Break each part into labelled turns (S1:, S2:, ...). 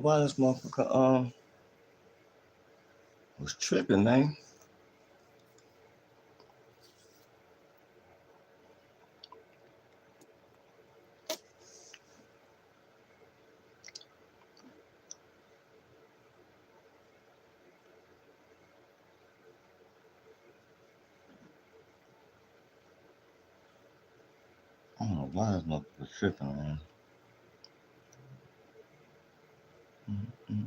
S1: Why this motherfucker was tripping, man. I don't know why this motherfucker tripping, man. Mm-mm-mm-mm.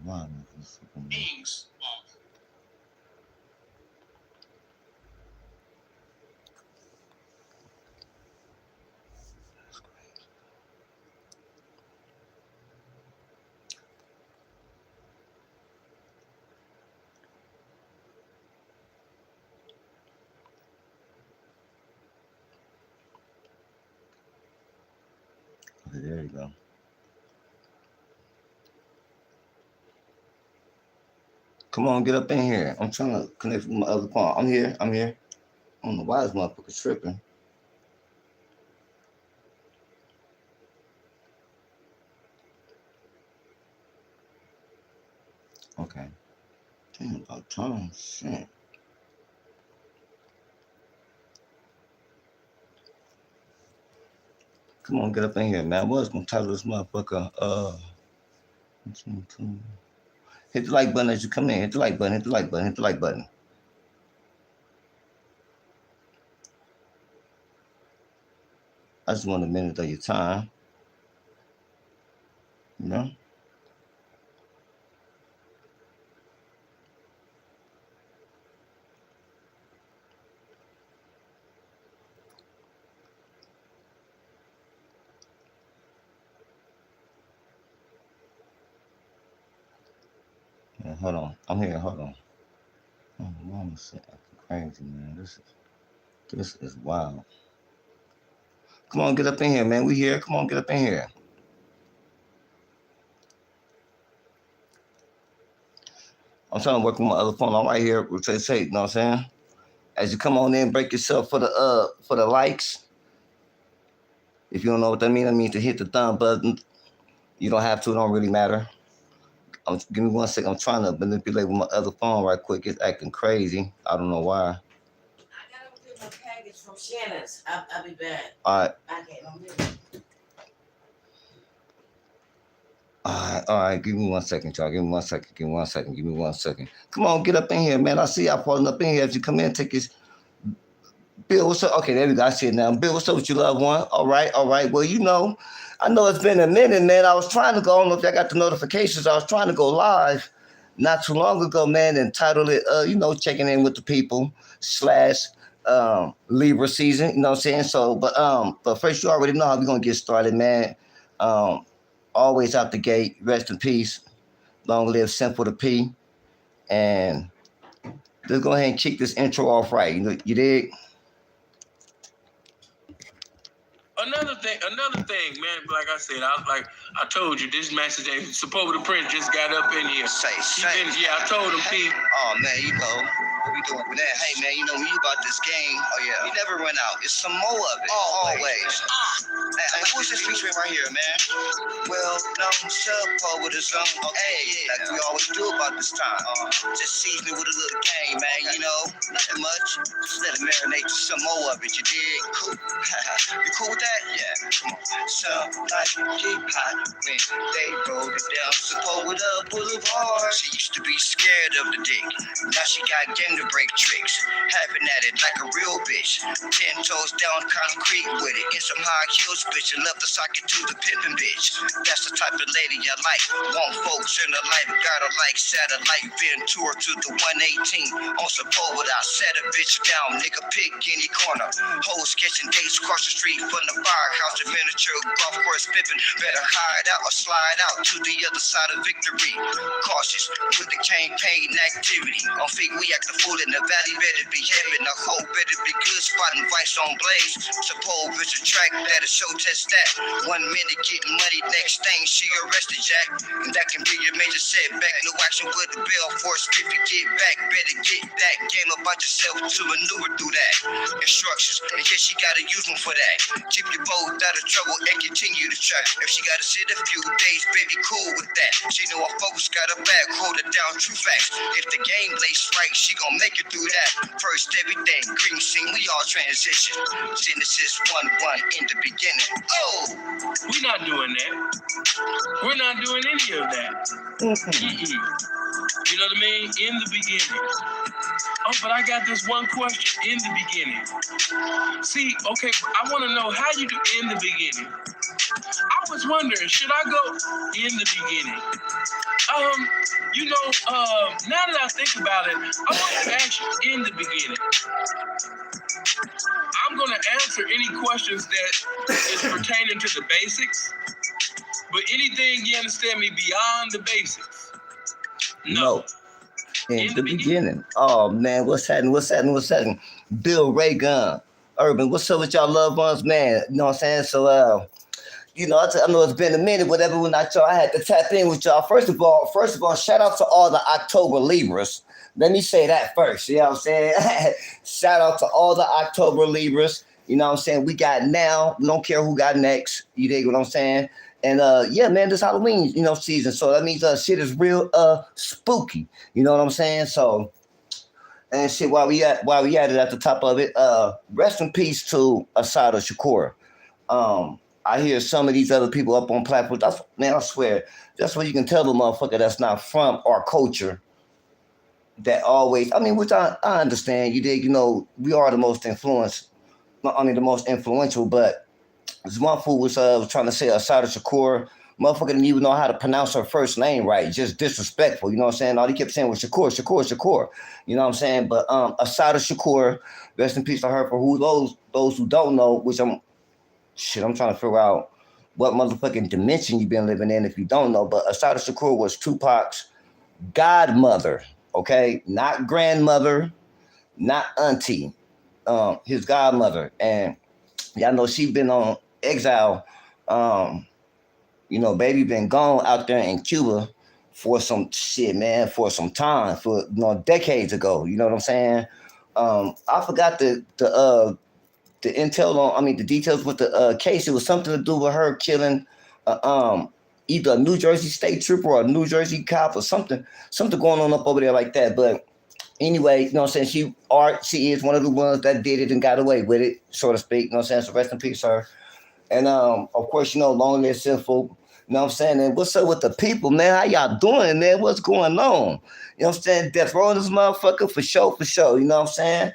S1: Why this motherfucker tripping? Okay, there you go. Come on, get up in here. I'm trying to connect with my other phone. I'm here. I'm here. I don't know why this motherfucker tripping. Okay. Damn, about time. Shit. Come on, get up in here, man. I was gonna title this motherfucker. Hit the like button as you come in. Hit the like button. Hit the like button. Hit the like button. I just want a minute of your time. You know. Yeah, hold on. I'm here. Hold on. Oh, mama shit acting crazy, man. This is wild. Come on, get up in here, man. We here. Come on, get up in here. I'm trying to work with my other phone. I'm right here. Rotate tape. You know what I'm saying? As you come on in, break yourself for the likes. If you don't know what that means to hit the thumb button. You don't have to. It don't really matter. Give me 1 second. I'm trying to manipulate with my other phone right quick. It's acting crazy. I don't know why.
S2: I gotta go get my package from Shannon's. I'll be back.
S1: All right.
S2: Okay, I'm here.
S1: All right. Give me 1 second, y'all. Give me 1 second. Give me 1 second. Give me 1 second. Come on, get up in here, man. I see y'all falling up in here. As you come in, take this. Bill, what's up? Okay, there we go. I see it now. Bill, what's up with you, loved one? All right, all right. Well, I know it's been a minute, man. I was trying to go. I don't know if y'all got the notifications. I was trying to go live not too long ago, man, and titled it, checking in with the people / Libra season. You know what I'm saying? So, but first, you already know how we're gonna get started, man. Um, always out the gate. Rest in peace. Long live Simple the P. And let's go ahead and kick this intro off right. You dig?
S3: Another thing, man. Like I said, I told you this message ain't supposed to print just got up in here. I told him, P.
S1: Oh man, what we doing with that? Hey man, when you about this game, oh yeah, you never run out. It's some more of it. Always. Hey, who's this featuring right here, man? Well, no, sub with his own. Hey, like we always do about this time. Just season it with a little game, man. Nothing much. Just let it marinate to some more of it. You dig? Cool. You cool with that? Yeah. Come on. Some like keep hot when they rolled it down. Sepulveda Boulevard. She used to be scared of the dick. Now she got game to break tricks. Having at it like a real bitch. 10 toes down concrete with it. In some high heels, bitch. And left the socket to the pimpin' bitch. That's the type of lady I like. Want folks in the life. Gotta like satellite Ventura to the 118. On Sepulveda, I set a bitch down. Nigga pick any corner. Hoes sketching dates across the street from the firehouse. The miniature golf course pippin'. Better hide out or slide out to the other side of victory. Cautious, with the campaign activity. On feet, we act the fool in the valley, better be heaven. The whole better be good, spotting vice on blaze. Suppose it's a track that'll show test that. 1 minute getting money, next thing she arrested Jack. And that can be your major setback. No action with the bell force, if you get back, better get that game about yourself to maneuver through that. Instructions, in case she gotta use them for that. Keep your boat out of trouble and continue to track. If she gotta sit a few days, baby, cool with that. She know our folks got her back, hold it down, true facts. If the game lays right, she gon' make it through that. First everything, green scene, we all transition. Genesis 1:1 in the beginning. Oh!
S3: We're not doing that. We're not doing any of that. You know what I mean? In the beginning. Oh, but I got this one question. In the beginning. See, okay, I want to know how you do in the beginning. I was wondering, should I go in the beginning? Now that I think about it, I want to ask you in the beginning. I'm going to answer any questions that is pertaining to the basics, but anything, you understand me, beyond the basics? No.
S1: In the beginning. Oh, man, what's happening? Bill Ray Gun, Urban, what's up with y'all loved ones, man? You know what I'm saying? So, I know it's been a minute, whatever, when I had to tap in with y'all. First of all, shout out to all the October Libras. Let me say that first, you know what I'm saying? Shout out to all the October Libras. You know what I'm saying? We got now. We don't care who got next. You dig what I'm saying? And yeah, man, this Halloween, season. So that means shit is real spooky. You know what I'm saying? So, and shit, while we at it at the top of it, rest in peace to Assata Shakur. I hear some of these other people up on platforms. I swear, that's where you can tell the motherfucker that's not from our culture. That always, which I understand. You dig, we are the most influential, but this one fool was trying to say Assata Shakur. Motherfucker didn't even know how to pronounce her first name right. Just disrespectful. You know what I'm saying? All he kept saying was Shakur. You know what I'm saying? But Assata Shakur, rest in peace to her. For who those who don't know, which I'm trying to figure out what motherfucking dimension you've been living in if you don't know. But Assata Shakur was Tupac's godmother. Okay, not grandmother, not auntie, his godmother. And y'all know she been on exile. Baby been gone out there in Cuba for some shit, man, for some time, for decades ago. You know what I'm saying? I forgot the intel on, the details with the case. It was something to do with her killing either a New Jersey state trooper or a New Jersey cop or something going on up over there like that. But anyway, you know what I'm saying? She is one of the ones that did it and got away with it, so to speak. You know what I'm saying? So rest in peace, her. And of course, long live sinful. You know what I'm saying? And what's up with the people, man? How y'all doing, man? What's going on? You know what I'm saying? Death row this motherfucker for sure. You know what I'm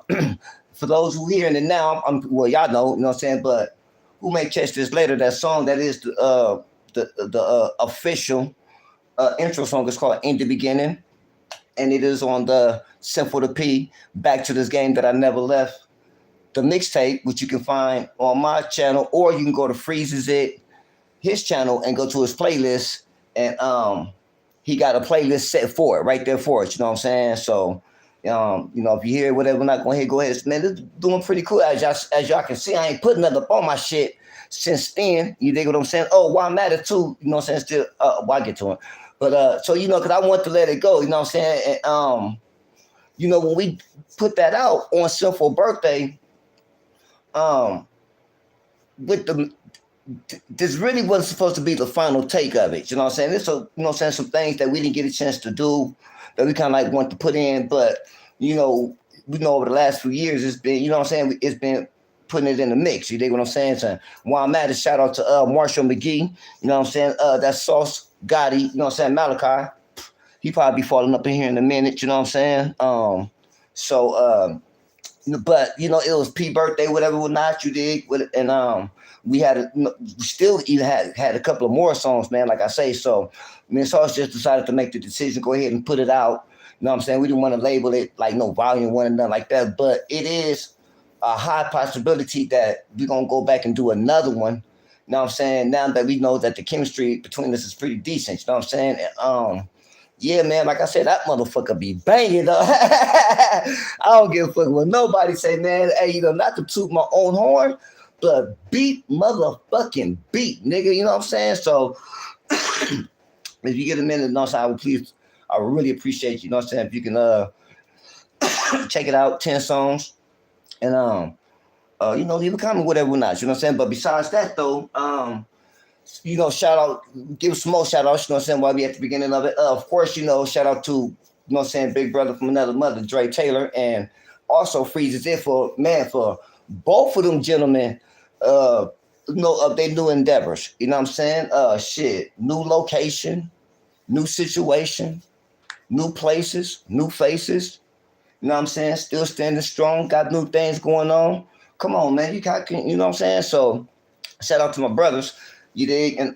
S1: saying? For those who hearing it now, y'all know, you know what I'm saying? But who may catch this later? That song that is the official intro song is called In the Beginning. And it is on the Simple to P, Back to This Game That I Never Left, the mixtape, which you can find on my channel, or you can go to Freezes It, his channel, and go to his playlist. And he got a playlist set for it, right there for it. You know what I'm saying? So, if you hear whatever, we're not going to go ahead. Man, it's doing pretty cool. As y'all can see, I ain't putting nothing up on my shit since then. You dig what I'm saying? Oh, why I'm at it too. You know what I'm saying? Still, I get to it. But, so, because I want to let it go, you know what I'm saying? And, when we put that out on Sinful Birthday, this really wasn't supposed to be the final take of it. You know what I'm saying? There's some things that we didn't get a chance to do that we kind of want to put in. But, we know over the last few years, it's been, it's been putting it in the mix. You dig what I'm saying? So while I'm at it, shout out to Marshall McGee. You know what I'm saying? That's Sauce Gotti, you know what I'm saying? Malachi. He probably be falling up in here in a minute, you know what I'm saying? But it was P birthday, whatever, whatnot, you dig? And we still even had a couple of more songs, man, like I say. So Sauce just decided to make the decision, go ahead and put it out. You know what I'm saying? We didn't want to label it like no volume 1 and nothing like that, but it is a high possibility that we're gonna go back and do another one. You know what I'm saying? Now that we know that the chemistry between us is pretty decent, you know what I'm saying?
S4: yeah, man, like I said, that motherfucker be banging though. I don't give a fuck what nobody say, man. Hey, not to toot my own horn, but beat motherfucking beat, nigga. You know what I'm saying? So if you get a minute, I would please, I would really appreciate you. You know what I'm saying? If you can check it out, 10 songs, and leave a comment, whatever or not. You know what I'm saying? But besides that though, shout out, give some more shout outs, you know what I'm saying, while we at the beginning of it. Of course, shout out to, big brother from another mother, Dre Taylor, and also freezes it for both of them gentlemen, of their new endeavors. You know what I'm saying? New location, new situation, new places, new faces. You know what I'm saying? Still standing strong, got new things going on. Come on, man. You know what I'm saying? So shout out to my brothers. You dig? And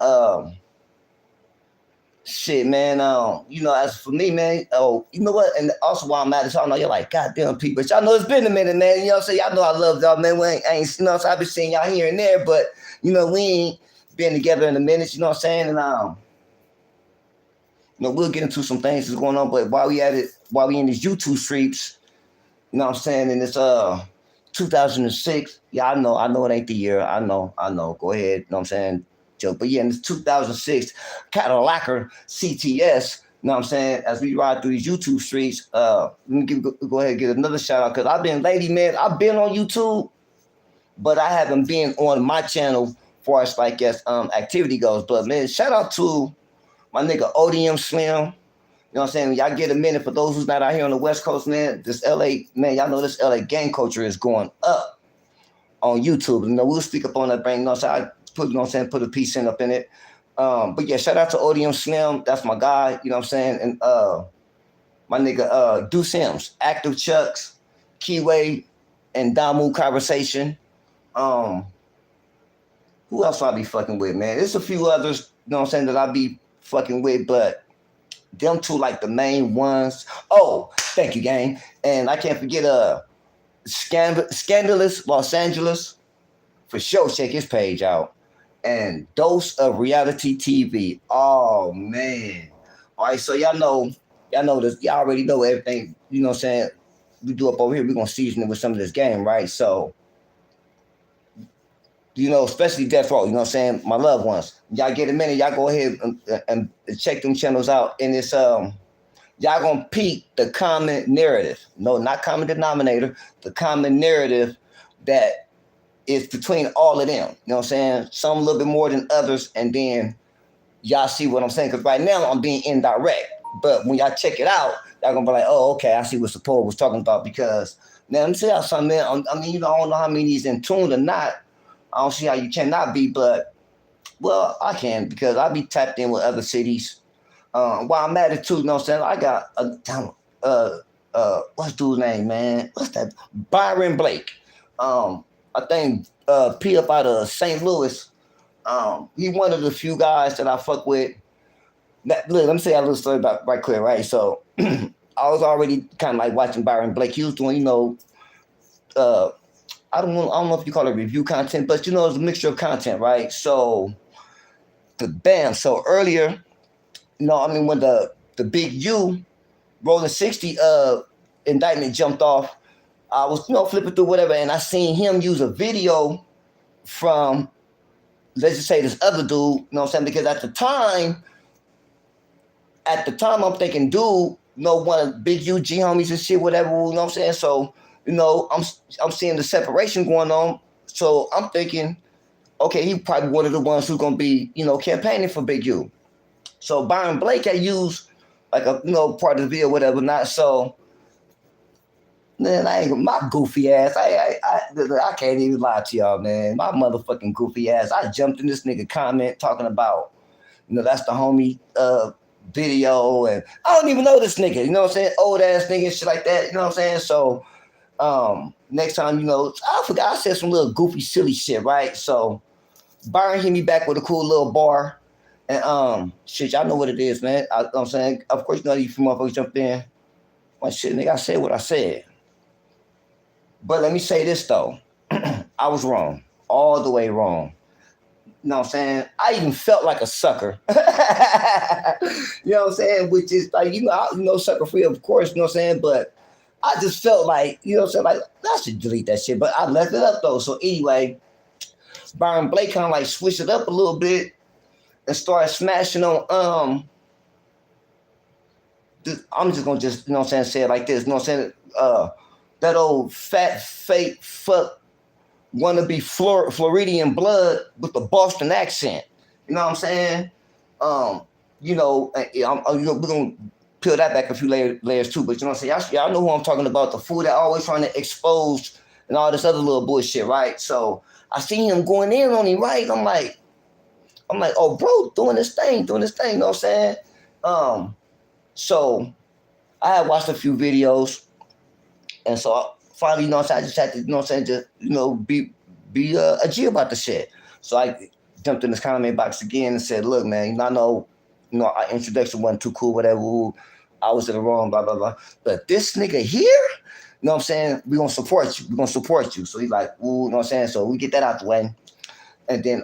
S4: man. As for me, man. Oh, you know what? And also while I'm at it, y'all know you're like, goddamn people. But y'all know it's been a minute, man. You know what I'm saying? Y'all know I love y'all, man. We ain't so I've been seeing y'all here and there, but we ain't been together in a minute. You know what I'm saying? And we'll get into some things that's going on. But while we at it, while we in these YouTube streets, you know what I'm saying? And it's 2006. Yeah, I know it ain't the year. I know. Go ahead. You know what I'm saying? Joke. But yeah, in this 2006 Cadillac CTS, you know what I'm saying? As we ride through these YouTube streets, let me go ahead and get another shout out, because I've been on YouTube, but I haven't been on my channel far as activity goes. But man, shout out to my nigga ODM Slim. You know what I'm saying? Y'all get a minute, for those who's not out here on the West Coast, man. This LA, man, y'all know this LA gang culture is going up on YouTube. We'll speak up on that thing. So I put a piece up in it. But yeah, shout out to ODM Slim. That's my guy. You know what I'm saying? And my nigga Do Sims, Active Chucks, Keyway, and Damu Conversation. Who else I be fucking with, man? There's a few others, you know what I'm saying, that I be fucking with, but them two like the main ones. Oh, thank you, gang. And I can't forget Scandalous Los Angeles. For sure, check his page out. And Dose of Reality TV. Oh man. All right, so y'all know this. Y'all already know everything, you know what I'm saying, we do up over here. We're gonna season it with some of this game, right? So, especially Death Row, you know what I'm saying, my loved ones. Y'all get a minute, y'all go ahead and check them channels out. And it's y'all gonna peep the common narrative. No, not common denominator, the common narrative that is between all of them. You know what I'm saying? Some a little bit more than others, and then y'all see what I'm saying. Because right now I'm being indirect. But when y'all check it out, y'all gonna be like, oh, okay, I see what Support was talking about. Because now let me tell y'all something, man. I mean, I don't know how many is in tune or not. I don't see how you cannot be, but well, I can, because I be tapped in with other cities. While I'm at it too, you know what I'm saying? I got what's dude's name, man? What's that? Byron Blake. I think P up out of St. Louis. He one of the few guys that I fuck with. Look, let me say a little story about right quick, right? So I was already kind of like watching Byron Blake. He was doing, I don't know if you call it review content, but it's a mixture of content, right? So so earlier, when the big U rolling 60 indictment jumped off, I was, flipping through whatever, and I seen him use a video from, let's just say, this other dude, you know what I'm saying? Because at the time, I'm thinking, dude, one of Big U G homies and shit, whatever, you know what I'm saying? So, I'm seeing the separation going on. So I'm thinking, okay, he probably one of the ones who's gonna be, campaigning for Big U. So Byron Blake had used like a, part of the video, whatever, not so. Man, I ain't my goofy ass. I can't even lie to y'all, man. My motherfucking goofy ass. I jumped in this nigga comment talking about, that's the homie video, and I don't even know this nigga. You know what I'm saying? Old ass nigga and shit like that. You know what I'm saying? So next time, I forgot I said some little goofy, silly shit, right? So Byron hit me back with a cool little bar, and shit, y'all know what it is, man. You know what I'm saying? Of course, you few motherfuckers jumped in. Well, shit, nigga, I said what I said. But let me say this, though. I was wrong. All the way wrong. You know what I'm saying? I even felt like a sucker. You know what I'm saying? Which is like, sucker free, of course, you know what I'm saying? But I just felt like, you know what I'm saying? Like, I should delete that shit. But I left it up though. So anyway, Byron Blake kind of like switched it up a little bit and started smashing on I'm just gonna you know what I'm saying, say it like this, you know what I'm saying? That old fat fake fuck wanna be Floridian blood with the Boston accent. You know what I'm saying? We're gonna peel that back a few layers too, but you know what I'm saying? Y'all know who I'm talking about, the fool that always trying to expose and all this other little bullshit, right? So I seen him going in on him, right? I'm like, oh bro, doing this thing, you know what I'm saying? So I had watched a few videos, and so finally, you know what I'm saying, I just had to, you know what I'm saying, just, be a G about the shit. So I jumped in this comment box again and said, look, man, I know, our introduction wasn't too cool, whatever, I was in the wrong, blah, blah, blah. But this nigga here, you know what I'm saying, we're going to support you. So he's like, ooh, you know what I'm saying? So we get that out the way. And then,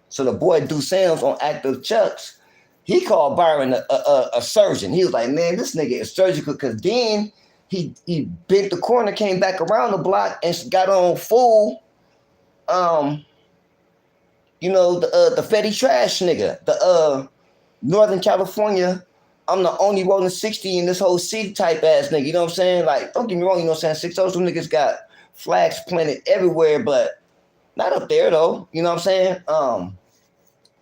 S4: so the boy Do Sam's on Active Chucks, he called Byron a surgeon. He was like, man, this nigga is surgical, because then he bent the corner, came back around the block, and got on full, the Fetty Trash nigga, the Northern California, I'm the only rolling 60 in this whole city type ass nigga, you know what I'm saying? Like, don't get me wrong, you know what I'm saying? 6 of those niggas got flags planted everywhere, but not up there though, you know what I'm saying?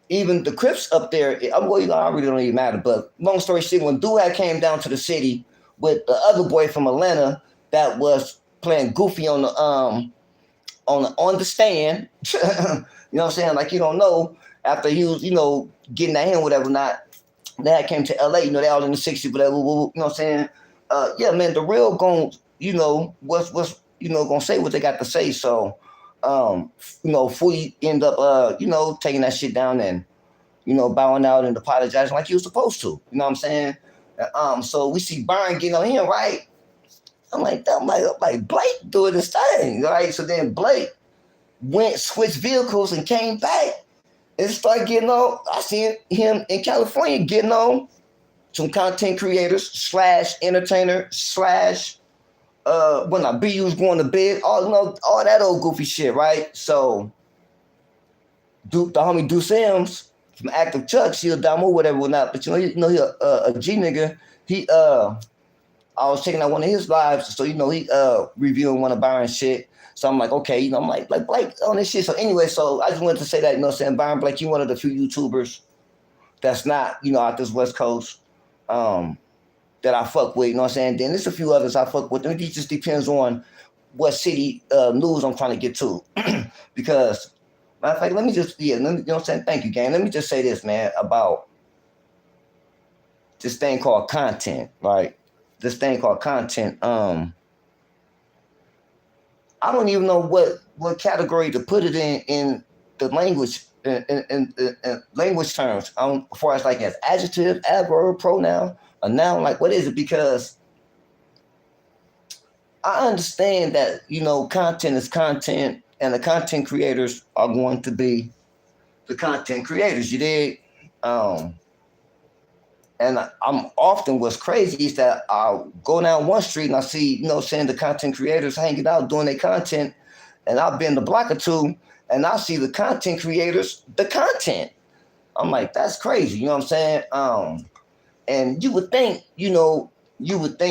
S4: Even the Crips up there, I really don't even matter. But long story short, when Duhad came down to the city with the other boy from Atlanta that was playing goofy on the stand, you know what I'm saying? Like, you don't know, after he was, getting at him, whatever not, that came to LA, they all in the 60s, whatever, you know what I'm saying? Yeah, man, the real gon', what's gonna say what they got to say. So Fully end up, taking that shit down and, bowing out and apologizing like he was supposed to. You know what I'm saying? So we see Byron getting on him, right? I'm like, Blake doing this thing, right? So then Blake switched vehicles and came back and started getting on. I seen him in California getting on some content creators / entertainer / when I B was going to bed, all that old goofy shit, right? So the homie Do Sims from Active Chucks, he a demo, whatever, whatnot. But he a G nigga. I was checking out one of his lives, so he reviewing one of Byron's shit. So I'm like, okay, I'm like Blake on this shit. So anyway, so I just wanted to say that, saying Byron Blake, you one of the few YouTubers that's not, out this West Coast. That I fuck with, you know what I'm saying? Then there's a few others I fuck with. It just depends on what city news I'm trying to get to. Because, matter of fact, let me, you know what I'm saying? Thank you, gang. Let me just say this, man, about this thing called content, right? This thing called content. I don't even know what category to put it in the language, in language terms. As far as like as adjective, adverb, pronoun, a noun, like what is it? Because I understand that, content is content, and the content creators are going to be the content creators, you dig? And I'm often, what's crazy is that I'll go down one street and I see, saying the content creators hanging out doing their content, and I'll bend the block or two and I see the content creators, the content. I'm like, that's crazy, you know what I'm saying? And you would think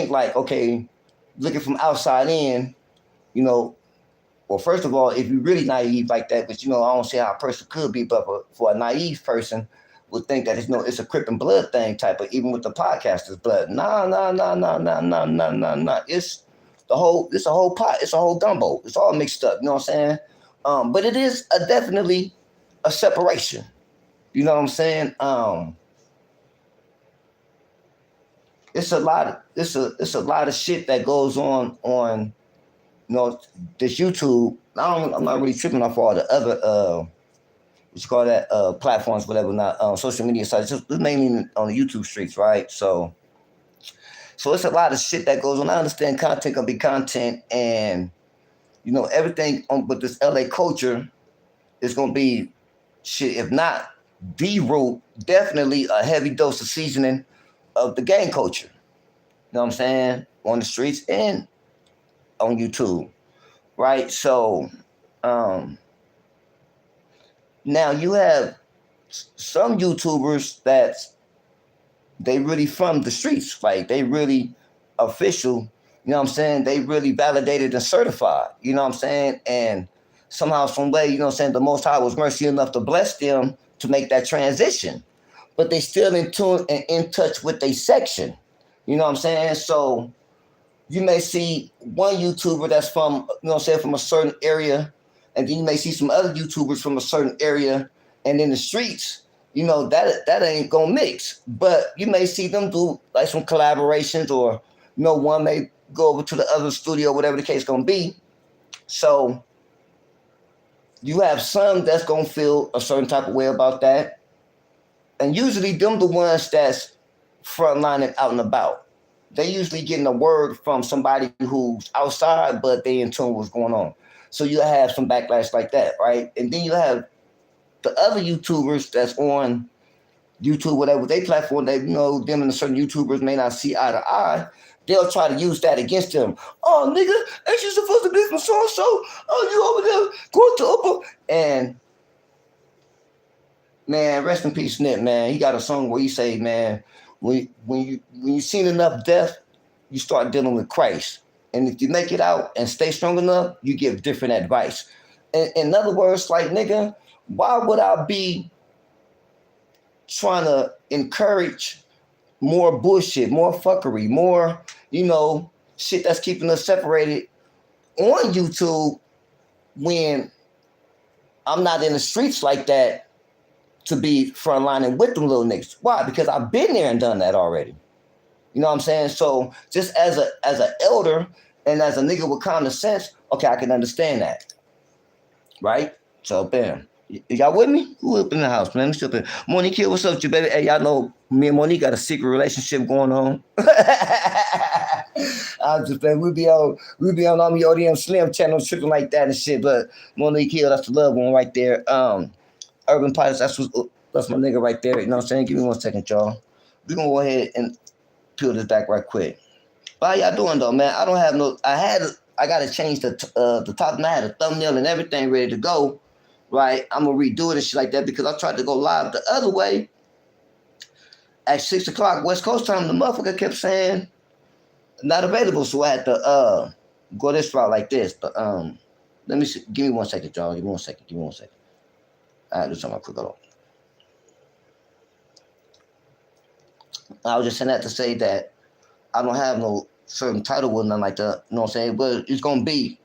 S4: like, okay, looking from outside in, well, first of all, if you're really naive like that, but I don't see how a person could be, but for a naive person would think that it's a Crip and Blood thing type of, even with the podcasters. But nah. It's a whole pot, it's a whole gumbo. It's all mixed up, you know what I'm saying? But it is definitely a separation. You know what I'm saying? It's a lot of shit that goes on this YouTube. I'm not really tripping off all the other platforms, whatever, not social media sites, just mainly on the YouTube streets, right? So it's a lot of shit that goes on. I understand content can be content, and everything with this LA culture it's gonna be shit. If not the root, definitely a heavy dose of seasoning of the gang culture. You know what I'm saying? On the streets and on YouTube, right? So um, now you have some YouTubers that they really from the streets, like they really official. You know what I'm saying? They really validated and certified. You know what I'm saying? And somehow, some way, you know what I'm saying? The Most High was mercy enough to bless them to make that transition, but they still in tune and in touch with their section. You know what I'm saying? So you may see one YouTuber that's from, you know what I'm saying, from a certain area, and then you may see some other YouTubers from a certain area, and in the streets, you know, that ain't gonna mix. But you may see them do like some collaborations, or you know, one may go over to the other studio, whatever the case gonna be. So you have some that's gonna feel a certain type of way about that. And usually them the ones that's frontlining out and about. They usually getting a word from somebody who's outside, but they in tune with what's going on. So you have some backlash like that, right? And then you have the other YouTubers that's on YouTube, whatever they platform, they, you know, them and the certain YouTubers may not see eye to eye. They'll try to use that against them. Oh, nigga, ain't you supposed to be from so-and-so? Oh, you over there going to Upper? And man, rest in peace, Nip, man. He got a song where he say, man, when you seen enough death, you start dealing with Christ. And if you make it out and stay strong enough, you give different advice. In other words, like, nigga, why would I be trying to encourage more bullshit, more fuckery, more, you know, shit that's keeping us separated on YouTube when I'm not in the streets like that to be frontlining with them little niggas? Why? Because I've been there and done that already. You know what I'm saying? So just as an elder and as a nigga with common sense, okay, I can understand that. Right? So bam. Y'all with me? Who up in the house, man? Let me step in. Monique here, what's up with you, baby? Hey, y'all know me and Monique got a secret relationship going on. I'm just playing. We be on the ODM Slim channel, tripping like that and shit. But Monique Hill, that's the love one right there. Urban Pilots, that's my nigga right there. You know what I'm saying? Give me 1 second, y'all. We're gonna go ahead and peel this back right quick. But how y'all doing though, man? I don't have no. I gotta change the top. And I had a thumbnail and everything ready to go. Right, I'm gonna redo it and shit like that because I tried to go live the other way at 6 o'clock West Coast time. The motherfucker kept saying not available, so I had to go this route like this. But let me see. Give me 1 second, y'all. Give me 1 second. I had to do something quick. Hold on. I was just saying that to say that I don't have no certain title or nothing like that. You know what I'm saying? But it's gonna be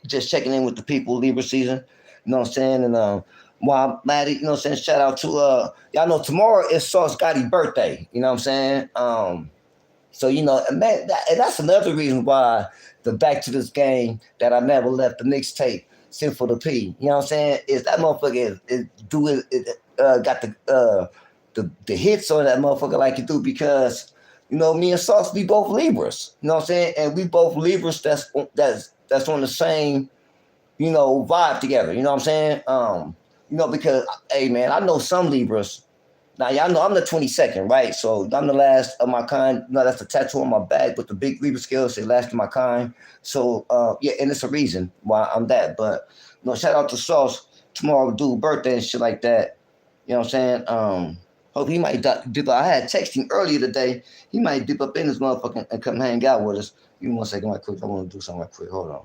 S4: just checking in with the people, Libra season. You know what I'm saying? And while Maddie, you know what I'm saying? Shout out to y'all know tomorrow is Sauce Gotti's birthday. You know what I'm saying? So you know, and that's another reason why the Back to This Game that I never left the mixtape Sinful to P. You know what I'm saying? Is that motherfucker got the hits on that motherfucker like you do because you know me and Sauce we both Libras. You know what I'm saying? And we both Libras that's on the same, you know, vibe together. You know what I'm saying? You know, because hey man, I know some Libras. Now y'all know I'm the 22nd, right? So I'm the last of my kind. You know, that's the tattoo on my back with the big Libra scales, say last of my kind. So yeah, and it's a reason why I'm that. But you know, shout out to Sauce. Tomorrow dude birthday and shit like that. You know what I'm saying? Hope he might dip. I had texted him earlier today. He might dip up in this motherfucker and come hang out with us. Give me 1 second, right quick. I want to do something right quick. Hold on.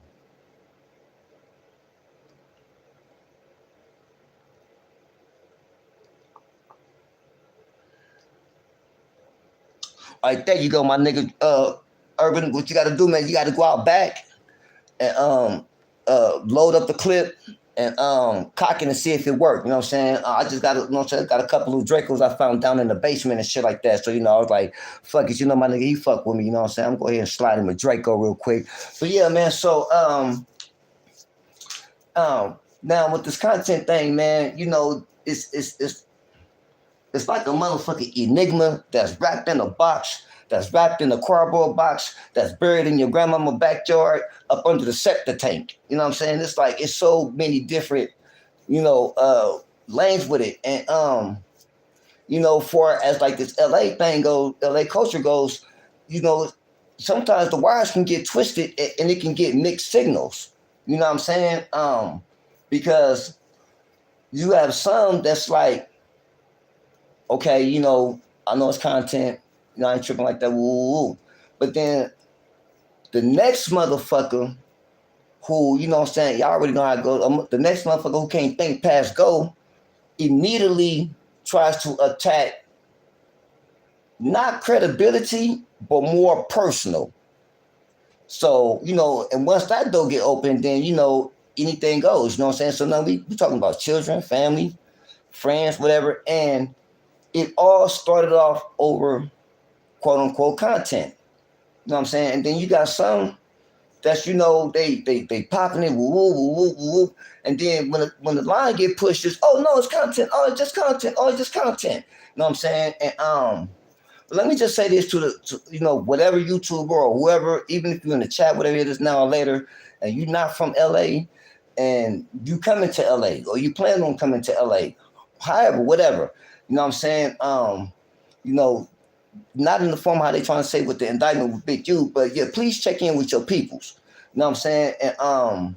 S4: All right, there you go, my nigga. Urban, what you got to do, man? You got to go out back and load up the clip and cock it and see if it worked. You know what I'm saying? I just got, you know what I'm saying? Got a couple of Dracos I found down in the basement and shit like that. So you know, I was like, fuck it, you know, my nigga, he fuck with me. You know what I'm saying? I'm gonna go ahead and slide him a Draco real quick. But yeah, man. So now with this content thing, man, you know, it's like a motherfucking enigma that's wrapped in a box, that's wrapped in a cardboard box, that's buried in your grandmama's backyard up under the septic tank. You know what I'm saying? It's like, it's so many different lanes with it. And for as like this LA thing goes, LA culture goes, sometimes the wires can get twisted and it can get mixed signals. You know what I'm saying? Because you have some that's like, okay, I know it's content, I ain't tripping like that, woo, woo, woo. But then the next motherfucker who, you know what I'm saying, y'all already know how it goes. The next motherfucker who can't think past go immediately tries to attack not credibility, but more personal. So, and once that door get open, then, anything goes, you know what I'm saying? So now we talking about children, family, friends, whatever. And it all started off over quote unquote content. You know what I'm saying? And then you got some that's, they popping it, woo, woo, woo, woo, woo. And then when the line get pushed, it's, oh no, it's content. Oh, it's just content. Oh, it's just content. You know what I'm saying? And let me just say this to whatever YouTuber or whoever, even if you're in the chat, whatever it is now or later, and you're not from LA and you coming to LA or you plan on coming to LA, however, whatever, you know what I'm saying? Not in the form how they trying to say with the indictment with Big U, but yeah, please check in with your peoples. You know what I'm saying? And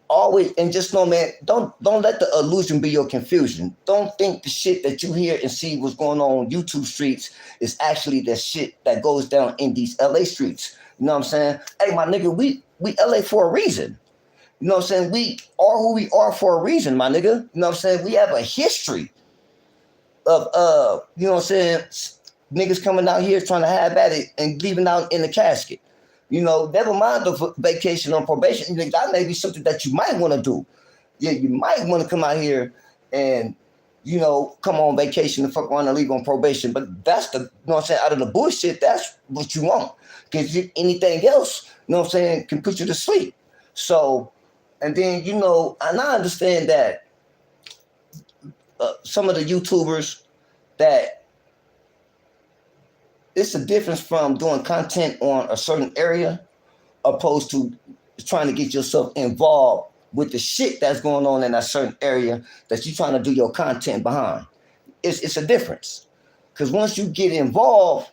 S4: always, and just know, man, don't let the illusion be your confusion. Don't think the shit that you hear and see what's going on YouTube streets is actually the shit that goes down in these LA streets. You know what I'm saying? Hey, my nigga, we LA for a reason. You know what I'm saying? We are who we are for a reason, my nigga. You know what I'm saying? We have a history of you know what I'm saying, niggas coming out here trying to have at it and leaving out in the casket. Never mind the vacation on probation. That may be something that you might want to do. Yeah, you might want to come out here and, come on vacation and fuck around and leave on probation. But that's the, you know what I'm saying, out of the bullshit, that's what you want. Because anything else, you know what I'm saying, can put you to sleep. So, and then, and I understand that some of the YouTubers that, it's a difference from doing content on a certain area opposed to trying to get yourself involved with the shit that's going on in that certain area that you're trying to do your content behind. It's a difference. Because once you get involved,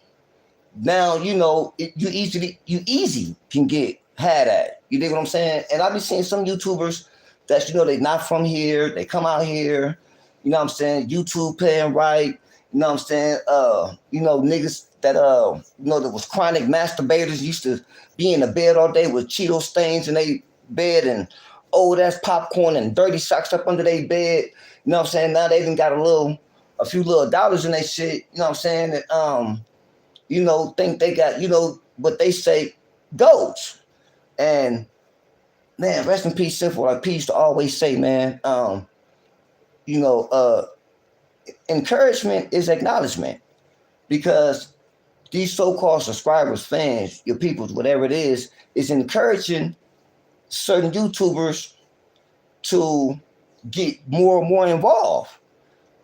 S4: now, you easy can get had at. You dig what I'm saying? And I've been seeing some YouTubers that, they not from here. They come out here. You know what I'm saying? YouTube paying right. You know what I'm saying? Niggas that that was chronic masturbators, used to be in the bed all day with Cheeto stains in their bed and old ass popcorn and dirty socks up under their bed. You know what I'm saying? Now they even got a few little dollars in their shit. You know what I'm saying? And think they got, what they say goes. And man, rest in peace, Simple. Like P used to always say, man, encouragement is acknowledgement, because these so-called subscribers, fans, your peoples, whatever it is encouraging certain YouTubers to get more and more involved.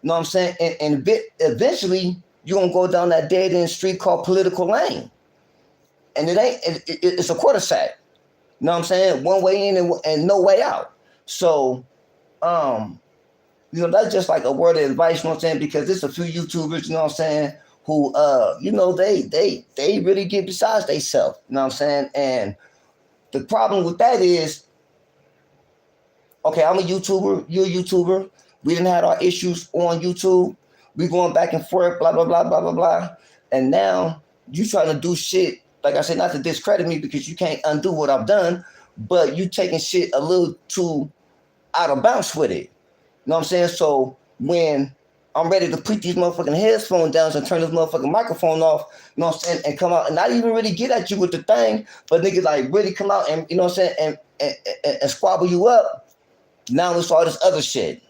S4: You know what I'm saying? And eventually you're going to go down that dead-end street called political lane. And it's a quarter-sack. You know what I'm saying? One way in and no way out. So, that's just like a word of advice, you know what I'm saying? Because there's a few YouTubers, you know what I'm saying, who, they really get besides themselves, you know what I'm saying? And the problem with that is, okay, I'm a YouTuber, you're a YouTuber. We didn't have our issues on YouTube. We going back and forth, blah, blah, blah, blah, blah, blah. And now you trying to do shit, like I said, not to discredit me because you can't undo what I've done, but you taking shit a little too out of bounds with it. You know what I'm saying? So when I'm ready to put these motherfucking headphones down and turn this motherfucking microphone off, you know what I'm saying, and come out and not even really get at you with the thing, but niggas like really come out and, you know what I'm saying, and squabble you up. Now it's all this other shit.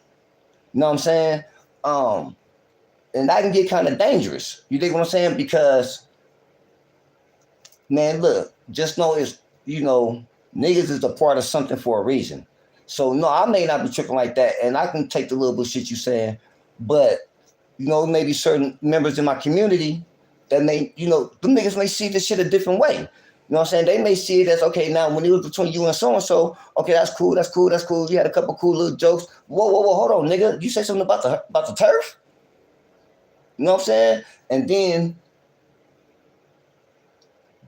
S4: You know what I'm saying? And that can get kind of dangerous. You dig what I'm saying? Because, man, look, just know it's, niggas is a part of something for a reason. So, no, I may not be tripping like that, and I can take the little bit of shit you saying, but, maybe certain members in my community that may, them niggas may see this shit a different way. You know know what I'm saying? They may see it as, okay, now when it was between you and so-and-so, okay, that's cool. You had a couple cool little jokes. Whoa, hold on, nigga. You say something about the turf? You know what I'm saying? And then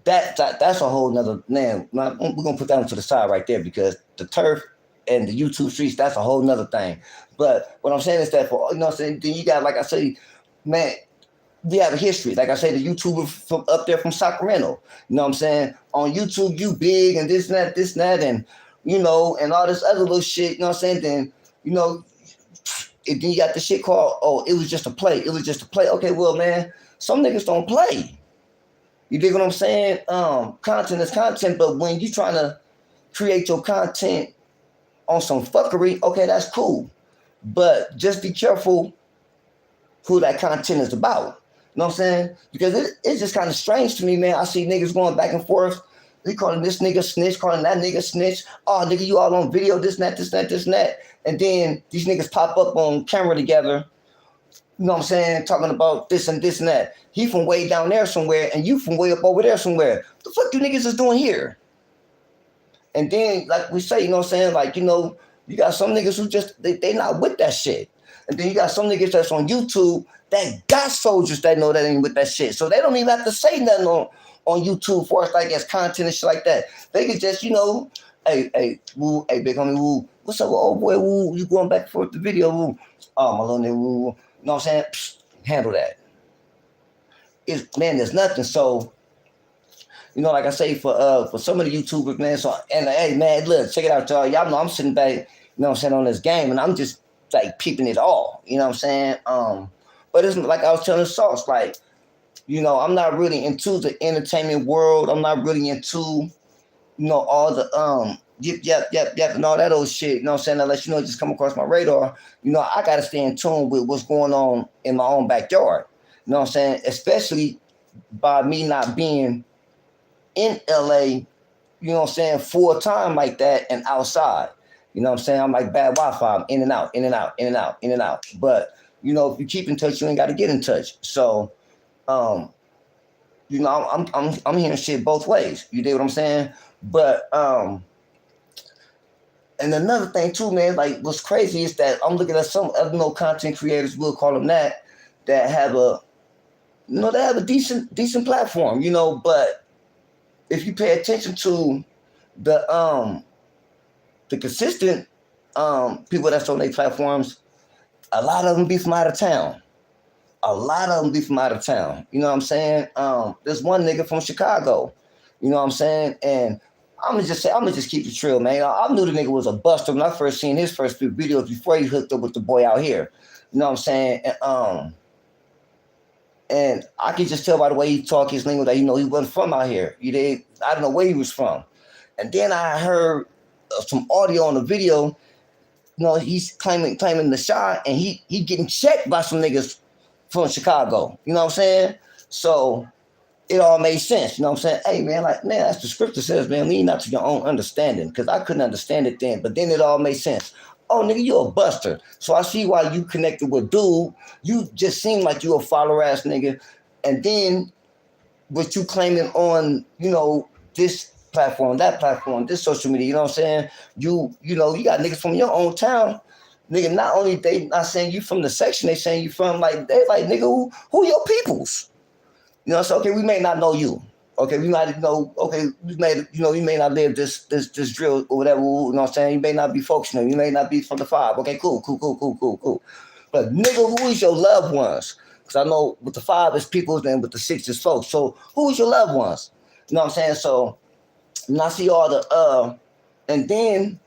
S4: that's a whole nother, man, we're going to put that one to the side right there because the turf and the YouTube streets, that's a whole nother thing. But what I'm saying is that for, you know what I'm saying, then you got, like I say, man, we have a history. Like I say, the YouTuber from up there from Sacramento, you know what I'm saying? On YouTube, you big and this and that, and, you know, and all this other little shit, you know what I'm saying? Then, you know, and then you got the shit called, oh, it was just a play. Okay, well, man, some niggas don't play. You dig what I'm saying? Content is content, but when you trying to create your content on some fuckery, okay, that's cool. But just be careful who that content is about. You know what I'm saying? Because it's just kind of strange to me, man. I see niggas going back and forth. They calling this nigga snitch, calling that nigga snitch. Oh, nigga, you all on video, this and that. And then these niggas pop up on camera together. You know what I'm saying? Talking about this and that. He from way down there somewhere, and you from way up over there somewhere. What the fuck you niggas is doing here? And then, like we say, you know what I'm saying? Like, you know, you got some niggas who just, they not with that shit. And then you got some niggas that's on YouTube that got soldiers that know that ain't with that shit. So they don't even have to say nothing on YouTube for us, like as content and shit like that. They could just, you know, hey, woo, hey, big homie, woo. What's up, old boy, woo? You going back and forth the video, woo? Oh, my little nigga, woo. You know what I'm saying? Psst, handle that. Man, there's nothing. So, you know, like I say, for some of the YouTubers, man, so, and hey, man, look, check it out, y'all. Y'all know I'm sitting back, you know what I'm saying, on this game, and I'm just, like, peeping it all. You know what I'm saying? But it's like I was telling Sauce, like, you know, I'm not really into the entertainment world. I'm not really into, you know, all the, yep, and all that old shit, you know what I'm saying? Unless, you know, it just come across my radar. You know, I got to stay in tune with what's going on in my own backyard. You know what I'm saying? Especially by me not being in LA, you know what I'm saying, full time like that and outside. You know what I'm saying? I'm like bad Wi-Fi. I'm in and out. But, you know, if you keep in touch, you ain't got to get in touch. So, you know, I'm hearing shit both ways. You dig what I'm saying? But, and another thing too, man, like what's crazy is that I'm looking at some other, you know, content creators, we'll call them that have a, you know, they have a decent platform, you know, but if you pay attention to the consistent people that's on their platforms, a lot of them be from out of town. You know what I'm saying? There's one nigga from Chicago, you know what I'm saying? And I'm gonna just keep it real, man. I knew the nigga was a buster when I first seen his first few videos before he hooked up with the boy out here. You know what I'm saying? And I could just tell by the way he talk his lingo that, you know, he wasn't from out here. I don't know where he was from. And then I heard some audio on the video. You know, he's claiming the shot, and he getting checked by some niggas from Chicago. You know what I'm saying? So it all made sense. You know what I'm saying? Hey, man, like, man, as the scripture says, man, lean not to your own understanding, because I couldn't understand it then. But then it all made sense. Oh, nigga, you're a buster. So I see why you connected with dude. You just seem like you a follower-ass nigga. And then what you claiming on, you know, this platform, that platform, this social media, you know what I'm saying? You know, you got niggas from your own town. Nigga, not only they not saying you from the section, they saying you from, like, they like, nigga, who your peoples? You know, so, okay, we may not know you. Okay, we might know, okay, you may not live this drill or whatever, you know what I'm saying? You may not be functional. You may not be from the 5. Okay, cool. But nigga, who is your loved ones? Because I know with the 5 is people, and with the 6 is folks. So who is your loved ones? You know what I'm saying? So when I see all the, and then,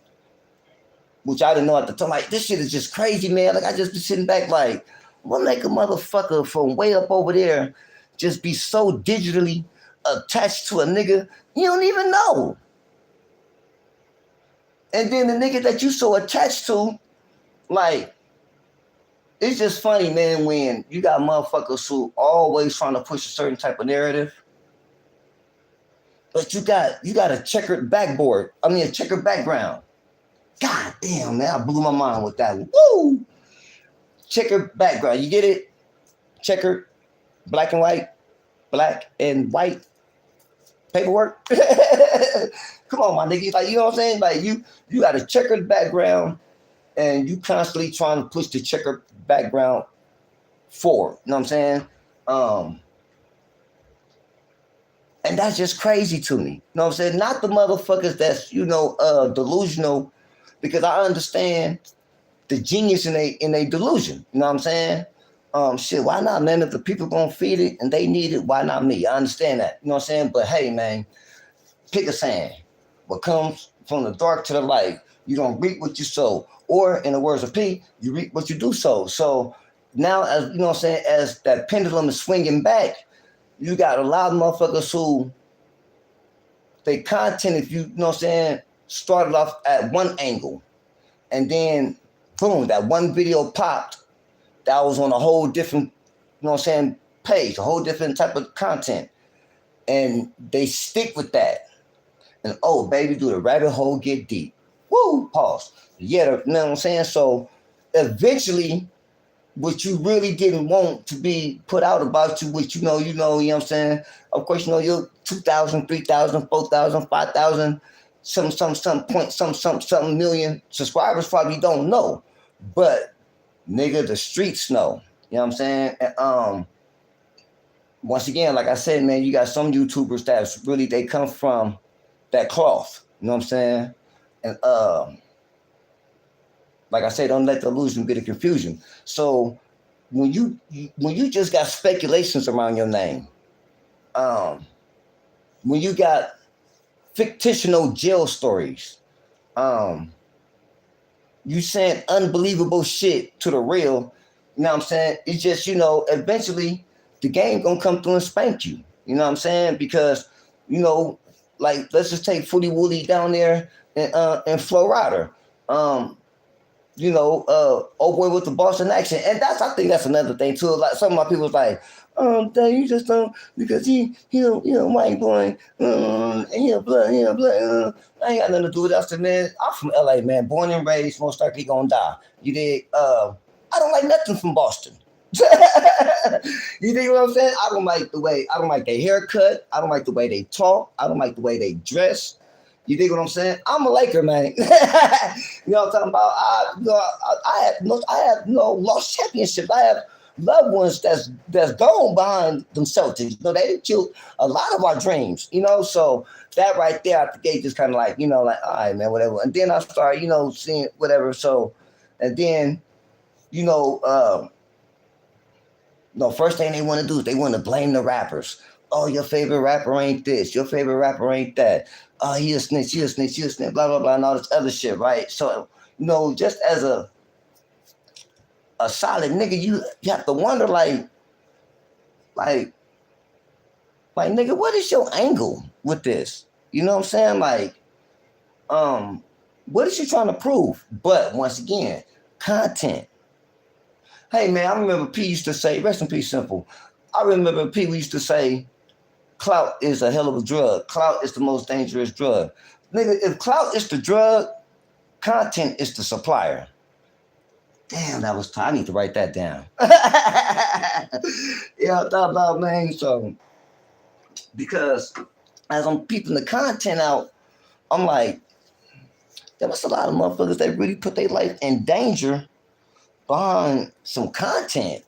S4: which I didn't know at the time, like, this shit is just crazy, man. Like, I just be sitting back like, what make a motherfucker from way up over there just be so digitally attached to a nigga you don't even know? And then the nigga that you so attached to, like, it's just funny, man, when you got motherfuckers who always trying to push a certain type of narrative, but you got a checkered background. God damn, man, I blew my mind with that one. Woo! Checkered background, you get it? Checkered, black and white. paperwork. Come on, my nigga. Like, you know what I'm saying? Like, you got a checkered background, and you constantly trying to push the checkered background forward. You know what I'm saying? And that's just crazy to me. You know what I'm saying? Not the motherfuckers that's, delusional, because I understand the genius in a delusion. You know what I'm saying? Shit, why not, man? If the people gonna feed it and they need it, why not me? I understand that. You know what I'm saying? But hey, man, pick a saying. What comes from the dark to the light, you don't reap what you sow. Or in the words of P, you reap what you do sow. So now, as you know what I'm saying, as that pendulum is swinging back, you got a lot of motherfuckers who they content, if you know what I'm saying, started off at one angle, and then boom, that one video popped that was on a whole different, you know what I'm saying, page, a whole different type of content. And they stick with that. And oh, baby, do the rabbit hole get deep? Woo, pause. Yeah, you know what I'm saying? So eventually, what you really didn't want to be put out about you, which you know what I'm saying? Of course, you're 2,000, 3,000, 4,000, 5,000, something million subscribers probably don't know. But nigga, the streets know. You know what I'm saying? And, once again, like I said, man, you got some YouTubers that's really, they come from that cloth. You know what I'm saying? And like I said, don't let the illusion be the confusion. So when you just got speculations around your name, when you got fictional jail stories, you saying unbelievable shit to the real, you know what I'm saying? It's just, eventually the game gonna come through and spank you. You know what I'm saying? Because, like, let's just take Footy Woody down there in Florida. Old boy with the Boston accent. And I think that's another thing too. Like, some of my people's like, dang, you just don't, because he white boy, and he a blood. I ain't got nothing to do with that. Man, I'm from LA, man, born and raised, most likely gonna die. You dig? I don't like nothing from Boston. You think what I'm saying? I don't like their haircut. I don't like the way they talk. I don't like the way they dress. You dig what I'm saying? I'm a Laker, man. You know what I'm talking about? I have lost championships. I have loved ones that's gone behind them Celtics. They killed a lot of our dreams. So that right there at the gate just kind of like, like, all right, man, whatever. And then I start, seeing whatever. So, and then, first thing they want to do is they want to blame the rappers. Oh, your favorite rapper ain't this. Your favorite rapper ain't that. Oh, he a snitch, blah, blah, blah, and all this other shit, right? So, just as a solid nigga, you have to wonder, like, nigga, what is your angle with this? You know what I'm saying? Like, what is you trying to prove? But once again, content. Hey, man, I remember P used to say, rest in peace, Simple. I remember P used to say, clout is a hell of a drug. Clout is the most dangerous drug. Nigga, if clout is the drug, content is the supplier. Damn, that was time. I need to write that down. Yeah, I thought about, man. So, because as I'm peeping the content out, I'm like, there was a lot of motherfuckers that really put their life in danger behind some content.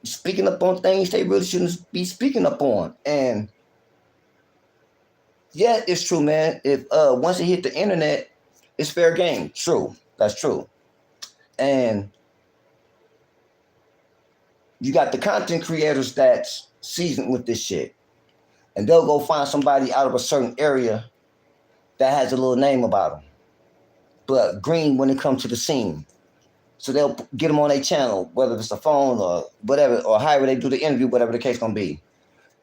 S4: Speaking up on things they really shouldn't be speaking up on. And yeah, it's true, man. If once it hit the internet, it's fair game. True. That's true. And you got the content creators that's seasoned with this shit. And they'll go find somebody out of a certain area that has a little name about them, but green when it comes to the scene. So they'll get them on their channel, whether it's a phone or whatever, or however they do the interview, whatever the case gonna be.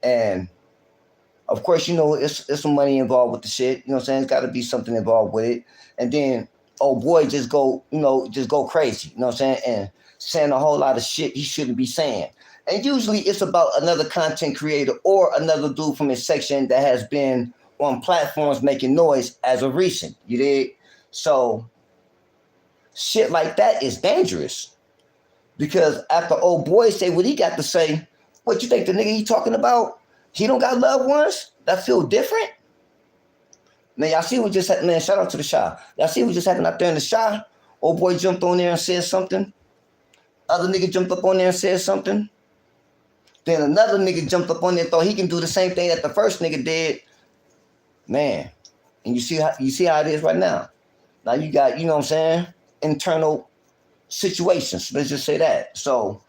S4: And of course, it's some money involved with the shit. You know what I'm saying? It's gotta be something involved with it. And then, oh boy, just go crazy. You know what I'm saying? And saying a whole lot of shit he shouldn't be saying. And usually it's about another content creator or another dude from his section that has been on platforms making noise as of recent. You dig? So shit like that is dangerous, because after old boy say what he got to say, what you think the nigga he talking about? He don't got loved ones that feel different. Man, y'all see what just happened? Man, shout out to the Shy. Y'all see what just happened out there in the Shy? Old boy jumped on there and said something. Other nigga jumped up on there and said something. Then another nigga jumped up on there and thought he can do the same thing that the first nigga did. Man, and you see how it is right now. Now you got, you know what I'm saying, internal situations. Let's just say that. So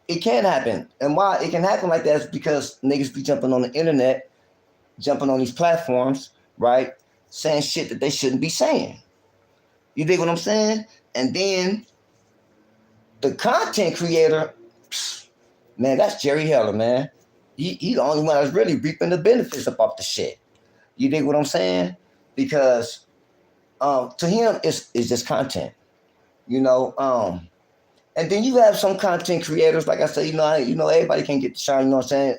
S4: it can happen. And why it can happen like that is because niggas be jumping on the internet, jumping on these platforms, right? Saying shit that they shouldn't be saying. You dig what I'm saying? And then the content creator, man, that's Jerry Heller, man. He the only one that's really reaping the benefits about the shit. You dig what I'm saying? Because to him, it's just content. You know, and then you have some content creators, like I said, you know, everybody can't get the shine, you know what I'm saying?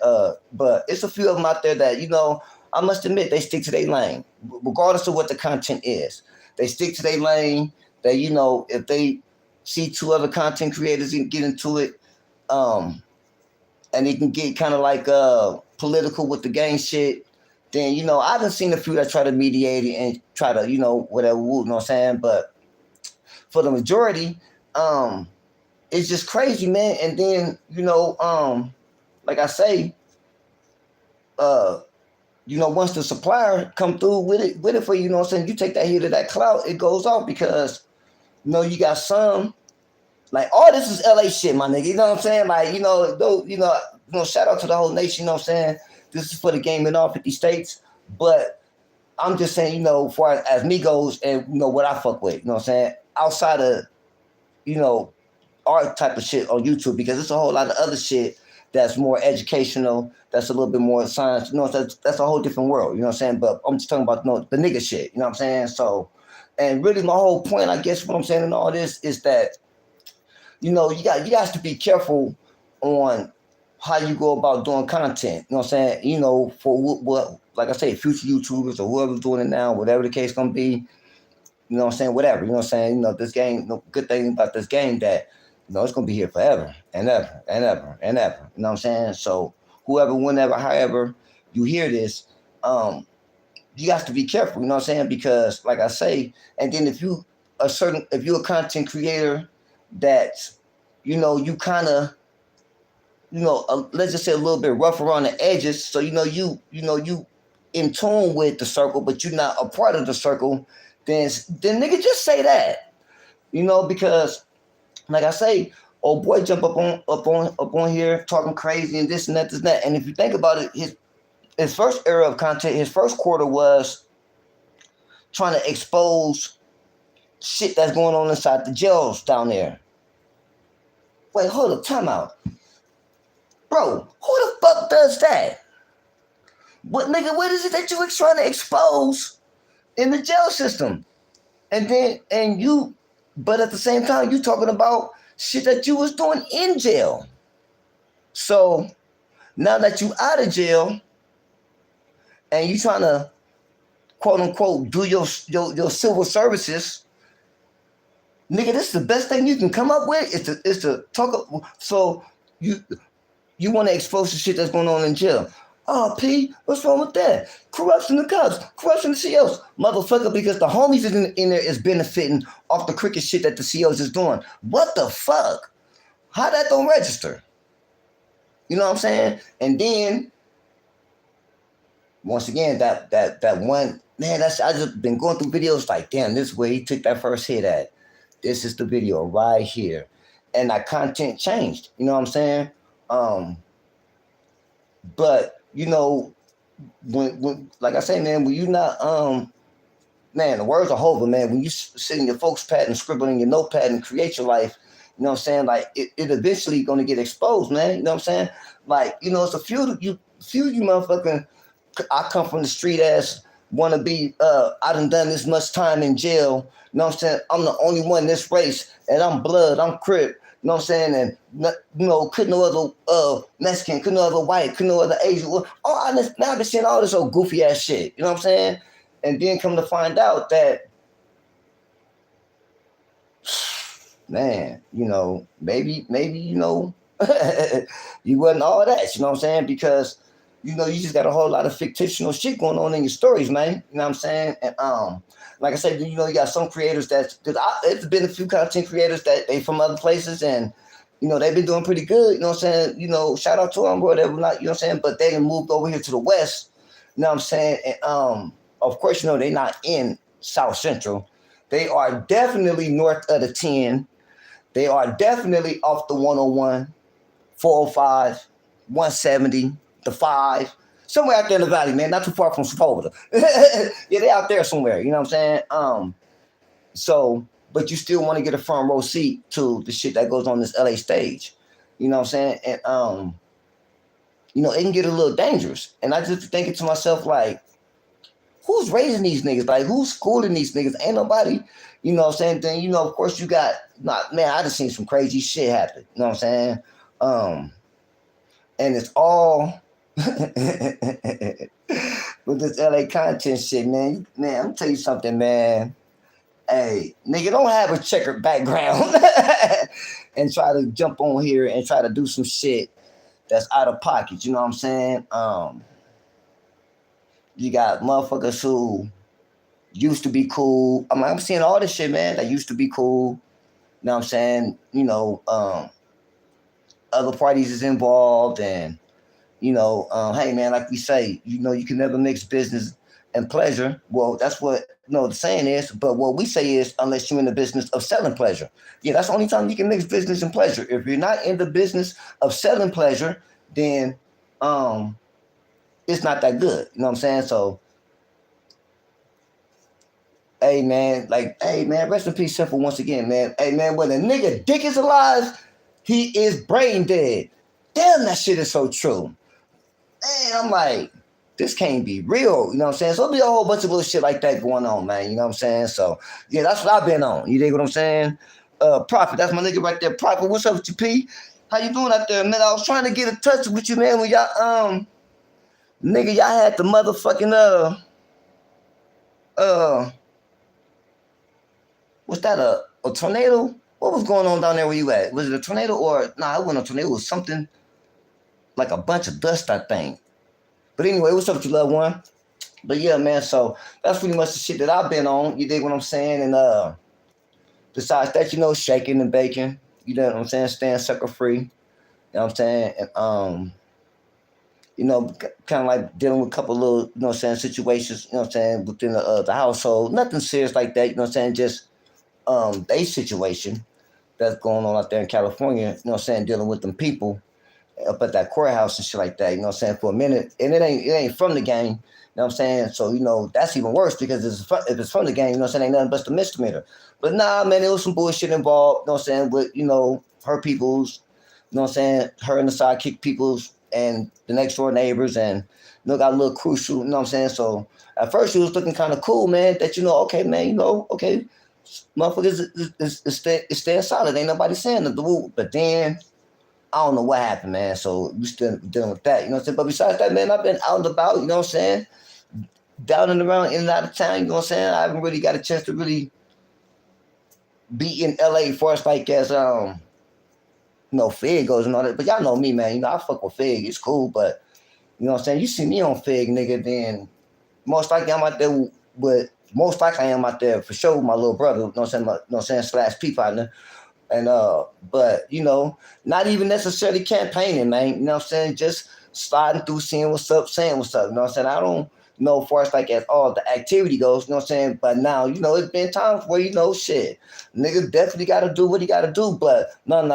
S4: But it's a few of them out there that, you know, I must admit, they stick to their lane, regardless of what the content is. They stick to their lane. They, you know, if they see two other content creators and get into it, and they can get kind of like political with the gang shit, then, you know, I done seen a few that try to mediate it and try to, you know, whatever, you know what I'm saying? But for the majority, it's just crazy, man. And then, you know, like I say, you know, once the supplier come through with it for you, you know what I'm saying, you take that hit of that clout, it goes off because, you know, you got some, like, all this is LA shit, my nigga, you know what I'm saying? Like, you know, shout out to the whole nation, you know what I'm saying? This is for the game in all 50 states, but I'm just saying, you know, for as me goes and, you know, what I fuck with, you know what I'm saying? Outside of, you know, our type of shit on YouTube, because it's a whole lot of other shit that's more educational, that's a little bit more science, you know, that's a whole different world, you know what I'm saying? But I'm just talking about, you know, the nigga shit, you know what I'm saying? So, and really my whole point, I guess what I'm saying in all this is that, you know, you guys to be careful on how you go about doing content, you know what I'm saying? You know, for what like I say, future YouTubers or whoever's doing it now, whatever the case gonna be, you know what I'm saying, whatever, you know what I'm saying? You know, this game, the good thing about this game that, you know, it's gonna be here forever and ever and ever and ever. You know what I'm saying? So whoever, whenever, however you hear this, you have to be careful, you know what I'm saying? Because like I say, and then if you're a content creator that's, you know, you kind of, you know, let's just say a little bit rough around the edges. So, you in tune with the circle, but you're not a part of the circle, then nigga, just say that, you know, because like I say, old boy jump up on here talking crazy and this and that, and if you think about it, his first era of content, his first quarter was trying to expose shit that's going on inside the jails down there. Wait, hold up, time out. Bro, who the fuck does that? What nigga, what is it that you were trying to expose in the jail system? But at the same time, you talking about shit that you was doing in jail. So now that you out of jail and you trying to quote unquote do your civil services, nigga, this is the best thing you can come up with is to talk. So you want to expose the shit that's going on in jail. Oh, P, what's wrong with that? Corruption of cops, corruption of COs. Motherfucker, because the homies in there is benefiting off the crooked shit that the COs is doing. What the fuck? How that don't register? You know what I'm saying? And then, once again, that one, man, I just been going through videos like, damn, this is where he took that first hit at. This is the video right here. And that content changed. You know what I'm saying? But you know, when like I say, man, when you not man, the words are over, man. When you sit in your folks' pad and scribble in your notepad and create your life, you know what I'm saying? Like it eventually gonna get exposed, man. You know what I'm saying? Like, you know, it's a few of you motherfucking, I come from the street ass, wanna be I done this much time in jail. You know what I'm saying? I'm the only one in this race, and I'm blood, I'm Crip. You know what I'm saying? And, you know, couldn't no other Mexican, couldn't no other white, couldn't no other Asian. Now I've been seeing all this old goofy ass shit. You know what I'm saying? And then come to find out that, man, you know, maybe, you know, you wasn't all that. You know what I'm saying? Because, you know, you just got a whole lot of fictional shit going on in your stories, man. You know what I'm saying? And like I said, you know, you got some creators it's been a few content creators that they from other places, and you know, they've been doing pretty good. You know what I'm saying? You know, shout out to them, whatever, not, you know what I'm saying? But they done moved over here to the West. You know what I'm saying? And of course, you know, they're not in South Central. They are definitely north of the 10. They are definitely off the 101, 405, 170, the 5. Somewhere out there in the valley, man, not too far from Sepulveda. Yeah, they out there somewhere, you know what I'm saying? So, but you still want to get a front row seat to the shit that goes on this LA stage. You know what I'm saying? And you know, it can get a little dangerous. And I just thinking to myself, like, who's raising these niggas? Like, who's schooling these niggas? Ain't nobody, you know what I'm saying? Then, you know, of course you got, man, I just seen some crazy shit happen. You know what I'm saying? And it's all with this LA content shit, man. Man, I'm gonna tell you something, man. Hey, nigga, don't have a checkered background and try to jump on here and try to do some shit that's out of pocket. You know what I'm saying? You got motherfuckers who used to be cool. I mean, I'm seeing all this shit, man, that used to be cool. You know what I'm saying? You know, other parties is involved, and you know, hey man, like we say, you know, you can never mix business and pleasure. Well, that's what, you know, the saying is, but what we say is, unless you're in the business of selling pleasure. Yeah, that's the only time you can mix business and pleasure. If you're not in the business of selling pleasure, then it's not that good. You know what I'm saying? So hey man, rest in peace, Simple, once again, man. Hey man, when a nigga dick is alive, he is brain dead. Damn, that shit is so true. Man, I'm like, this can't be real. You know what I'm saying? So there'll be a whole bunch of little shit like that going on, man. You know what I'm saying? So yeah, that's what I've been on. You dig what I'm saying? Prophet, that's my nigga right there. Prophet, what's up with you, P? How you doing out there, man? I was trying to get in touch with you, man, when y'all nigga, y'all had the motherfucking was that a tornado? What was going on down there where you at? Was it a tornado or nah, it wasn't a tornado, it was something like a bunch of dust, I think. But anyway, what's up with you, loved one? But yeah, man, so that's pretty much the shit that I've been on. You dig what I'm saying? And besides that, you know, shaking and baking. You know what I'm saying? Staying sucker free. You know what I'm saying? And you know, kind of like dealing with a couple little, you know what I'm saying, situations, you know what I'm saying, within the household. Nothing serious like that, you know what I'm saying, just a situation that's going on out there in California, you know what I'm saying, dealing with them people up at that courthouse and shit like that, you know what I'm saying, for a minute. And it ain't from the game, you know what I'm saying? So, you know, that's even worse because if it's from the game, you know what I'm saying, ain't nothing but a misdemeanor. But nah, man, there was some bullshit involved, you know what I'm saying, with, you know, her people's, you know what I'm saying, her and the sidekick people's and the next door neighbors, and you know, got a little crucial, you know what I'm saying? So at first she was looking kind of cool, man, that, you know, okay, man, you know, okay, motherfuckers is staying solid. Ain't nobody saying nothing. But then I don't know what happened, man. So we still dealing with that, you know what I'm saying? But besides that, man, I've been out and about, you know what I'm saying? Down and around, in and out of town, you know what I'm saying? I haven't really got a chance to really be in LA for us like as you know, Fig goes and all that. But y'all know me, man. You know, I fuck with Fig. It's cool, but you know what I'm saying? You see me on Fig, nigga, then most likely I'm out there with most likely I am out there for sure with my little brother, you know what I'm saying, / P partner. And but you know, not even necessarily campaigning, man. You know what I'm saying? Just sliding through, seeing what's up, saying what's up. You know what I'm saying? I don't know as far as like as all the activity goes, you know what I'm saying? But now, you know, it's been times where, you know, shit, nigga definitely gotta do what he gotta do, but no, I'm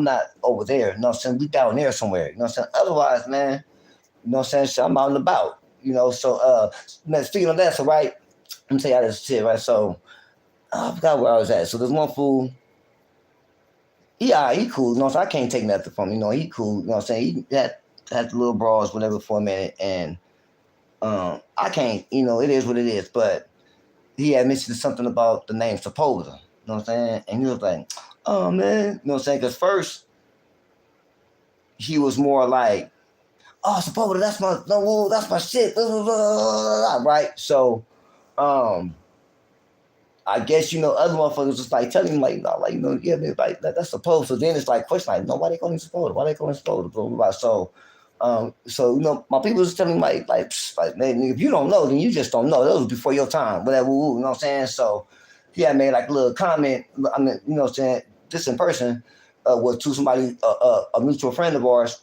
S4: not over there. You know what I'm saying? We down there somewhere, you know what I'm saying? Otherwise, man, you know what I'm saying? So I'm out and about. You know, so man, speaking of that, so right, let me tell you how this shit, right? So I forgot where I was at. So there's one fool. Yeah, he cool. You know, so I can't take nothing from him. You know, he cool. You know what I'm saying? He had the little bras, whatever, for a minute, and I can't. You know, it is what it is. But he had mentioned something about the name Sepulveda. You know what I'm saying? And he was like, "Oh man," you know what I'm saying? Because first he was more like, "Oh, Sepulveda, that's my shit." Blah, blah, blah, blah, right? So, I guess, you know, other motherfuckers just like telling him like, no, like, you know, yeah, man, like that's supposed. So then it's like question like, no, why they calling Sepulveda? Why they calling Sepulveda? Blah, blah, blah. So So my people was telling me like, man, if you don't know, then you just don't know. That was before your time, whatever. You know what I'm saying? So he had made like a little comment. I mean, you know what I'm saying? This in person was to somebody, a mutual friend of ours,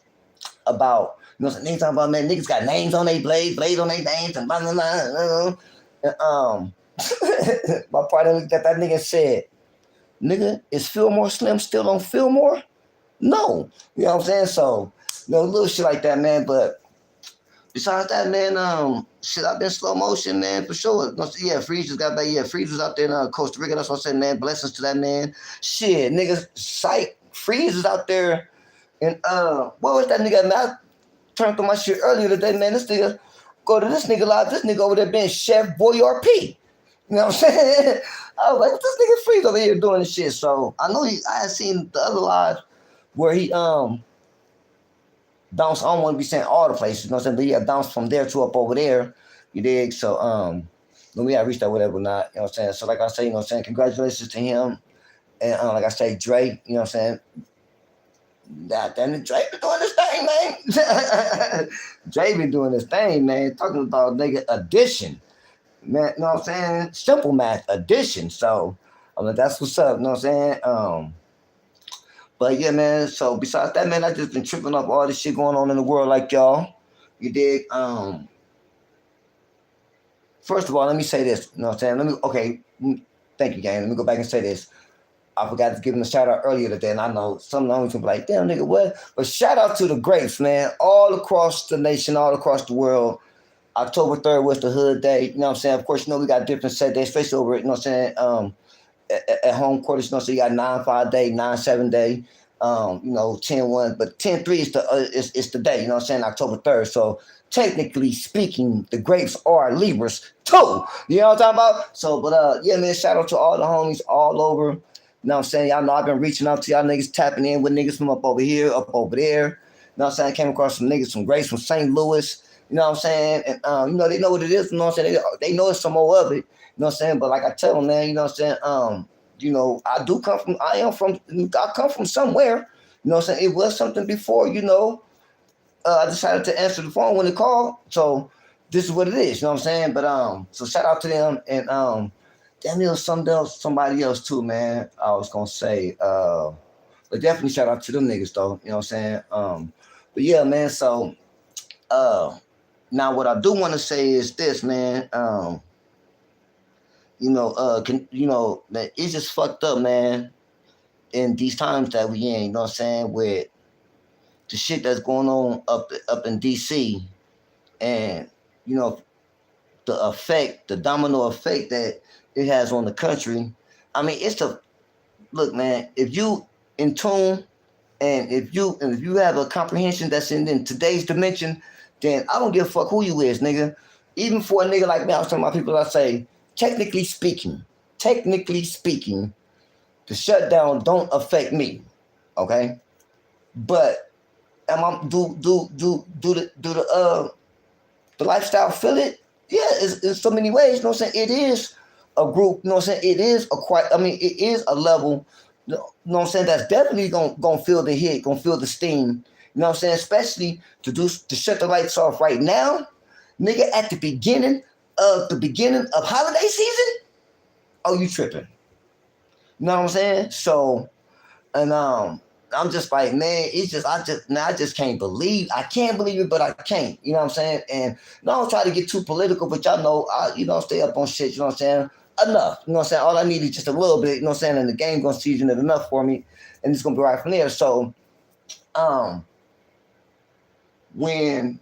S4: about, you know what I'm saying? They talking about, man, niggas got names on their blades on their names, and blah, blah, blah, blah. And, my partner looked at that nigga and said, nigga, is Fillmore Slim still on Fillmore? No. You know what I'm saying? So, little shit like that, man. But besides that, man, shit, I've been slow motion, man, for sure. Yeah, Freeze just got back. Yeah, Freeze was out there in Costa Rica. That's what I said, man. Blessings to that man. Shit, niggas, psych. Freeze is out there. And what was that nigga? Man, I turned on my shit earlier today, man. This nigga, go to this nigga live. This nigga over there being Chef Boyardee P. You know what I'm saying? I was like, what this nigga Freeze over here doing this shit? So I know I had seen the other live where he bounced. I don't want to be saying all the places, you know what I'm saying? But yeah, bounced from there to up over there. You dig? So when we had reached that whatever not, you know what I'm saying? So like I say, you know what I'm saying, congratulations to him. And like I say, Dre, you know what I'm saying? That then Dre been doing this thing, man. Dre been doing this thing, man. Talking about nigga addition. Man, you know what I'm saying? Simple math addition. So I mean that's what's up, you know what I'm saying? But yeah, man, so besides that, man, I just been tripping up all this shit going on in the world like y'all. You dig? First of all, let me say this. You know what I'm saying? Thank you, gang. Let me go back and say this. I forgot to give him a shout out earlier today, and I know some of them be like, damn, nigga, what? But shout out to the greats, man, all across the nation, all across the world. October 3rd was the Hood Day. You know what I'm saying? Of course, we got different set days, especially over, you know what I'm saying, at home quarters, you know, so you got 9-5 day, 9-7 day, 10-1, but 10-3 is the day, you know what I'm saying, October 3rd. So technically speaking, the grapes are Libras too. You know what I'm talking about? So, but yeah, man, shout out to all the homies all over. You know what I'm saying? Y'all know I've been reaching out to y'all niggas, tapping in with niggas from up over here, up over there. You know what I'm saying? I came across some niggas, some grapes from St. Louis. You know what I'm saying? And, they know what it is. You know what I'm saying? They know it's some more of it. You know what I'm saying? But like I tell them, man, you know what I'm saying? I come from somewhere. You know what I'm saying? It was something before, I decided to answer the phone when they called. So this is what it is. You know what I'm saying? But, so shout out to them. And, damn, it was somebody else too, man. I was going to say, but definitely shout out to them niggas though. You know what I'm saying? But yeah, man. So, now, what I do want to say is this, man. Man, it's just fucked up, man. In these times that we in, you know what I'm saying, with the shit that's going on up in DC, and the domino effect that it has on the country. I mean, look, man. If you in tune, and if you have a comprehension that's in today's dimension, then I don't give a fuck who you is, nigga. Even for a nigga like me, I was telling my people, I say, technically speaking, the shutdown don't affect me, okay? But the lifestyle feel it? Yeah, it's in so many ways. You know what I'm saying? It is a group. You know what I'm saying? It is it is a level. You know what I'm saying? That's definitely gonna feel the hit, gonna feel the steam. You know what I'm saying? Especially to shut the lights off right now, nigga. At the beginning of holiday season, oh, you tripping? You know what I'm saying? So, and I'm just like, man, I just can't believe it, but I can't. You know what I'm saying? And I don't try to get too political, but y'all know, I stay up on shit. You know what I'm saying? Enough. You know what I'm saying? All I need is just a little bit. You know what I'm saying? And the game gonna season it enough for me, and it's gonna be right from there. So, when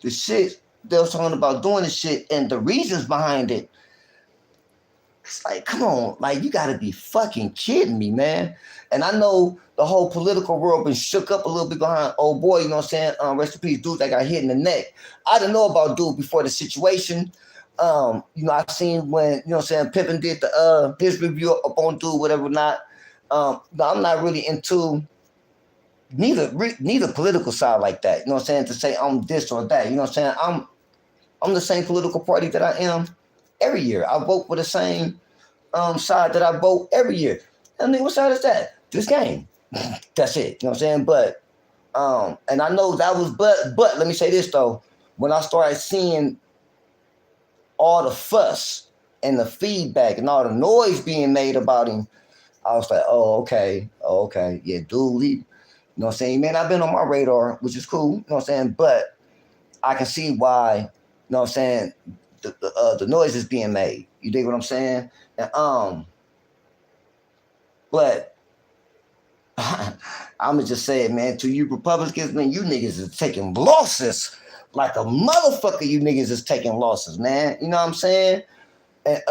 S4: the shit they was talking about doing the shit and the reasons behind it, it's like, come on, like you gotta be fucking kidding me, man. And I know the whole political world been shook up a little bit behind old boy, you know what I'm saying? Rest in peace, dude that got hit in the neck. I didn't know about dude before the situation. I seen when, you know what I'm saying, Pippin did his review up on dude, whatever not. I'm not really into neither political side like that, you know what I'm saying, to say I'm this or that, you know what I'm saying? I'm the same political party that I am every year. I vote for the same side that I vote every year. I mean, what side is that? This game. That's it. You know what I'm saying? But And I know that was, but let me say this though. When I started seeing all the fuss and the feedback and all the noise being made about him, I was like, oh, okay. Yeah, dude, you know what I'm saying? He may not been on my radar, which is cool, you know what I'm saying? But I can see why, you know what I'm saying, the noise is being made. You dig what I'm saying? And, but I'ma just say it, man. To you Republicans, man, you niggas is taking losses like a motherfucker. You niggas is taking losses, man. You know what I'm saying? And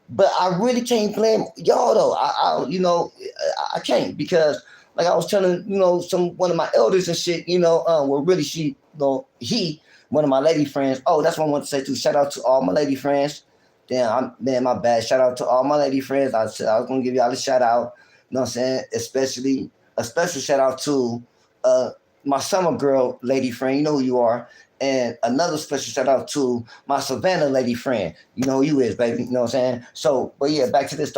S4: but I really can't blame y'all though. I can't because like I was telling one of my elders and shit. Well, really he one of my lady friends. Oh, that's what I want to say too. Shout out to all my lady friends. Damn, my bad. Shout out to all my lady friends. I said I was gonna give y'all a shout out. You know what I'm saying? Especially a special shout out to my summer girl lady friend. You know who you are. And another special shout out to my Savannah lady friend. You know who you is, baby. You know what I'm saying? So, but yeah, back to this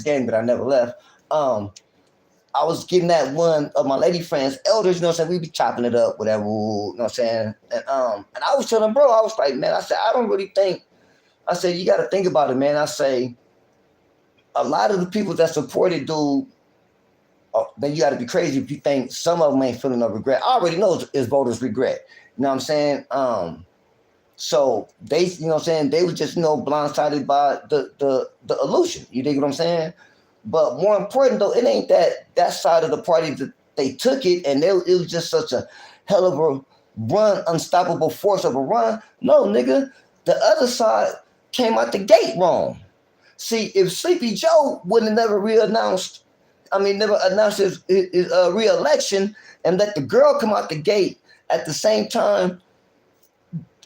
S4: game that I never left. I was getting that one of my lady friends, elders, you know what I'm saying? We be chopping it up, whatever, you know what I'm saying? And I was telling bro, I was like, man, I said, I don't really think, I said, you got to think about it, man. I say, a lot of the people that supported dude, then you got to be crazy if you think some of them ain't feeling no regret. I already know it's voters' regret. You know what I'm saying? So they, you know what I'm saying? They were just, blindsided by the illusion. You dig what I'm saying? But more important though, it ain't that side of the party that they took it and it was just such a hell of a run, unstoppable force of a run. No, nigga, the other side came out the gate wrong. See, if Sleepy Joe would have never announced his re-election and let the girl come out the gate at the same time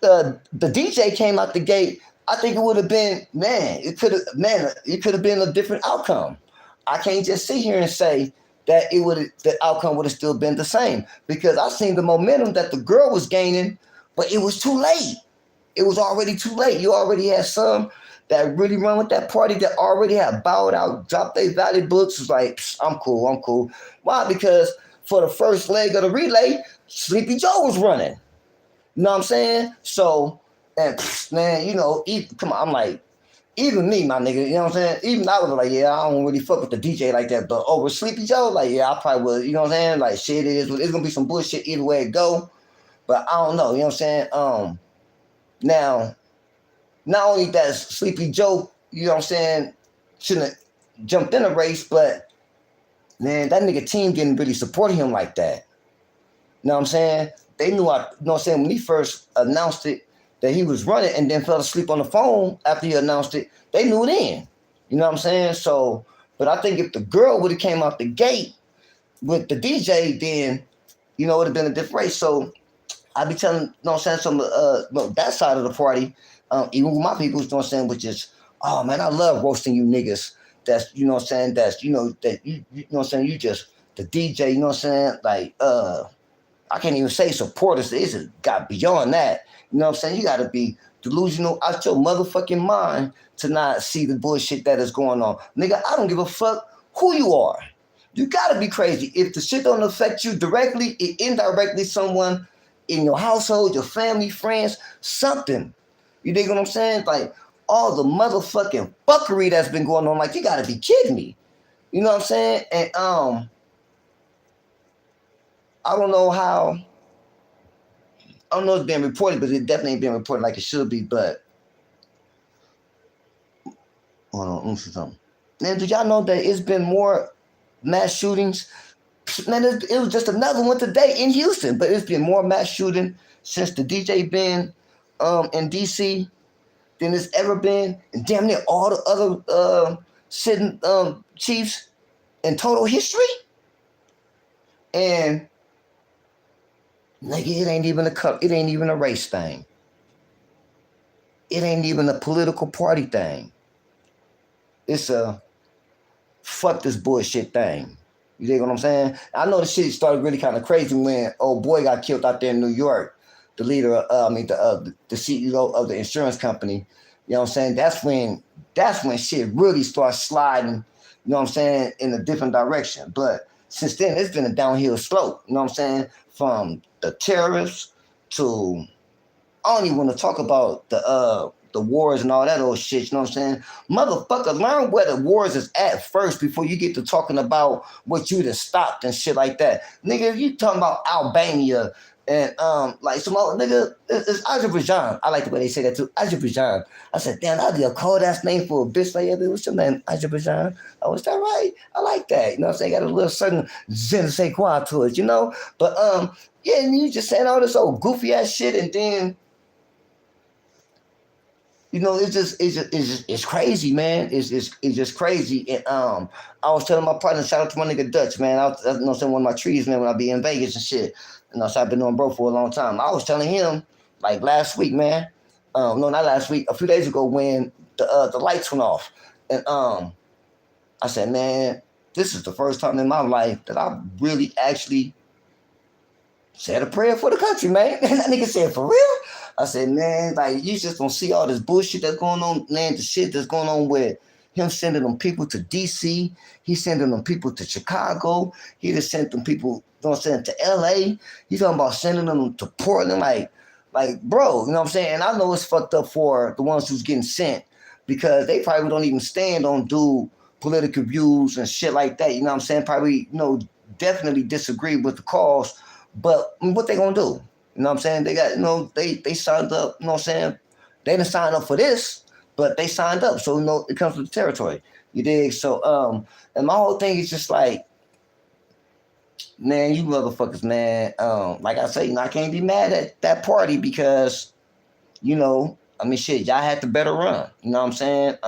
S4: the DJ came out the gate, I think it would have been, it could have been a different outcome. I can't just sit here and say that the outcome would have still been the same because I seen the momentum that the girl was gaining, but it was too late. It was already too late. You already had some that really run with that party that already had bowed out, dropped their valley books, was like, I'm cool. Why? Because for the first leg of the relay, Sleepy Joe was running. You know what I'm saying? So, and man, come on, I'm like, even me, my nigga, you know what I'm saying? Even I was like, yeah, I don't really fuck with the DJ like that, but over Sleepy Joe, like, yeah, I probably would, you know what I'm saying? Like, shit, it's gonna be some bullshit either way it go, but I don't know, you know what I'm saying? Now, not only that Sleepy Joe, you know what I'm saying, shouldn't have jumped in a race, but man, that nigga team didn't really support him like that. You know what I'm saying? They knew, you know what I'm saying, when he first announced it, that he was running and then fell asleep on the phone after he announced it, they knew then. You know what I'm saying? So, but I think if the girl would have came out the gate with the DJ, then, it would have been a different race. So I be telling, you know what I'm saying, some that side of the party, even with my people, you know what I'm saying, which is, oh man, I love roasting you niggas. That's, you know what I'm saying, that's, that you know what I'm saying, you just the DJ, you know what I'm saying, like I can't even say supporters. It's got beyond that. You know what I'm saying? You got to be delusional out your motherfucking mind to not see the bullshit that is going on. Nigga, I don't give a fuck who you are. You got to be crazy. If the shit don't affect you directly, it indirectly someone in your household, your family, friends, something. You dig what I'm saying? Like all the motherfucking fuckery that's been going on. Like you got to be kidding me. You know what I'm saying? And I don't know how. I don't know if it's being reported, but it definitely ain't being reported like it should be. But hold on, let me see something. Man, did y'all know that it's been more mass shootings? Man, it was just another one today in Houston, but it's been more mass shooting since the DJ been in DC than it's ever been, and damn near all the other sitting chiefs in total history. And nigga, it ain't even a race thing. It ain't even a political party thing. It's a fuck this bullshit thing. You dig what I'm saying? I know the shit started really kind of crazy when old boy got killed out there in New York. The leader, the CEO of the insurance company. You know what I'm saying? That's when shit really starts sliding. You know what I'm saying? In a different direction. But since then it's been a downhill slope. You know what I'm saying? From the terrorists to I don't even want to talk about the wars and all that old shit. You know what I'm saying? Motherfucker, learn where the wars is at first before you get to talking about what you just stopped and shit like that. Nigga, you talking about Albania and like some other nigga, it's Azerbaijan. I like the way they say that too. Azerbaijan. I said, damn, that'd be a cold ass name for a bitch like that. What's your name? Azerbaijan. Oh, is that right? I like that. You know what I'm saying? Got a little certain je ne sais quoi to it, you know? But yeah, and you just saying all this old goofy ass shit and then you know, it's crazy, man. It's just crazy. And I was telling my partner, shout out to my nigga Dutch, man. I you know, saying one of my trees, man, when I be in Vegas and shit. You know, so I've been on bro for a long time. I was telling him like last week, man. No, not last week. A few days ago when the lights went off, and I said, man, this is the first time in my life that I really actually said a prayer for the country, man. And that nigga said, for real? I said, man, like, you just don't see all this bullshit that's going on, man, the shit that's going on with him sending them people to D.C., he's sending them people to Chicago, he just sent them people, you know what I'm saying, to L.A., he's talking about sending them to Portland, like, bro, you know what I'm saying? And I know it's fucked up for the ones who's getting sent because they probably don't even stand on do political views and shit like that, you know what I'm saying? Probably, you know, definitely disagree with the cause, but what they gonna do? You know what I'm saying? They got, you know, they signed up, you know what I'm saying? They didn't sign up for this, but they signed up. So, you know, it comes with the territory. You dig? So, and my whole thing is just like, man, you motherfuckers, man. Like I say, you know, I can't be mad at that party because, you know, I mean, shit, y'all had the better run. You know what I'm saying?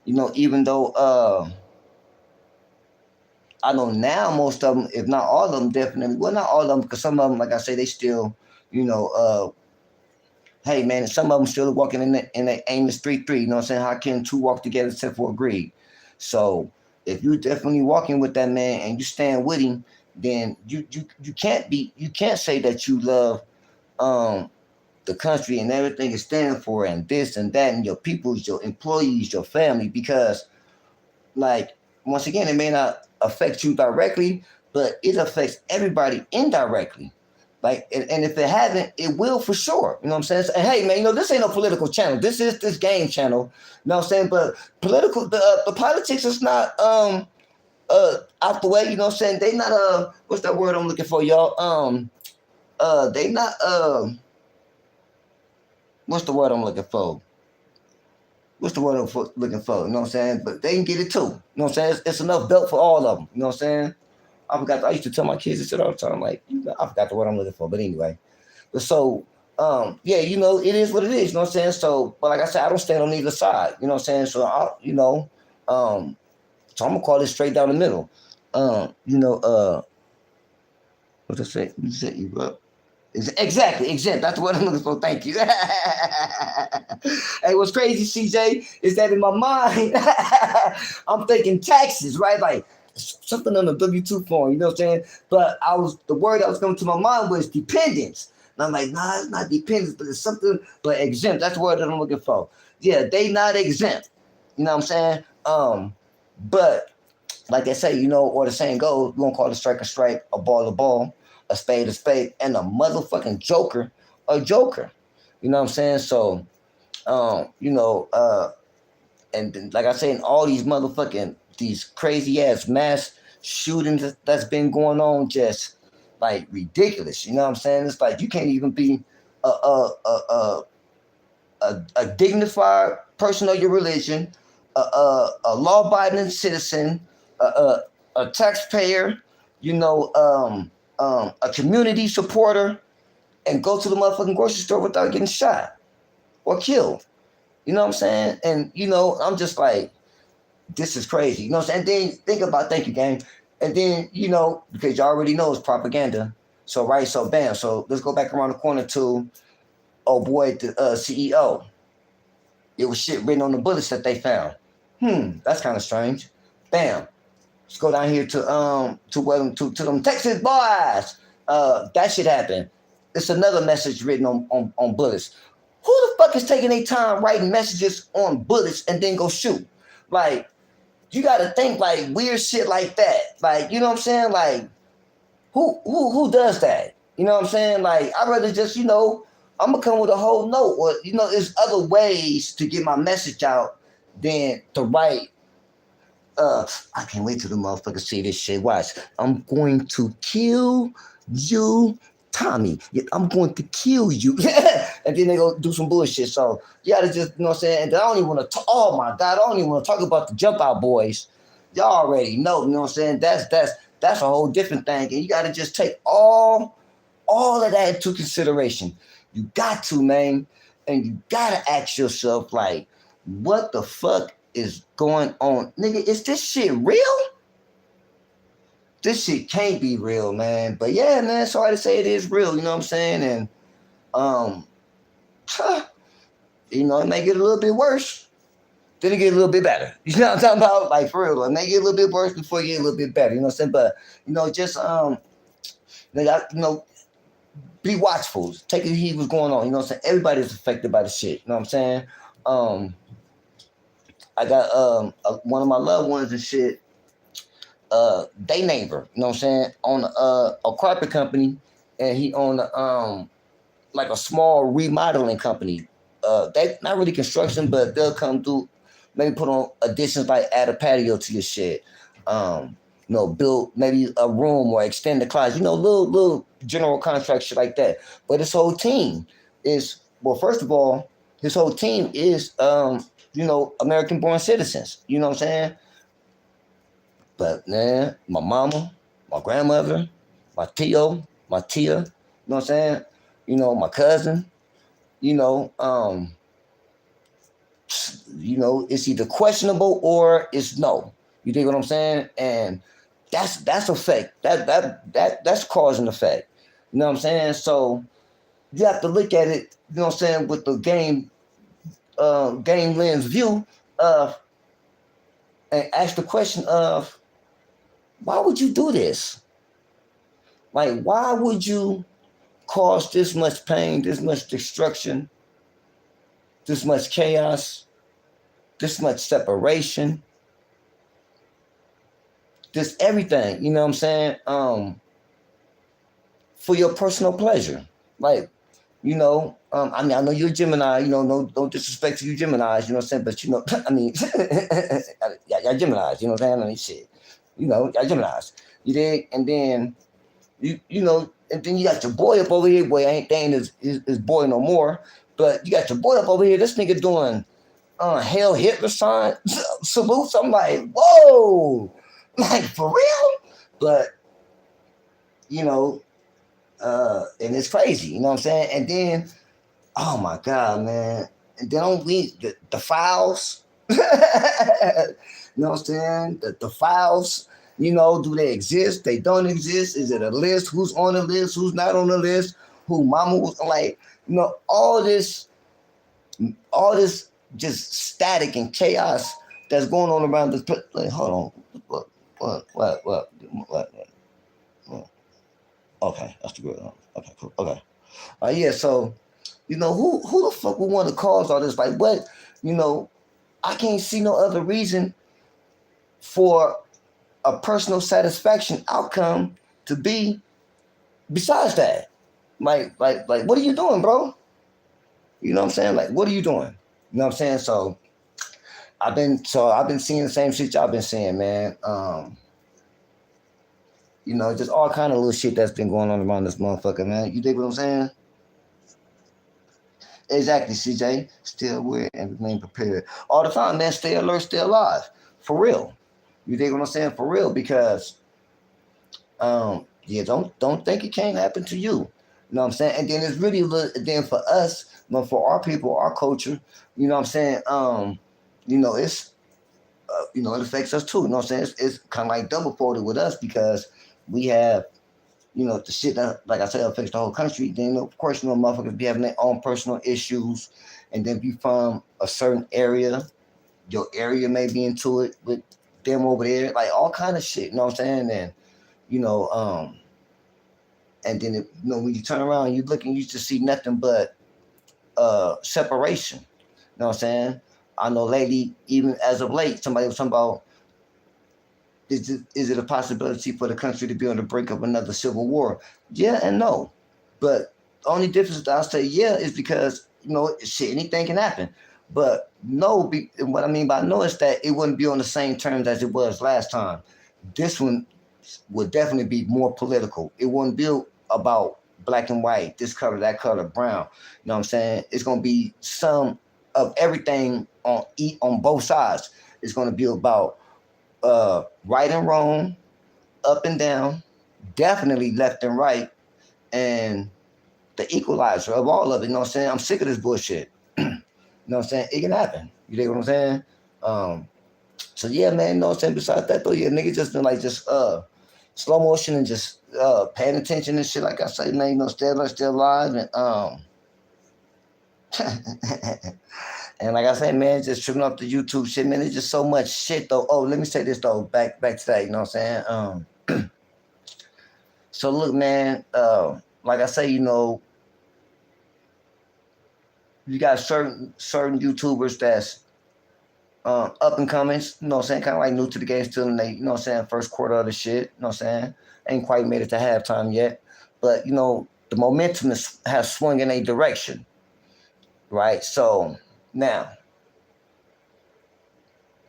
S4: You know, even though, I know now most of them, if not all of them, definitely. Well, not all of them, because some of them, like I say, they still, you know, hey man, some of them still walking in the Amos 3-3. You know what I'm saying? How can two walk together except for agreed? So if you definitely walking with that man and you stand with him, then you can't say that you love the country and everything is standing for and this and that and your people, your employees, your family, because like once again, it may not affect you directly, but it affects everybody indirectly. Like, and if it hasn't, it will for sure. You know what I'm saying? And hey, man, you know, this ain't no political channel. This is this game channel. You know what I'm saying? But political, the politics is not out the way. You know what I'm saying? They not what's that word I'm looking for, y'all? They not what's the word I'm looking for? What's the word I'm looking for? You know what I'm saying? But they can get it too. You know what I'm saying? It's enough belt for all of them. You know what I'm saying? I used to tell my kids this shit all the time. Like, I forgot the word I'm looking for. But anyway. But so, yeah, you know, it is what it is. You know what I'm saying? So, but like I said, I don't stand on either side. You know what I'm saying? So, you know, so I'm going to call it straight down the middle. You know, what's I say? You said you up. Exactly, exempt. That's what I'm looking for. Thank you. Hey, what's crazy, CJ, is that in my mind, I'm thinking taxes, right? Like something on the W-2 form, you know what I'm saying? But the word that was coming to my mind was dependence. And I'm like, nah, it's not dependence, but it's something, but exempt. That's the word that I'm looking for. Yeah, they not exempt. You know what I'm saying? But like they say, you know, or the saying goes, we're gonna call a strike, a ball, a spade, and a motherfucking joker, a joker. You know what I'm saying? So, you know, and then, like I said, in all these motherfucking, these crazy ass mass shootings that's been going on, just like ridiculous. You know what I'm saying? It's like you can't even be a dignified person of your religion, a law-abiding citizen, a taxpayer, you know, a community supporter, and go to the motherfucking grocery store without getting shot or killed. You know what I'm saying? And, you know, I'm just like, this is crazy. You know what I'm saying? And then thank you, gang. And then, you know, because you already know it's propaganda. So, right, so bam. So let's go back around the corner to, oh boy, the CEO. It was shit written on the bullets that they found. That's kind of strange. Bam. Let's go down here to them Texas boys. That shit happened. It's another message written on bullets. Who the fuck is taking their time writing messages on bullets and then go shoot? Like, You gotta think like weird shit like that. Like, you know what I'm saying? Like, who does that? You know what I'm saying? Like, I'd rather just, I'm gonna come with a whole note. Or, there's other ways to get my message out than to write. I can't wait till the motherfuckers see this shit. Watch. I'm going to kill you, Tommy. Yeah, I'm going to kill you. And then they go do some bullshit. So you gotta just, you know what I'm saying? And I don't even want to talk. Oh my God, I don't even want to talk about the Jump Out Boys. Y'all already know, you know what I'm saying? That's a whole different thing. And you gotta just take all of that into consideration. You got to, man. And you gotta ask yourself, like, what the fuck is going on? Nigga, is this shit real? This shit can't be real, man. But yeah, man, sorry to say it is real, you know what I'm saying? And it may get a little bit worse. Then it get a little bit better. You know what I'm talking about? Like, for real. It may get a little bit worse before you get a little bit better. You know what I'm saying? But, just be watchful. Take a heed what's going on. You know what I'm saying? Everybody's affected by the shit. You know what I'm saying? I got one of my loved ones and shit, they neighbor, you know what I'm saying, on a carpet company, and he owned like a small remodeling company. They not really construction, but they'll come through, maybe put on additions like add a patio to your shit. Build maybe a room or extend the closet, little general contract shit like that. But his whole team is, well, first of all, his whole team is American-born citizens. You know what I'm saying? But man, my mama, my grandmother, my tia, you know what I'm saying? My cousin, it's either questionable or it's no. You dig what I'm saying? And that's a fake. That's cause and effect. You know what I'm saying? So you have to look at it, you know what I'm saying, with the game lens view of, and ask the question of, why would you do this? Like, why would you cause this much pain, this much destruction, this much chaos, this much separation, this everything, you know what I'm saying? For your personal pleasure. Like, I know you're a Gemini, no disrespect to you Geminis, you know what I'm saying? But, I mean, y'all Geminis, you know what I'm saying? I mean, shit. Y'all Geminis. You dig? And then, and then you got your boy up over here. Boy, they ain't his boy no more. But you got your boy up over here. This nigga doing Hail Hitler sign salutes. I'm like, whoa. Like, for real? But, and it's crazy, you know what I'm saying? And then, oh my God, man. And then the files, you know what I'm saying? The files, do they exist? They don't exist? Is it a list? Who's on the list? Who's not on the list? Who mama was like, all this just static and chaos that's going on around this place. Like, hold on. What? Okay, that's the good one. Okay, cool. Okay. Yeah, so, who the fuck would want to cause all this? Like, what? I can't see no other reason for a personal satisfaction outcome to be besides that. Like, what are you doing, bro? You know what I'm saying? Like, what are you doing? You know what I'm saying? So I've been seeing the same shit y'all been seeing, man. Just all kind of little shit that's been going on around this motherfucker, man. You dig what I'm saying? Exactly, CJ. Still aware and remain prepared. All the time, man. Stay alert, stay alive. For real. You dig what I'm saying? For real, because don't think it can't happen to you. You know what I'm saying? And then it's really then for us, for our people, our culture, you know what I'm saying? It's it affects us too. You know what I'm saying? It's kind of like double folded with us because we have, the shit that, like I said, affects the whole country. Then, of course, motherfuckers be having their own personal issues. And then if you from a certain area, your area may be into it with them over there, like all kind of shit. You know what I'm saying? And, and then, when you turn around and you look and you just see nothing but separation. You know what I'm saying? I know lately, even as of late, somebody was talking about is it a possibility for the country to be on the brink of another civil war? Yeah and no. But the only difference that I'll say yeah is because, shit, anything can happen. But no, what I mean by no is that it wouldn't be on the same terms as it was last time. This one would definitely be more political. It wouldn't be about black and white, this color, that color, brown. You know what I'm saying? It's gonna be some of everything on both sides. It's gonna be about right and wrong, up and down, definitely left and right, and the equalizer of all of it. You know what I'm saying? I'm sick of this bullshit. You know what I'm saying? It can happen. You dig what I'm saying? So yeah, man, you know what I'm saying? Besides that though, yeah, niggas just been like just slow motion and just paying attention and shit. Like I say, man, still alive and and like I say, man, just tripping off the YouTube shit, man. It's just so much shit though. Oh, let me say this though, back to that, you know what I'm saying? So look, man, like I say, you got certain YouTubers that's up and coming, you know what I'm saying, kind of like new to the game still in they, you know what I'm saying, first quarter of the shit, you know what I'm saying? Ain't quite made it to halftime yet. But the momentum has swung in a direction. Right? So now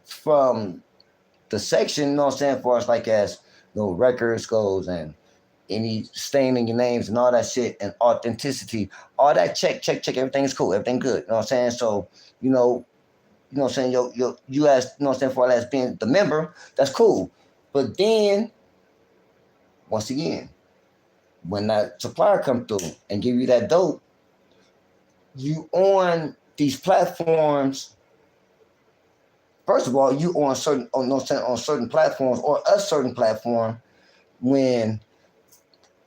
S4: from the section, you know what I'm saying, for us like as records goes and any stain in your names and all that shit and authenticity, all that check, everything is cool, everything good. You know what I'm saying? So, you know what I'm saying, you as, you know what I'm saying, for as being the member, that's cool. But then once again, when that supplier come through and give you that dope, you on these platforms. First of all, you on certain platforms or a certain platform when,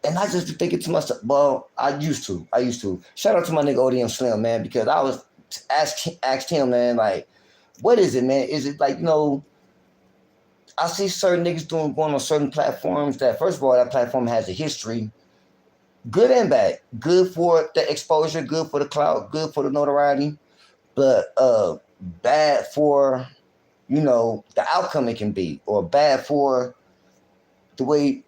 S4: and I just be thinking to myself, well, I used to. Shout out to my nigga ODM Slim, man, because I was asked him, man, like, what is it, man? Is it like, I see certain niggas going on certain platforms that, first of all, that platform has a history, good and bad. Good for the exposure, good for the clout, good for the notoriety, but bad for, the outcome it can be, or bad for the way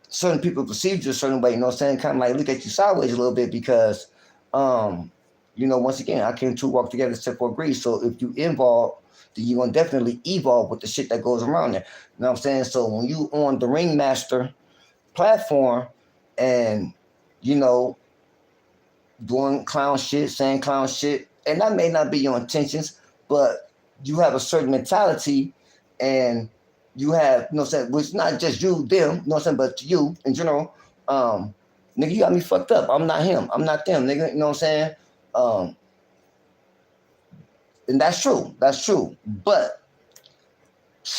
S4: certain people perceive you a certain way, you know what I'm saying? Kind of like look at you sideways a little bit because, once again, I can't two walk together except for agree. So if you involve, then you're going to definitely evolve with the shit that goes around there. You know what I'm saying? So when you on the Ringmaster platform and, doing clown shit, saying clown shit, and that may not be your intentions, but you have a certain mentality and you have, you know what I'm saying, which not just you, them, you know what I'm saying, but you in general, nigga, you got me fucked up. I'm not him. I'm not them, nigga, you know what I'm saying? And that's true. But,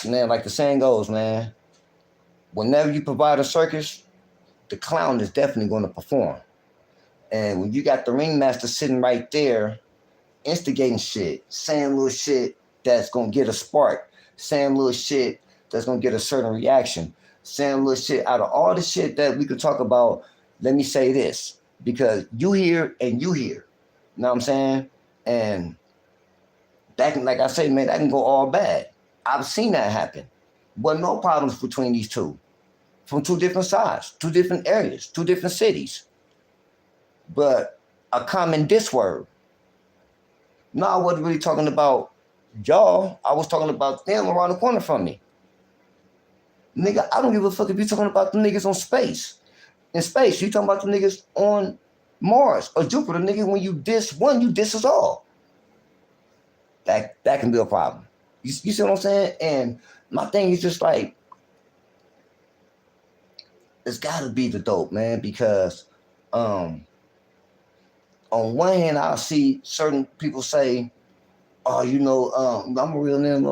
S4: man, like the saying goes, man, whenever you provide a circus, the clown is definitely going to perform. And when you got the ringmaster sitting right there, instigating shit, saying little shit that's going to get a spark, saying little shit that's going to get a certain reaction, saying little shit out of all the shit that we could talk about, let me say this, because you hear and you hear. You know what I'm saying? And that can, like I say, man, that can go all bad. I've seen that happen. But no problems between these two. From two different sides, two different areas, two different cities. But a common diss word. No, I wasn't really talking about y'all. I was talking about them around the corner from me. Nigga, I don't give a fuck if you're talking about the niggas on space. In space, you talking about the niggas on Mars or Jupiter, nigga, when you diss one, you diss us all. That can be a problem. You see what I'm saying? And my thing is just like, it's gotta be the dope, man, because on one hand, I'll see certain people say, oh, I'm a real nigga,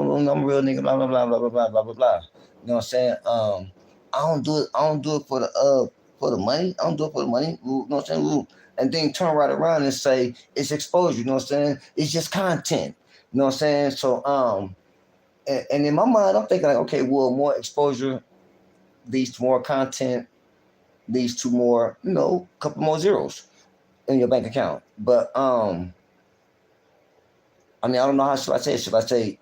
S4: blah, blah, blah, blah, blah, blah, blah, blah, blah. You know what I'm saying? I don't do it for the money. I don't do it for the money. You know what I'm saying? And then turn right around and say it's exposure, you know what I'm saying? It's just content. You know what I'm saying? So and in my mind, I'm thinking like, okay, well, more exposure leads to more content, leads to more, a couple more zeros in your bank account. But I don't know how should I say it. Should I say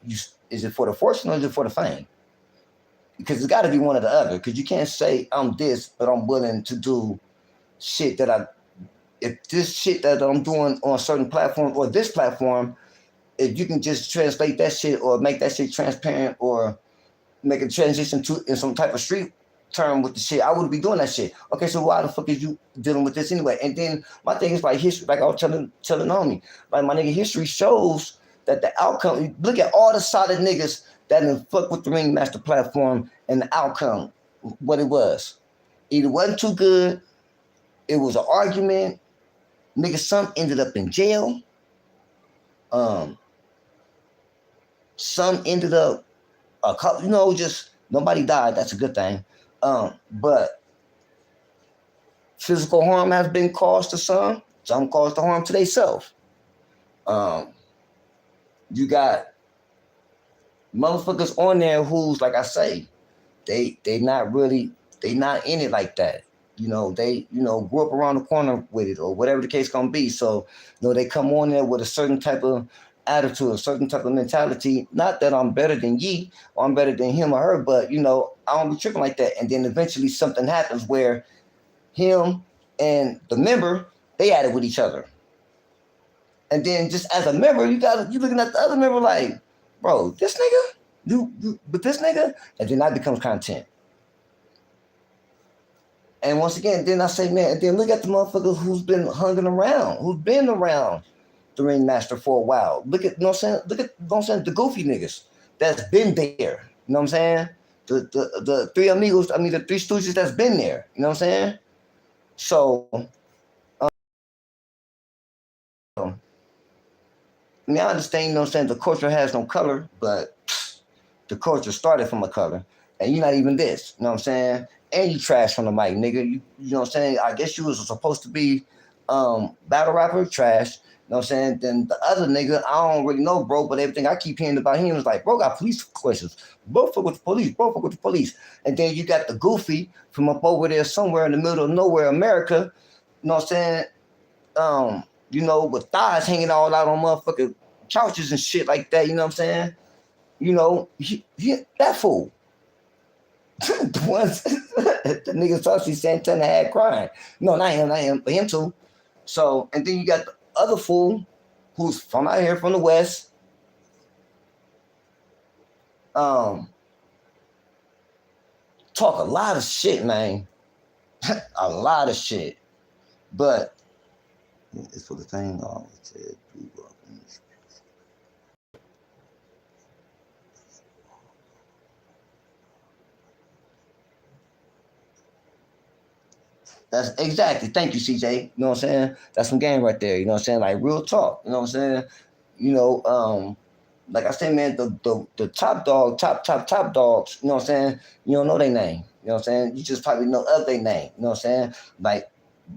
S4: is it for the fortune or is it for the fame? because it's got to be one or the other. Because you can't say I'm this, but I'm willing to do shit that if this shit that I'm doing on a certain platform or this platform, if you can just translate that shit or make that shit transparent or make a transition to in some type of street term with the shit, I would be doing that shit. Okay, so why the fuck is you dealing with this anyway? And then my thing is like history, like I was telling homie, like my nigga, history shows that the outcome, look at all the solid niggas that didn't fuck with the Ringmaster platform and the outcome, what it was. Either wasn't too good, it was an argument, nigga, some ended up in jail. Some ended up a couple, just nobody died. That's a good thing. But physical harm has been caused to some. Some caused the harm to themselves. You got motherfuckers on there who's, like I say, they not in it like that. They grew up around the corner with it or whatever the case gonna be. So, they come on there with a certain type of attitude, a certain type of mentality. Not that I'm better than ye or I'm better than him or her, but I don't be tripping like that. And then eventually something happens where him and the member, they at it with each other. And then just as a member, you looking at the other member like, bro, this nigga, but this nigga, and then that becomes content. And once again, then I say, man, and then look at the motherfucker who's been hanging around, who's been around the Ringmaster for a while. Look at, the goofy niggas that's been there. You know what I'm saying? The three amigos, the three stooges that's been there. You know what I'm saying? So, I understand, the culture has no color, but the culture started from a color. And you're not even this, you know what I'm saying? And you trash on the mic, nigga. You know what I'm saying? I guess you was supposed to be battle rapper, trash. You know what I'm saying? Then the other nigga, I don't really know, bro, but everything I keep hearing about him is like, bro, got police questions. Bro, fuck with the police. And then you got the goofy from up over there somewhere in the middle of nowhere, America. You know what I'm saying? With thighs hanging all out on motherfucking couches and shit like that, you know what I'm saying? That fool. The ones, the nigga Saucy Santana had crying. No, not him, but him too. So, and then you got the other fool who's from out here from the West. Talk a lot of shit, man. A lot of shit. But it's for the thing. That's exactly. Thank you, CJ. You know what I'm saying? That's some game right there. You know what I'm saying? Like real talk. You know what I'm saying? Like I said, man, the top dog, top dogs, you know what I'm saying? You don't know their name. You know what I'm saying? You just probably know of their name. You know what I'm saying? Like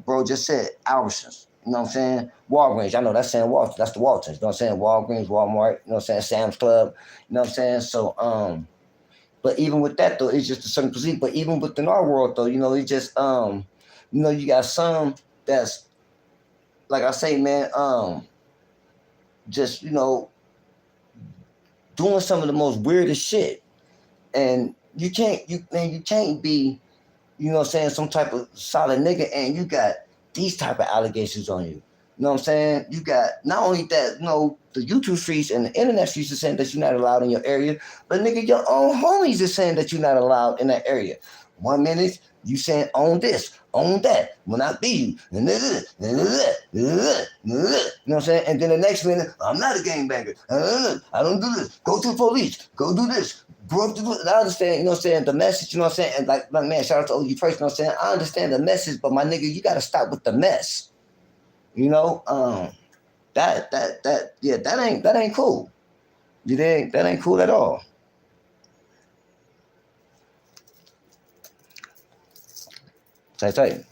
S4: bro just said, Albertsons. You know what I'm saying? Walgreens. I know that's saying Waltons. That's the Waltons. You know what I'm saying? Walgreens, Walmart. You know what I'm saying? Sam's Club. You know what I'm saying? So but even with that though, it's just a certain position. But even within our world though, it's just you got some that's like I say, man, just doing some of the most weirdest shit. And you can't be, some type of solid nigga and you got these type of allegations on you. You know what I'm saying? You got not only that, the YouTube streets and the internet streets are saying that you're not allowed in your area, but nigga, your own homies are saying that you're not allowed in that area. 1 minute, you saying own this, own that, will not be you. You know what I'm saying? And then the next minute, I'm not a gangbanger. I don't do this. Go to the police. Go do this. Grow up to do it. I understand, you know what I'm saying, the message, you know what I'm saying? And like man, shout out to OG first, you know what I'm saying? I understand the message, but my nigga, you gotta stop with the mess. That ain't cool. You think that ain't cool at all. Tight.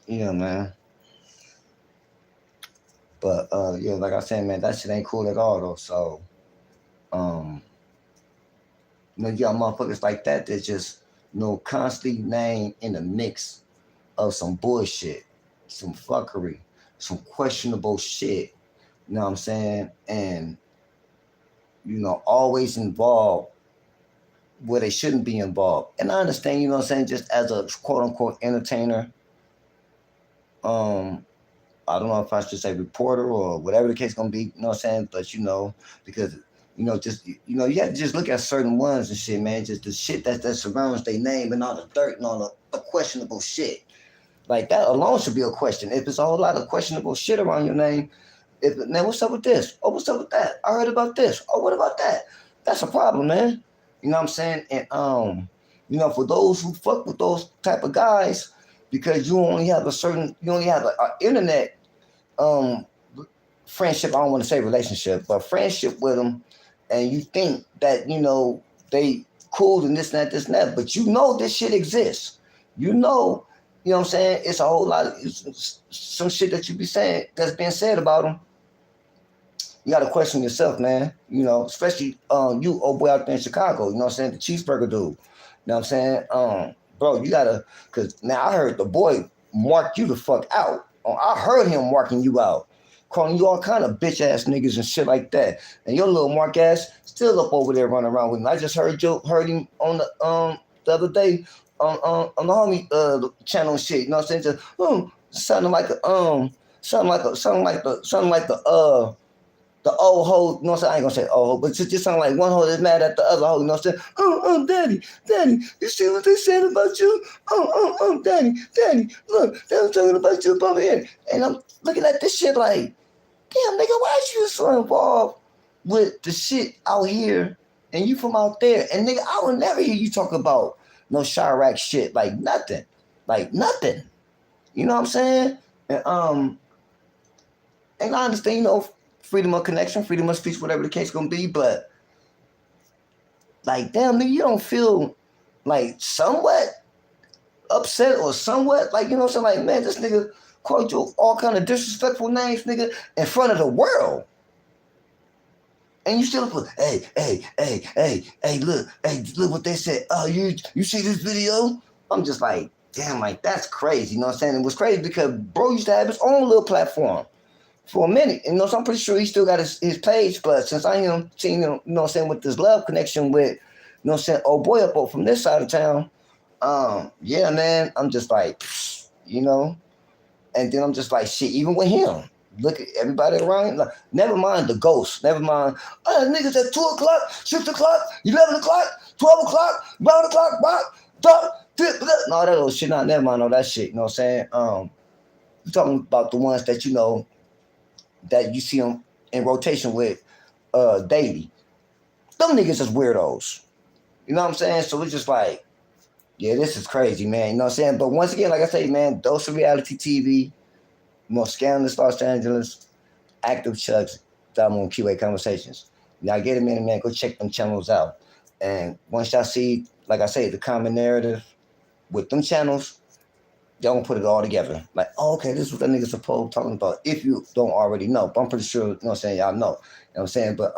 S4: Yeah, man. But like I said, man, that shit ain't cool at all though. So you got motherfuckers like that that just constantly name in the mix of some bullshit. some fuckery, some questionable shit. You know what I'm saying? And always involved where they shouldn't be involved. And I understand, you know what I'm saying, just as a quote unquote entertainer, I don't know if I should say reporter or whatever the case gonna be, you know what I'm saying? But because just you have to just look at certain ones and shit, man. Just the shit that surrounds their name and all the dirt and all the questionable shit. Like that alone should be a question. If it's a whole lot of questionable shit around your name, man, what's up with this? Oh, what's up with that? I heard about this. Oh, what about that? That's a problem, man. You know what I'm saying? And for those who fuck with those type of guys, because you only have an internet friendship. I don't want to say relationship, but friendship with them, and you think that they cool and this and that, this and that, but this shit exists. You know what I'm saying? It's a whole lot of some shit that you be saying that's being said about them. You got to question yourself, man. Especially you, old boy out there in Chicago. You know what I'm saying? The cheeseburger dude. You know what I'm saying? Bro, you gotta, cause now I heard the boy mark you the fuck out. I heard him marking you out, calling you all kind of bitch ass niggas and shit like that. And your little mark ass still up over there running around with him. I just heard him on the other day on the homie channel and shit. You know what I'm saying? Just sounding like the old hoe, you know what I'm saying? I ain't gonna say old hoe, but just sound like one hoe that's mad at the other hoe, you know what I'm saying? Daddy, you see what they said about you? Daddy, look, they were talking about you up here. And I'm looking at this shit like, damn, nigga, why is you so involved with the shit out here and you from out there? And nigga, I will never hear you talk about no Chirac shit, like nothing. You know what I'm saying? And I understand, freedom of connection, freedom of speech, whatever the case gonna be, but like, damn, nigga, you don't feel like somewhat upset or somewhat like, you know what I'm saying? Like, man, this nigga called you all kind of disrespectful names, nigga, in front of the world. And you still put, hey, look what they said. Oh, you see this video? I'm just like, damn, like, that's crazy. You know what I'm saying? It was crazy because bro used to have his own little platform for a minute. And so I'm pretty sure he still got his page, but since I am seeing him, you know what I'm saying, with this love connection with, you know what I'm saying, old boy up from this side of town, yeah, man, I'm just like, and then I'm just like, shit, even with him, look at everybody around him, like, never mind the ghosts, never mind, niggas at 2 o'clock, 6 o'clock, 11 o'clock, 12 o'clock, 1 o'clock, no, that old shit, never mind all that shit, you know what I'm saying? I'm talking about the ones that, that you see them in rotation with daily. Them niggas is weirdos. You know what I'm saying? So it's just like, yeah, this is crazy, man. You know what I'm saying? But once again, like I say, man, Dose of Reality TV, Scandalous Los Angeles, Active Chucks, Diamond QA Conversations. Y'all get a minute, man, go check them channels out. And once y'all see, like I say, the common narrative with them channels, y'all gonna put it all together. Like, oh, okay, this is what that nigga supposed talking about. If you don't already know, but I'm pretty sure, you know what I'm saying, y'all know. You know what I'm saying? But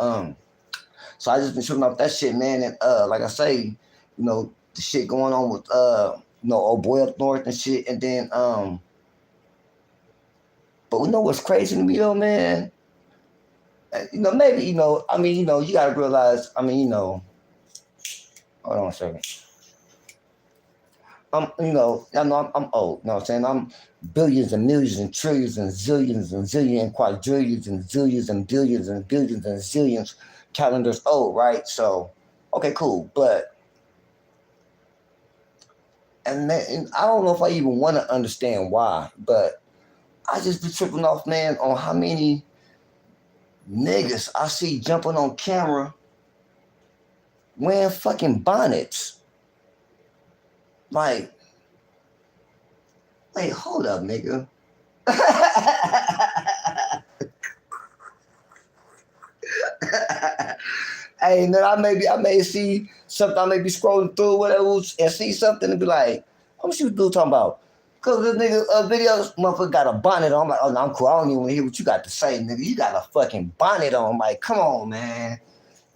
S4: so I just been shooting off that shit, man. And like I say, the shit going on with old boy up north and shit. And then but we know what's crazy to me though, man. Maybe, I mean, you gotta realize, I mean, hold on a second. I know I'm old, you know what I'm saying? I'm billions and millions and trillions and zillions and zillions and quadrillions and zillions and billions and billions and zillions calendars old, right? So, okay, cool. But, and I don't know if I even want to understand why, but I just be tripping off, man, on how many niggas I see jumping on camera wearing fucking bonnets. Like, wait, hold up, nigga. Hey, man, I may see something, I may be scrolling through whatever and see something and be like, I'm see what dude talking about. Cause this nigga video, motherfucker got a bonnet on. I'm like, oh no, I'm cool. I don't even want to hear what you got to say, nigga. You got a fucking bonnet on. I'm like, come on, man.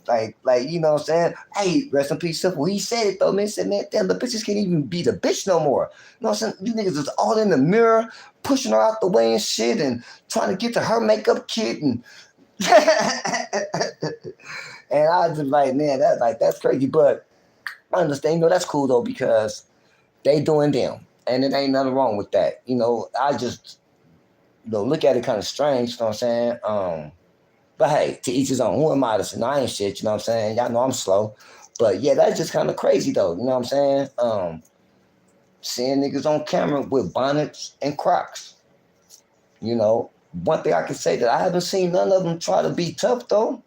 S4: Like, you know what I'm saying? Hey, rest in peace, Simple. He said it though, man. He said, man, damn, the bitches can't even be the bitch no more. You know what I'm saying? You niggas is all in the mirror, pushing her out the way and shit, and trying to get to her makeup kit and and I was just like, man, that's crazy. But I understand, you know, that's cool though, because they doing them. And it ain't nothing wrong with that. You know, I just look at it kind of strange, you know what I'm saying? But hey, to each his own. Who am I to say? No, I ain't shit, you know what I'm saying? Y'all know I'm slow. But yeah, that's just kind of crazy though, you know what I'm saying? Seeing niggas on camera with bonnets and Crocs. You know, one thing I can say that I haven't seen none of them try to be tough though.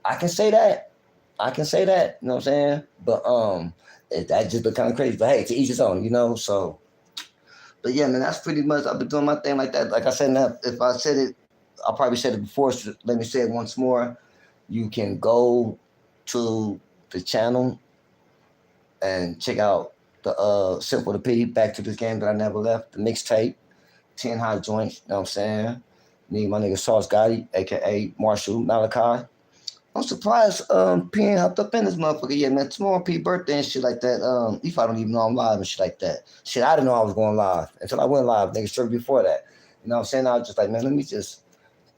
S4: I can say that. You know what I'm saying? But that just kind of crazy. But hey, to each his own, you know. So, but yeah, man, that's pretty much. I've been doing my thing like that. Like I said, now, if I said it, I probably said it before. So let me say it once more. You can go to the channel and check out the Simple to P, Back to This Game That I Never Left, the mixtape, 10 High Joints. You know what I'm saying? Me, my nigga Sauce Gotti, aka Marshall Malachi. I'm surprised P ain't hopped up in this motherfucker yet, man. Tomorrow P birthday and shit like that. If I don't even know I'm live and shit like that. Shit, I didn't know I was going live until I went live, nigga, straight before that. You know what I'm saying? I was just like, man, let me just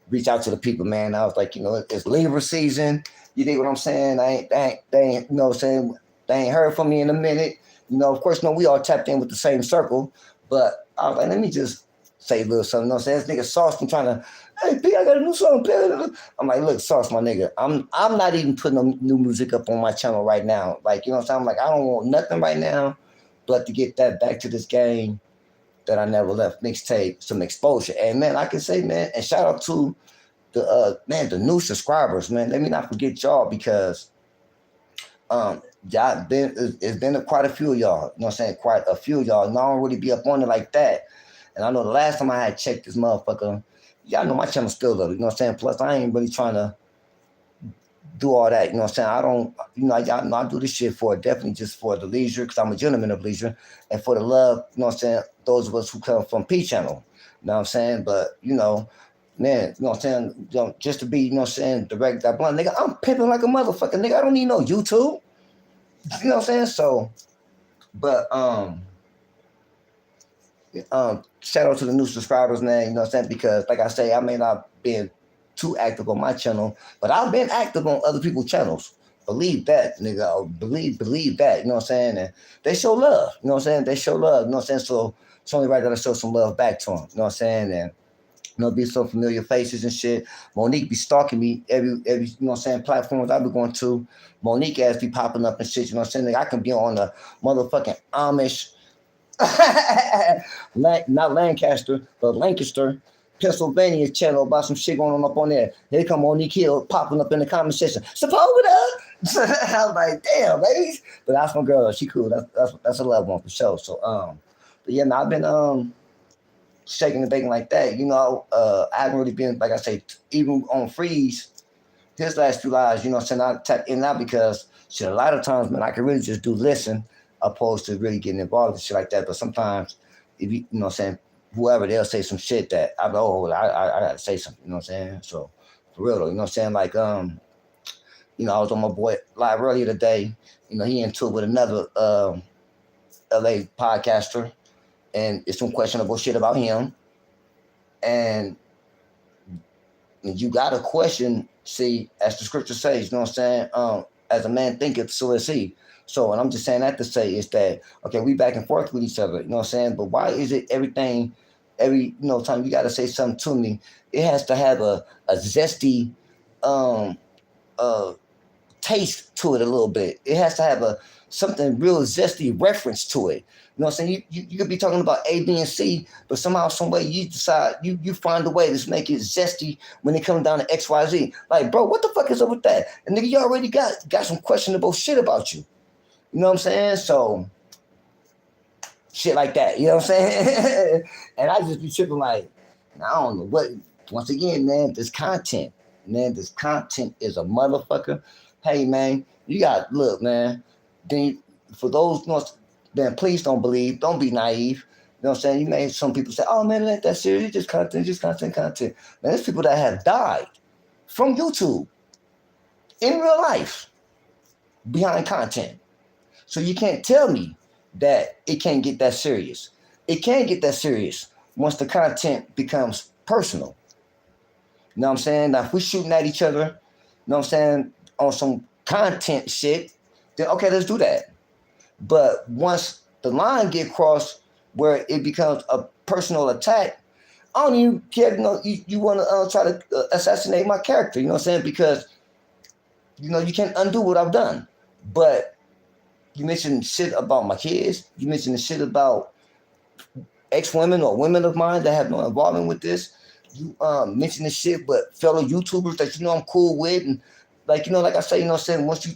S4: reach out to the people, man. I was like, you know, it's Libra season. You dig what I'm saying? They ain't, you know what I'm saying? They ain't heard from me in a minute. You know, of course, no, we all tapped in with the same circle. But I was like, let me just say a little something. You know what I'm saying? This nigga Sauce been trying to, hey, P, I got a new song. I'm like, look, Sauce, my nigga, I'm not even putting no new music up on my channel right now. Like, you know what I'm saying? I'm like, I don't want nothing right now but to get that Back to This Game That I Never Left mixtape, some exposure. And man, I can say, man, and shout out to the new subscribers, man. Let me not forget y'all, because it's been quite a few of y'all. You know what I'm saying? Quite a few of y'all. And I don't really be up on it like that. And I know the last time I had checked this motherfucker, y'all know my channel still up. You know what I'm saying? Plus, I ain't really trying to do all that. You know what I'm saying? I don't, you know, y'all know I do this shit for definitely just for the leisure, because I'm a gentleman of leisure, and for the love, you know what I'm saying? Those of us who come from P channel. You know what I'm saying? But, you know, man, you know what I'm saying? You know, just to be, you know what I'm saying, direct that blunt, nigga, I'm pimping like a motherfucker, nigga. I don't need no YouTube. You know what I'm saying? So, but shout out to the new subscribers, man. You know what I'm saying? Because like I say, I may not be too active on my channel, but I've been active on other people's channels. Believe that, nigga. Believe that. You know what I'm saying? And they show love. You know what I'm saying? They show love. You know what I'm saying? So it's only right that I show some love back to them. You know what I'm saying? And you know, be some familiar faces and shit. Monique be stalking me every you know what I'm saying, platforms I be going to. Monique ass be popping up and shit, you know what I'm saying? Like, I can be on the motherfucking Amish, not Lancaster, but Lancaster, Pennsylvania channel about some shit going on up on there. Here come Monique Hill popping up in the comment section. Support with her. I was like, damn, ladies. But that's my girl. She cool. That's a love one for sure. So but yeah, I've been shaking and baking like that. You know, I haven't really been, like I say, even on Freeze, his last few lives, you know what I'm saying, I tap in now because shit, a lot of times, man, I can really just do listen opposed to really getting involved and shit like that. But sometimes, if you know what I'm saying, whoever, they'll say some shit that I know, I gotta say something, you know what I'm saying? So, for real though, you know what I'm saying? Like, you know, I was on my boy live earlier today. You know, he into it with another LA podcaster, and it's some questionable shit about him. And you got to question, see, as the scripture says, you know what I'm saying? As a man thinketh, so is he. So, and I'm just saying that to say is that, okay, we back and forth with each other, you know what I'm saying? But why is it every time you got to say something to me, it has to have a zesty taste to it a little bit. It has to have something real zesty reference to it. You know what I'm saying? You could be talking about A, B, and C, but somehow, some way, you decide, you find a way to make it zesty when it comes down to X, Y, Z. Like, bro, what the fuck is up with that? And nigga, you already got some questionable shit about you. You know what I'm saying? So, shit like that. You know what I'm saying? And I just be tripping like, I don't know what. Once again, man, this content is a motherfucker. Hey, man, look, man. Then for those, you know, then please don't believe, don't be naive. You know what I'm saying? You may, some people say, oh man, it ain't that serious, it's just content. Man, there's people that have died from YouTube. in real life behind content. So you can't tell me that it can't get that serious. It can get that serious once the content becomes personal. You know what I'm saying? Now, if we're shooting at each other, you know what I'm saying, on some content shit, then okay, let's do that. But once the line get crossed where it becomes a personal attack, I don't even care. You want to try to assassinate my character. You know what I'm saying? Because you can't undo what I've done. But you mentioned shit about my kids. You mentioned the shit about ex-women or women of mine that have no involvement with this. You mentioned the shit, but fellow YouTubers that I'm cool with, and like I say, once you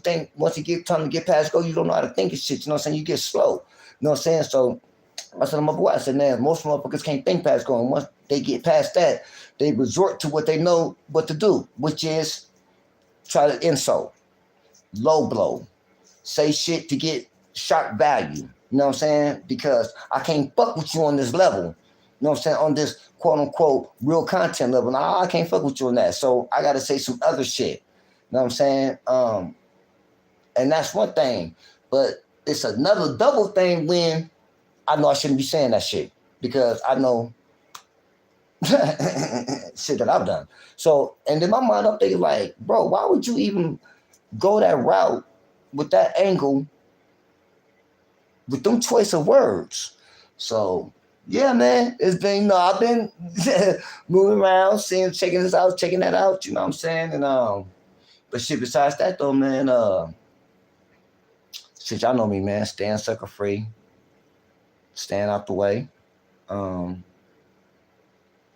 S4: get time to get past go, you don't know how to think of shit. You know what I'm saying? You get slow. You know what I'm saying? So I said to my boy, I said, man, most motherfuckers can't think past go, and once they get past that, they resort to what they know what to do, which is try to insult, low blow, say shit to get shock value. You know what I'm saying? Because I can't fuck with you on this level. You know what I'm saying? On this quote unquote real content level. Nah, I can't fuck with you on that. So I gotta say some other shit. You know what I'm saying? And that's one thing. But it's another double thing when I know I shouldn't be saying that shit. Because I know shit that I've done. So, and then my mind up thinking like, bro, why would you even go that route with that angle with them choice of words? So yeah, man, it's been I've been moving around, checking this out, checking that out, you know what I'm saying? And but shit, besides that though, man, shit, y'all know me, man, staying sucker free, staying out the way.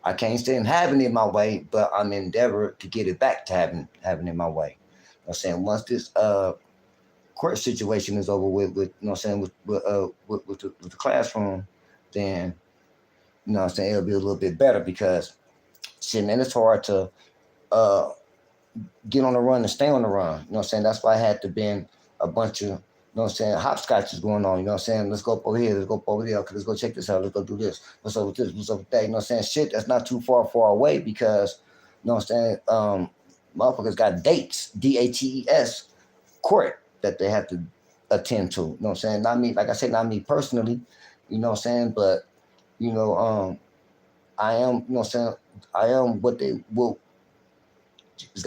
S4: I can't say I'm having it my way, but I'm endeavor to get it back to having it my way. You know what I'm saying? Once this court situation is over with you know what I'm saying, with the classroom, then you know what I'm saying, it'll be a little bit better because shit, man, it's hard to get on the run and stay on the run. You know what I'm saying? That's why I had to been a bunch of, you know what I'm saying, hopscotches going on. You know what I'm saying? Let's go up over here. Let's go up over there. Okay, let's go check this out. Let's go do this. What's up with this? What's up with that? You know what I'm saying? Shit that's not too far away because, you know what I'm saying, motherfuckers got dates, DATES, court that they have to attend to. You know what I'm saying? Not me, like I said, not me personally, you know what I'm saying? But, I am, you know what I'm saying, I am what they will,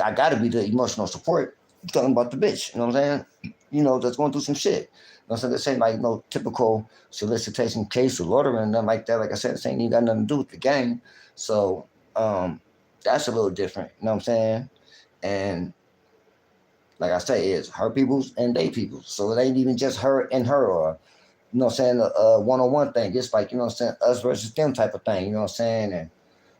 S4: I gotta be the emotional support. You're talking about the bitch, you know what I'm saying? That's going through some shit. You know what I'm saying? This ain't like no typical solicitation case or loitering and nothing like that. Like I said, this ain't even got nothing to do with the game. So that's a little different, you know what I'm saying? And like I say, it's her people's and they people's. So it ain't even just her and her or, you know what I'm saying, a one-on-one thing. It's like, you know what I'm saying, us versus them type of thing, you know what I'm saying? And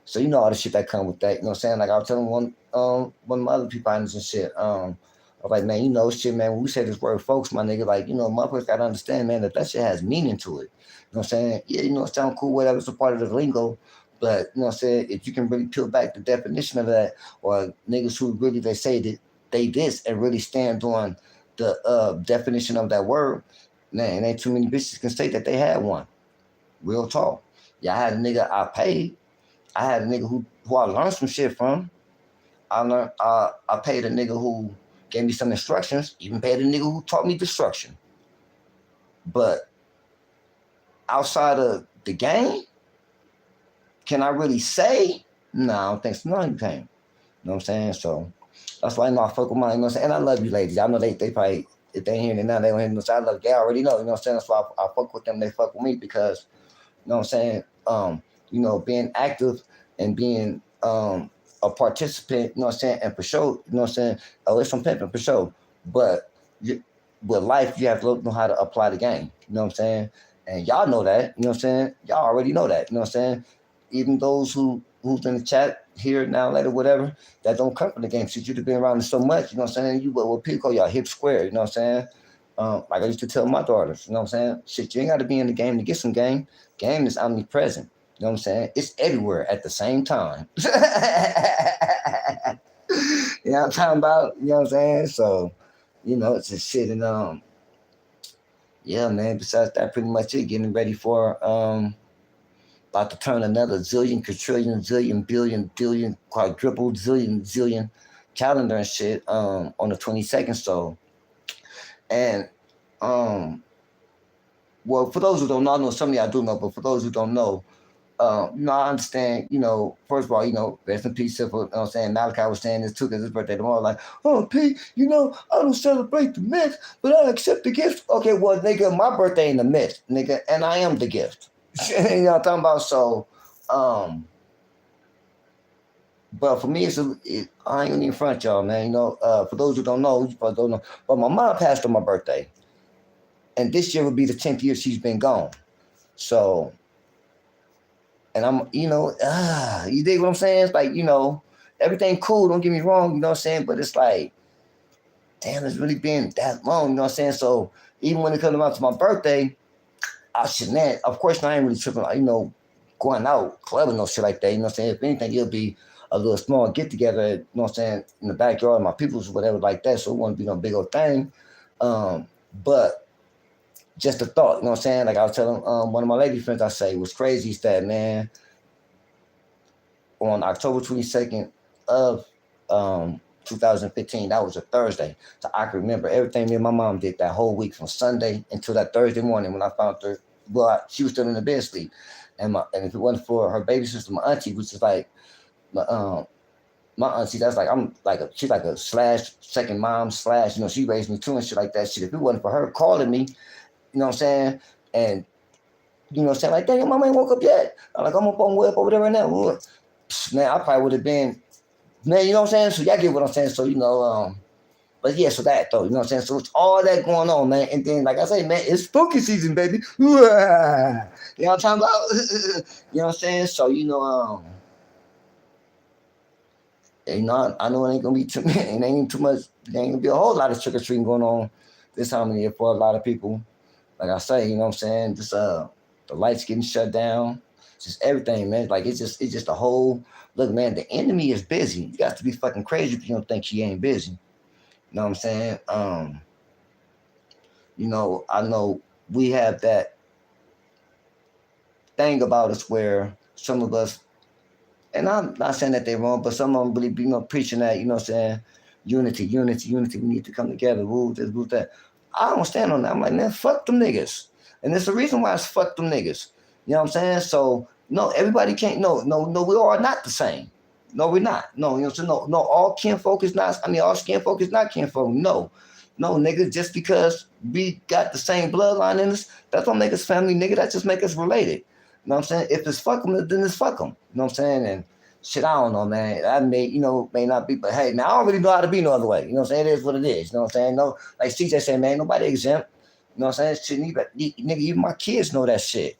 S4: so you know all the shit that come with that, you know what I'm saying? Like I was telling one of my other people and shit, I was like, man, shit, man, when we say this word folks, my nigga, like, motherfuckers gotta understand, man, that shit has meaning to it. You know what I'm saying? Yeah, it sound cool, whatever, it's a part of the lingo, but, you know what I'm saying, if you can really peel back the definition of that, or niggas who really, they say that they this and really stand on the definition of that word, man, ain't too many bitches can say that they had one. Real talk. Yeah, I had a nigga I paid. I had a nigga who I learned some shit from. I paid a nigga who gave me some instructions, even paid a nigga who taught me destruction. But outside of the game, can I really say? No, I don't think so. No, you can't. You know what I'm saying? So that's why I know I fuck with mine, you know what I'm saying? And I love you ladies. I know they probably, if they ain't hearing it now, they don't hear it. So I love you. They already know, you know what I'm saying? That's why I fuck with them, they fuck with me because, you know what I'm saying? Being active and being a participant, you know what I'm saying, and for sure, you know what I'm saying, it's some pimping for sure. But with life, you have to know how to apply the game, you know what I'm saying? And y'all know that, you know what I'm saying? Y'all already know that, you know what I'm saying? Even those who's in the chat here, now, later, whatever, that don't come from the game. Since you've been around it so much, you know what I'm saying? You what people call y'all hip square, you know what I'm saying? Like I used to tell my daughters, you know what I'm saying? Shit, you ain't got to be in the game to get some game. Game is omnipresent. You know what I'm saying? It's everywhere at the same time. You know what I'm talking about? You know what I'm saying? So, it's just shit. And yeah, man, besides that, pretty much it. Getting ready for about to turn another zillion, quadrillion, zillion, billion, billion, quadruple, zillion, calendar and shit on the 22nd. So, and well, for those who don't know, I know some of y'all do know, but for those who don't know, I understand, first of all, rest in peace, Simple, I'm saying? Malachi was saying this too, because his birthday tomorrow, like, oh, Pete, I don't celebrate the myth, but I accept the gift. Okay, well, nigga, my birthday ain't the myth, nigga, and I am the gift. You know what I'm talking about? So, but for me, I ain't gonna even front y'all, man. For those who don't know, you probably don't know, but my mom passed on my birthday, and this year would be the 10th year she's been gone. So, and I'm, you dig what I'm saying? It's like, everything cool, don't get me wrong, you know what I'm saying? But it's like, damn, it's really been that long, you know what I'm saying? So even when it comes around to my birthday, I shouldn't, of course, I ain't really tripping, going out, clubbing, no shit like that, you know what I'm saying? If anything, it'll be a little small get together, you know what I'm saying, in the backyard of my people's or whatever like that. So it won't be no big old thing. But just a thought, you know what I'm saying? Like I was telling one of my lady friends, I say, what's crazy is that, man, on October 22nd of 2015, that was a Thursday. So I can remember everything me and my mom did that whole week from Sunday until that Thursday morning when I found her. Well, she was still in the bed sleep. And if it wasn't for her baby sister, my auntie, which is like my auntie, that's like she's like a slash second mom slash, she raised me too and shit like that shit. If it wasn't for her calling me, you know what I'm saying? And you know what I'm saying? Like, dang, your mama ain't woke up yet. I'm like, I'm up on way up over there right now. Man, I probably would have been, man, you know what I'm saying? So y'all get what I'm saying. So, but yeah, so that though, you know what I'm saying? So it's all that going on, man. And then, like I say, man, it's spooky season, baby. You know what I'm talking about? You know what I'm saying? So, I know it ain't gonna be too it ain't too much, there ain't gonna be a whole lot of trick-or-treating going on this time of the year for a lot of people. Like I say, you know what I'm saying? Just the lights getting shut down, just everything, man. Like it's just a whole look, man. The enemy is busy. You got to be fucking crazy if you don't think she ain't busy. You know what I'm saying? I know we have that thing about us where some of us, and I'm not saying that they're wrong, but some of them really be preaching that, you know what I'm saying? Unity, unity, unity. We need to come together. Woo this, woo that. I don't stand on that. I'm like, man, fuck them niggas. And there's a reason why it's fuck them niggas. You know what I'm saying? So no, everybody can't. No, we are not the same. No, we're not. No, you know what I'm saying? No, all kinfolk is not. I mean, all skinfolk is not kinfolk. No, nigga. Just because we got the same bloodline in us, that don't make us family, nigga. That just make us related. You know what I'm saying? If it's fuck them, then it's fuck them. You know what I'm saying? And shit, I don't know, man. I may not be, but hey, now I don't really know how to be no other way. You know what I'm saying? It is what it is. You know what I'm saying? No, like CJ said, man, nobody exempt. You know what I'm saying? Shit, nigga, even my kids know that shit.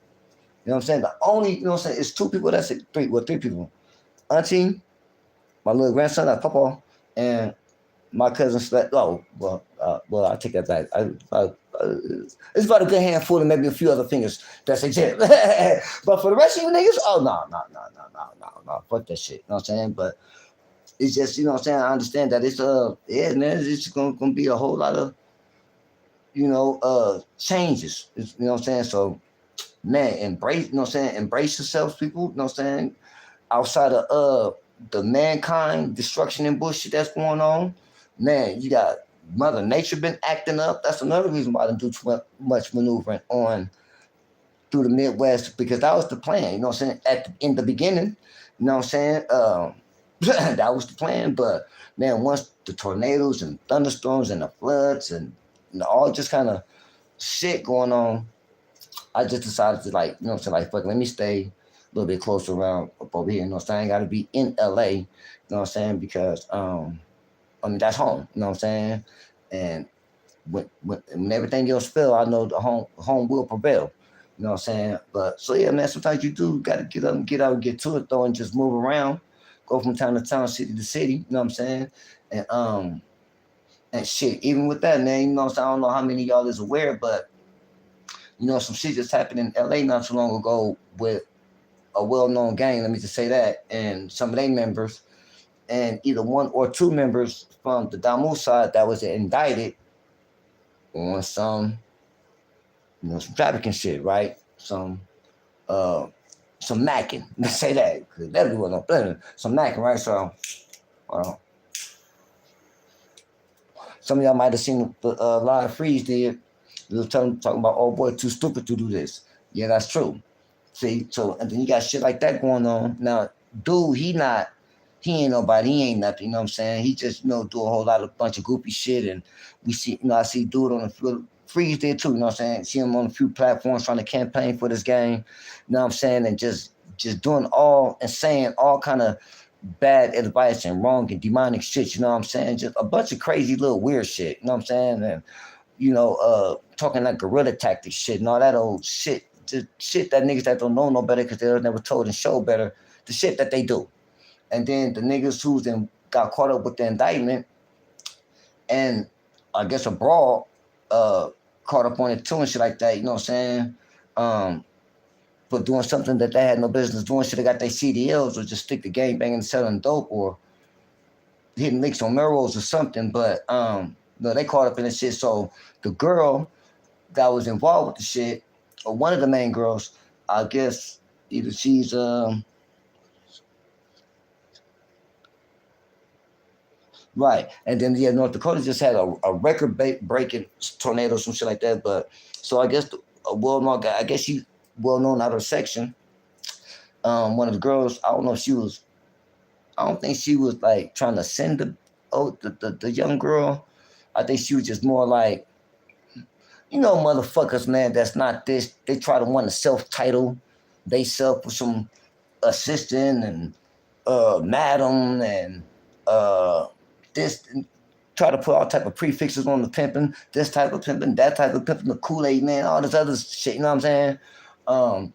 S4: You know what I'm saying? The only, you know what I'm saying, it's two people, that's it. Three people. Auntie, my little grandson, Papa, and my cousin slept. Oh, well, I take that back. It's about a good handful and maybe a few other fingers that's exempt. But for the rest of you niggas, oh no, fuck that shit. You know what I'm saying? But it's just, you know what I'm saying? I understand that it's yeah, man, it's gonna be a whole lot of, changes. You know what I'm saying? So man, embrace, you know what I'm saying? Embrace yourselves, people, you know what I'm saying? Outside of the mankind destruction and bullshit that's going on, man, you got Mother Nature been acting up. That's another reason why I didn't do too much maneuvering on through the Midwest, because that was the plan, you know what I'm saying? In the beginning, you know what I'm saying? That was the plan. But man, once the tornadoes and thunderstorms and the floods and all just kind of shit going on, I just decided to, like, you know what I'm saying, like, fuck, let me stay a little bit closer around up over here, you know what I'm saying? I ain't gotta be in LA, you know what I'm saying? Because I mean that's home, you know what I'm saying? And when everything else fail, I know the home will prevail. You know what I'm saying? But so yeah, man, sometimes you do gotta get up and get out and get to it though and just move around, go from town to town, city to city, you know what I'm saying? And shit, even with that, man, you know what I'm saying? I don't know how many of y'all is aware, but some shit just happened in LA not too long ago with a well-known gang, let me just say that, and some of their members, and either one or two members from the Damu side that was indicted on some trafficking shit, right? Some macking. Let's say that, because everyone don't blame some macking, right? So, hold on. Some of y'all might have seen the live Freeze did. They was talking about, oh boy, too stupid to do this. Yeah, that's true. See, so and then you got shit like that going on. Now, dude, he ain't nobody, he ain't nothing, you know what I'm saying? He just, do a whole lot of bunch of goofy shit, and we see, I see dude on the Freeze did too, you know what I'm saying? See him on a few platforms trying to campaign for this game, you know what I'm saying? And just doing all and saying all kind of bad advice and wrong and demonic shit, you know what I'm saying? Just a bunch of crazy little weird shit, you know what I'm saying? And talking like guerrilla tactics shit and all that old shit, just shit that niggas that don't know no better because they were never told and show better, the shit that they do. And then the niggas who's then got caught up with the indictment and I guess a brawl caught up on it too and shit like that, you know what I'm saying? But doing something that they had no business doing, should have got their CDLs or just stick to gang banging and selling dope or hitting licks on murals or something. But no, they caught up in the shit. So the girl that was involved with the shit, or one of the main girls, I guess either she's right, and then yeah, North Dakota just had a record breaking tornado, some shit like that. But so I guess a well known guy, I guess she well known out of her section. One of the girls, I don't know if she was, I don't think she was like trying to send the young girl. I think she was just more like, motherfuckers, man, that's not this. They try to want to self-title they self with some assistant and madam and this, and try to put all type of prefixes on the pimping, this type of pimping, that type of pimping, the Kool-Aid man, all this other shit, you know what I'm saying?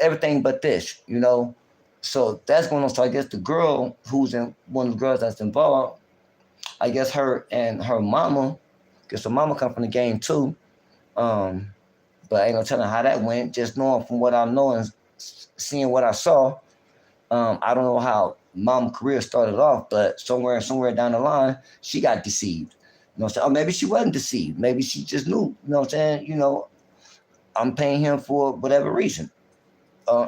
S4: Everything but this, So that's going on. So I guess the girl who's in one of the girls that's involved, I guess her and her mama, guess her mama come from the game too. But I ain't gonna tell her how that went. Just knowing from what I know and seeing what I saw, I don't know how mom career started off, but somewhere down the line, she got deceived. You know what I'm saying? Or maybe she wasn't deceived. Maybe she just knew. You know what I'm saying? I'm paying him for whatever reason,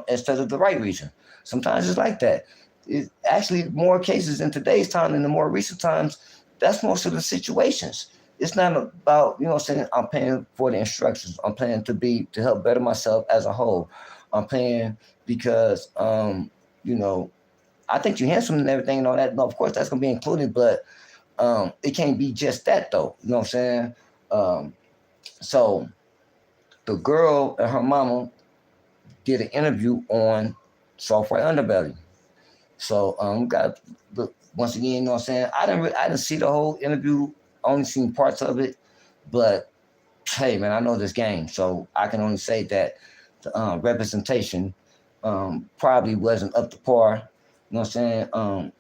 S4: instead of the right reason. Sometimes it's like that. It actually more cases in today's time and the more recent times, that's most of the situations. It's not about, what I'm saying, I'm paying for the instructions. I'm paying to help better myself as a whole. I'm paying because, I think you're handsome and everything and all that. No, of course that's gonna be included, but it can't be just that though. You know what I'm saying? So the girl and her mama did an interview on Software Underbelly. So got once again, you know what I'm saying? I didn't see the whole interview, only seen parts of it, but hey man, I know this game, so I can only say that the representation probably wasn't up to par. You know what I'm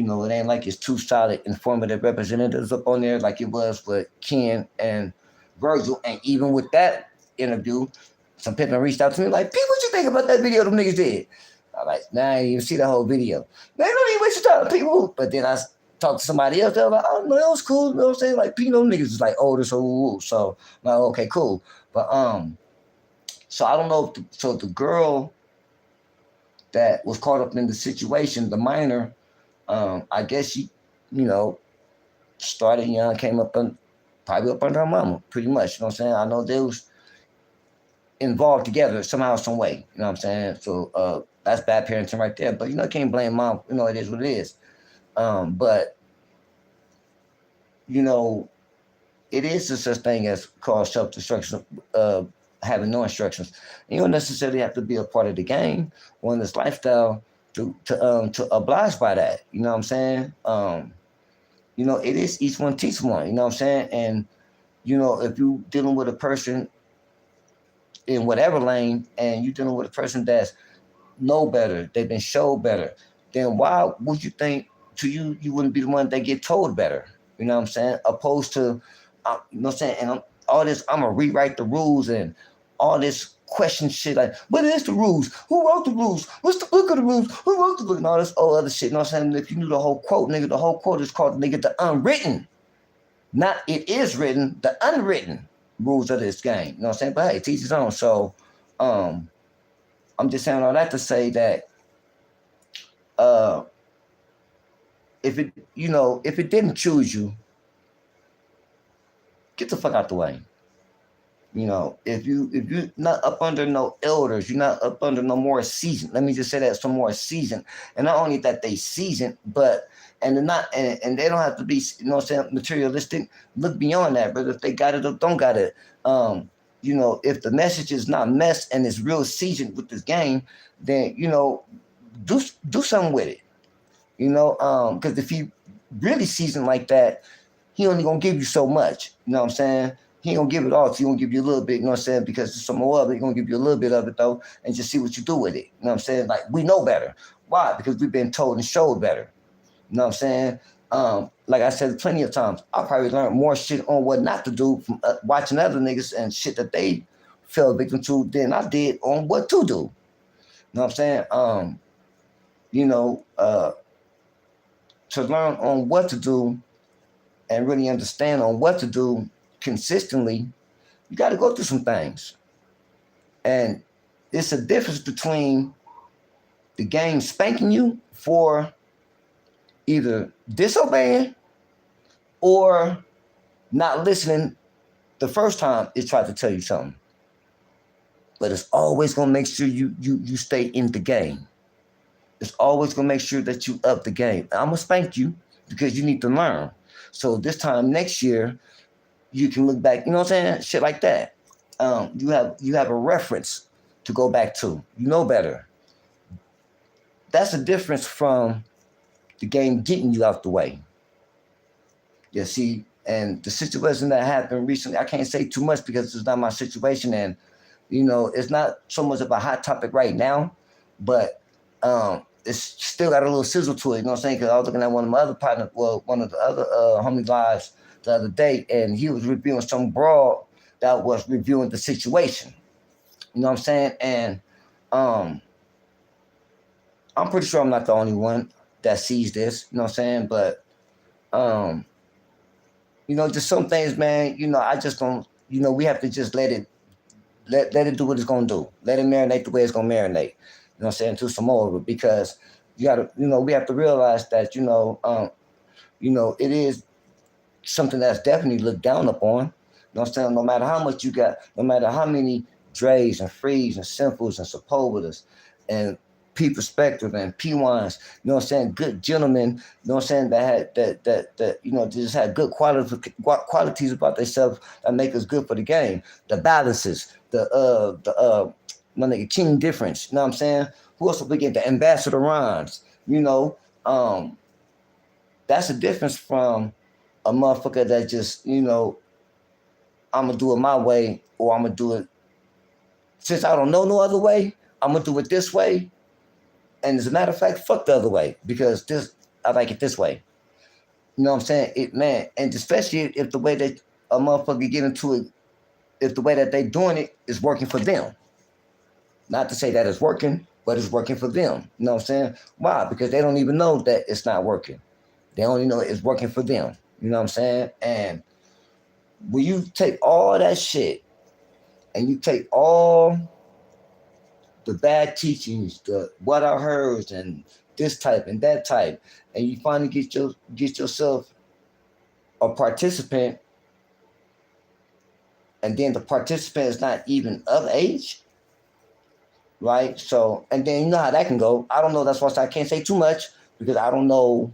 S4: saying? It ain't like it's two solid, informative representatives up on there like it was with Ken and Virgil. And even with that interview, some people reached out to me like, "Pete, what you think about that video them niggas did?" I'm like, "Nah, I didn't even see the whole video." Man, don't even waste your time, people. But then I talked to somebody else. They're like, "Oh no, it was cool." You know what I'm saying? Like, Pete, them niggas is like older, so I'm like, okay, cool. But so I don't know. So the girl that was caught up in the situation, the minor, I guess she, started young, came up probably up under her mama, pretty much. You know what I'm saying? I know they was involved together somehow, some way. You know what I'm saying? So that's bad parenting right there. But can't blame mom. It is what it is. But it is a such thing as called self-destruction, having no instructions. And you don't necessarily have to be a part of the game or in this lifestyle to oblige by that. You know what I'm saying? It is each one teach one. You know what I'm saying? And if you dealing with a person in whatever lane, and you dealing with a person that's know better, they've been showed better, then why would you think you wouldn't be the one that get told better? You know what I'm saying? Opposed to, you know what I'm saying? And all this, I'm gonna rewrite the rules and all this question shit like, what is the rules? Who wrote the rules? What's the book of the rules? Who wrote the book? And all this old other shit. You know what I'm saying? If you knew the whole quote, nigga, the whole quote is called, nigga, the unwritten. Not it is written, the unwritten rules of this game. You know what I'm saying? But hey, teach his own. So I'm just saying all that to say that if it didn't choose you, get the fuck out the way. You know, if you're not up under no elders, you're not up under no more seasoned. Let me just say that, some more seasoned. And not only that they seasoned, but and they're not and they don't have to be, you know what I'm saying, materialistic. Look beyond that, brother. If they got it or don't got it. You know, if the message is not mess and it's real seasoned with this game, then you know, do something with it. You know, because if he really seasoned like that, he only gonna give you so much. You know what I'm saying? He ain't gonna give it all to you. He gonna give you a little bit, you know what I'm saying? Because there's some more of it. He gonna give you a little bit of it though, and just see what you do with it. You know what I'm saying? Like, we know better. Why? Because we've been told and showed better. You know what I'm saying? Like I said plenty of times, I probably learned more shit on what not to do from watching other niggas and shit that they fell victim to than I did on what to do. You know what I'm saying? You know, to learn on what to do and really understand on what to do consistently, you got to go through some things. And it's a difference between the game spanking you for either disobeying or not listening the first time it tried to tell you something. But it's always gonna make sure you stay in the game. It's always gonna make sure that you up the game. I'm gonna spank you because you need to learn. So this time next year, you can look back, you know what I'm saying? Shit like that. You have a reference to go back to. You know better. That's the difference from the game getting you out the way. You see, and the situation that happened recently, I can't say too much because it's not my situation, and you know, it's not so much of a hot topic right now, but it's still got a little sizzle to it. You know what I'm saying? Because I was looking at one of my other partners, well, one of the other homie lives the other day, and he was reviewing some broad that was reviewing the situation. You know what I'm saying? And I'm pretty sure I'm not the only one that sees this. You know what I'm saying? But you know, just some things, man. You know, I just don't. You know, we have to just let it do what it's gonna do. Let it marinate the way it's gonna marinate. You know what I'm saying? To some more of it, because you gotta, you know, we have to realize that, you know, it is something that's definitely looked down upon. You know what I'm saying? No matter how much you got, no matter how many Dre's and Frees and Simples and Sepulvedas and P Perspective and P1s, you know what I'm saying? Good gentlemen, you know what I'm saying, that had that you know, just had good qualities about themselves that make us good for the game. The balances, my nigga King Difference, you know what I'm saying? Who else we get? The Ambassador Rhymes, you know, that's a difference from a motherfucker that just, you know, I'm gonna do it my way, or I'm gonna do it since I don't know no other way. I'm gonna do it this way, and as a matter of fact, fuck the other way, because this, I like it this way. You know what I'm saying? It, man, and especially if the way that a motherfucker get into it, if the way that they doing it is working for them. Not to say that it's working, but it's working for them. You know what I'm saying? Why? Because they don't even know that it's not working. They only know it's working for them. You know what I'm saying? And when you take all that shit and you take all the bad teachings, the what I heard and this type and that type, and you finally get yourself a participant, and then the participant is not even of age, right? So, and then you know how that can go. I don't know. That's why I can't say too much, because I don't know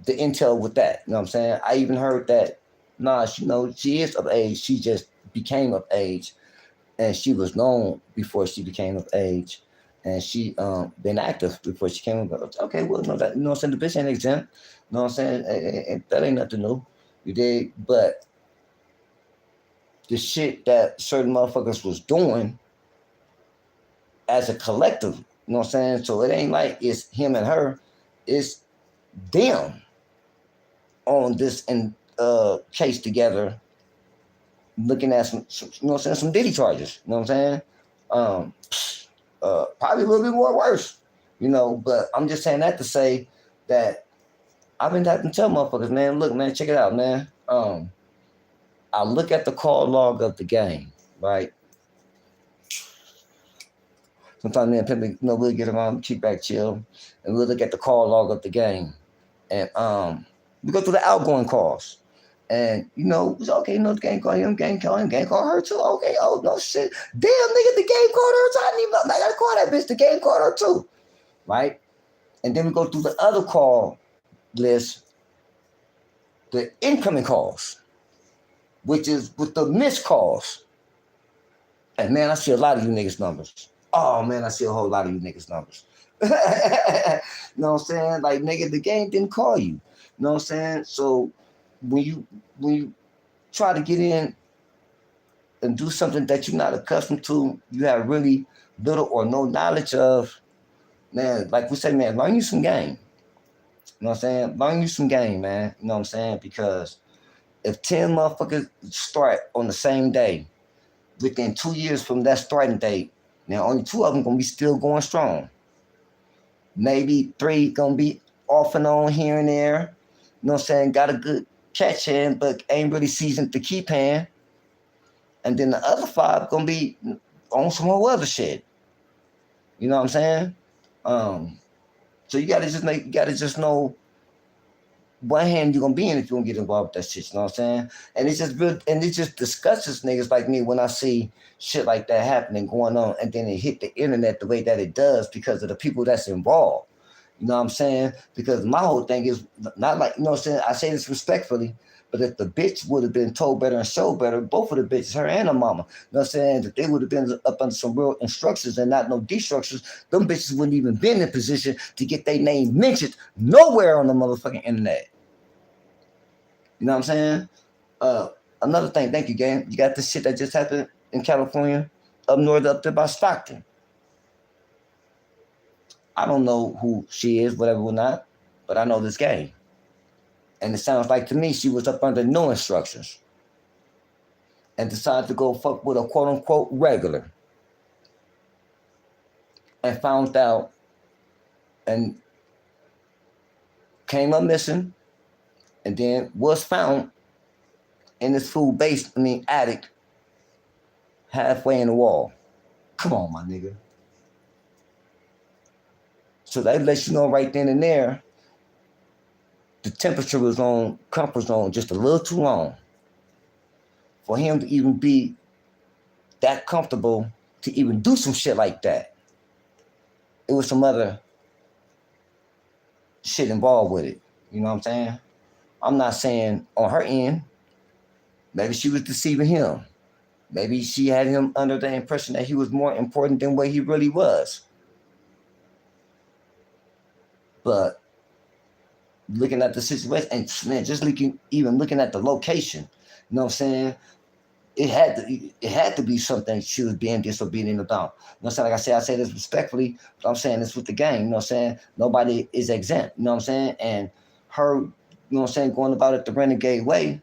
S4: the intel with that. You know what I'm saying? I even heard that, nah, she is of age. She just became of age, and she was known before she became of age, and she been active before she came of age. Okay, well, no, that, you know what I'm saying? The bitch ain't exempt. You know what I'm saying? And that ain't nothing new. You dig? But the shit that certain motherfuckers was doing as a collective, you know what I'm saying? So it ain't like it's him and her, it's them on this case together, looking at some, you know what I'm saying, some Diddy charges, you know what I'm saying? Probably a little bit more worse, you know, but I'm just saying that to say that I've been having to tell motherfuckers, man, look, man, check it out, man. I look at the call log of the game, right? Sometimes me and Pimpy, you know, we'll get around, kick back, chill, and we'll look at the call log of the game. And we go through the outgoing calls. And you know, it was okay, the game called him, game called him, game called her too. Okay, oh no shit. Damn nigga, the game called her too. I didn't even know. I gotta call that bitch. The game called her too. Right? And then we go through the other call list, the incoming calls, which is with the missed calls. And man, I see a lot of you niggas numbers. Oh man, I see a whole lot of you niggas numbers. You know what I'm saying? Like nigga, the game didn't call you. You know what I'm saying? So when you try to get in and do something that you're not accustomed to, you have really little or no knowledge of, man, like we say, man, learn you some game. You know what I'm saying? Learn you some game, man. You know what I'm saying? Because if 10 motherfuckers start on the same day, within 2 years from that starting date, now only 2 of them gonna be still going strong. Maybe 3 gonna be off and on here and there. You know what I'm saying? Got a good catch hand, but ain't really seasoned the keep hand. And then the other 5 gonna be on some whole other shit. You know what I'm saying? So you gotta just know what hand you're gonna be in if you gonna get involved with that shit, you know what I'm saying? And it's just real, and it just disgusts niggas like me when I see shit like that happening going on, and then it hit the internet the way that it does because of the people that's involved. You know what I'm saying? Because my whole thing is not like, you know what I'm saying? I say this respectfully, but if the bitch would have been told better and showed better, both of the bitches, her and her mama, you know what I'm saying? That they would have been up under some real instructions and not no destructions, them bitches wouldn't even been in position to get their name mentioned nowhere on the motherfucking internet. You know what I'm saying? Another thing, thank you, gang. You got this shit that just happened in California, up north, up there by Stockton. I don't know who she is, whatever or not, but I know this gang. And it sounds like to me she was up under no instructions and decided to go fuck with a quote unquote regular. And found out and came up missing and then was found in this attic halfway in the wall. Come on, my nigga. So that lets you know right then and there, the temperature was on comfort zone just a little too long for him to even be that comfortable to even do some shit like that. It was some other shit involved with it. You know what I'm saying? I'm not saying on her end, maybe she was deceiving him. Maybe she had him under the impression that he was more important than what he really was. But looking at the situation and man, just even looking at the location, you know what I'm saying? It had to be something she was being disobedient about. You know what I'm saying? Like I say this respectfully, but I'm saying this with the game, you know what I'm saying? Nobody is exempt, you know what I'm saying? And her, you know what I'm saying, going about it the renegade way,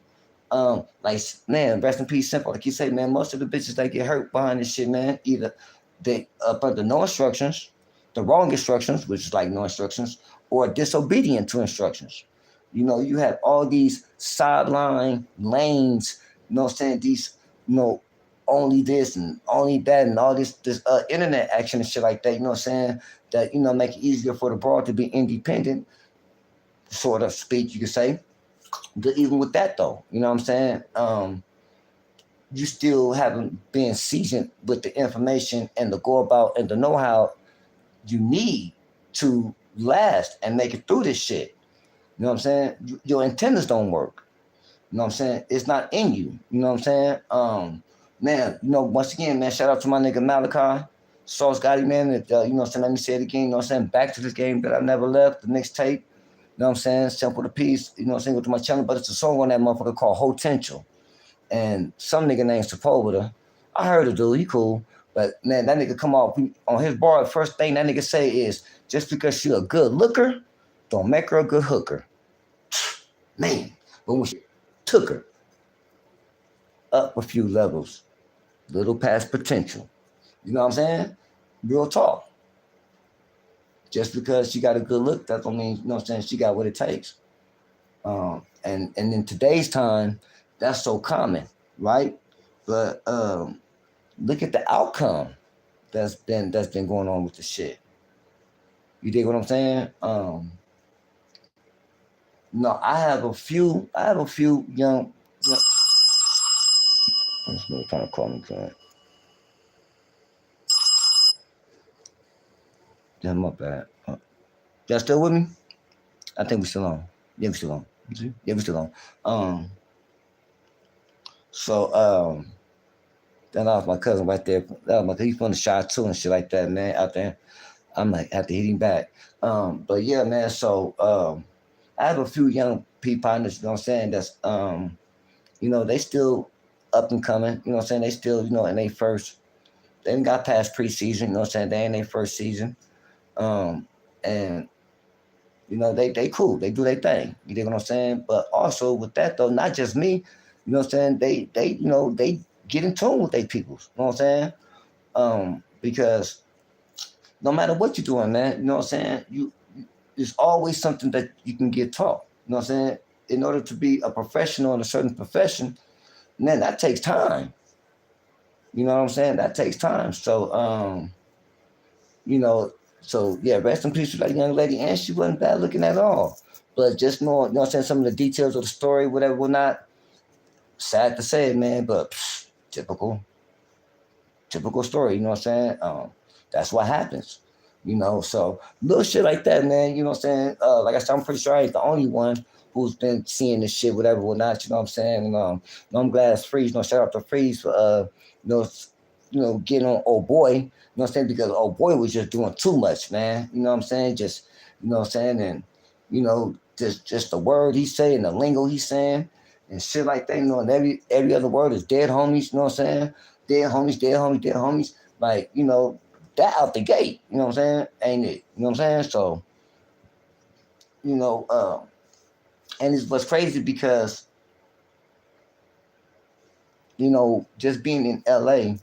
S4: like man, rest in peace, simple. Like you say, man, most of the bitches that get hurt behind this shit, man, either they up under no instructions, the wrong instructions, which is like no instructions, or disobedient to instructions. You know, you have all these sideline lanes, you know what I'm saying, these, you know, only this and only that and all this internet action and shit like that, you know what I'm saying, that, you know, make it easier for the broad to be independent, sort of speak, you could say. But even with that though, you know what I'm saying, you still haven't been seasoned with the information and the go about and the know-how you need to last and make it through this shit. You know what I'm saying? Your antennas don't work. You know what I'm saying? It's not in you. You know what I'm saying? Man, you know, once again, man, shout out to my nigga Malachi, Sauce Gotti, man. You know what I'm saying? Let me say it again. You know what I'm saying? Back to this game that I never left, the mixtape. You know what I'm saying? Sample the piece. You know what I'm saying? Go to my channel, but it's a song on that motherfucker called Potential. And some nigga named Sepulveda. I heard a dude, he cool. But man, that nigga come off on his bar. First thing that nigga say is, just because she a good looker, don't make her a good hooker. Man, but when she took her up a few levels, little past potential. You know what I'm saying? Real talk. Just because she got a good look, that don't mean, you know what I'm saying, she got what it takes. And in today's time, that's so common, right? But look at the outcome that's been going on with the shit. You dig what I'm saying? No, I have a few young. This nigga trying to call me, son. Yeah, my bad. Y'all still with me? I think we still on. Yeah, we still on. Yeah, we still on. So that was my cousin right there. That was my he's from the shot too and shit like that, man. Out there, I'm like have to hit him back. But yeah, man. So I have a few young P partners. You know what I'm saying? That's they still up and coming. You know what I'm saying? They still in they first. They ain't got past preseason. You know what I'm saying? They in their first season. And they cool. They do their thing. You dig what I'm saying? But also with that though, not just me. You know what I'm saying? They get in tune with their people. You know what I'm saying? Because no matter what you're doing, man, you know what I'm saying? There's always something that you can get taught. You know what I'm saying? In order to be a professional in a certain profession, man, that takes time. You know what I'm saying? That takes time. So so yeah, rest in peace to that young lady, and she wasn't bad looking at all. But just know, you know what I'm saying, some of the details of the story, whatever, whatnot. Sad to say, man, but typical story. You know what I'm saying? That's what happens. So little shit like that, man. You know what I'm saying? Like I said, I'm pretty sure I ain't the only one who's been seeing this shit, whatever, whatnot. You know what I'm saying? And I'm glad it's Freeze. Shout out to Freeze for getting on old boy. You know what I'm saying? Because old boy was just doing too much, man. You know what I'm saying? Just you know what I'm saying, and just the word he's saying, the lingo he's saying, and shit like that. And every other word is dead homies. You know what I'm saying? Dead homies, dead homies, dead homies. Like that out the gate. You know what I'm saying? Ain't it? You know what I'm saying? So and it's what's crazy because just being in LA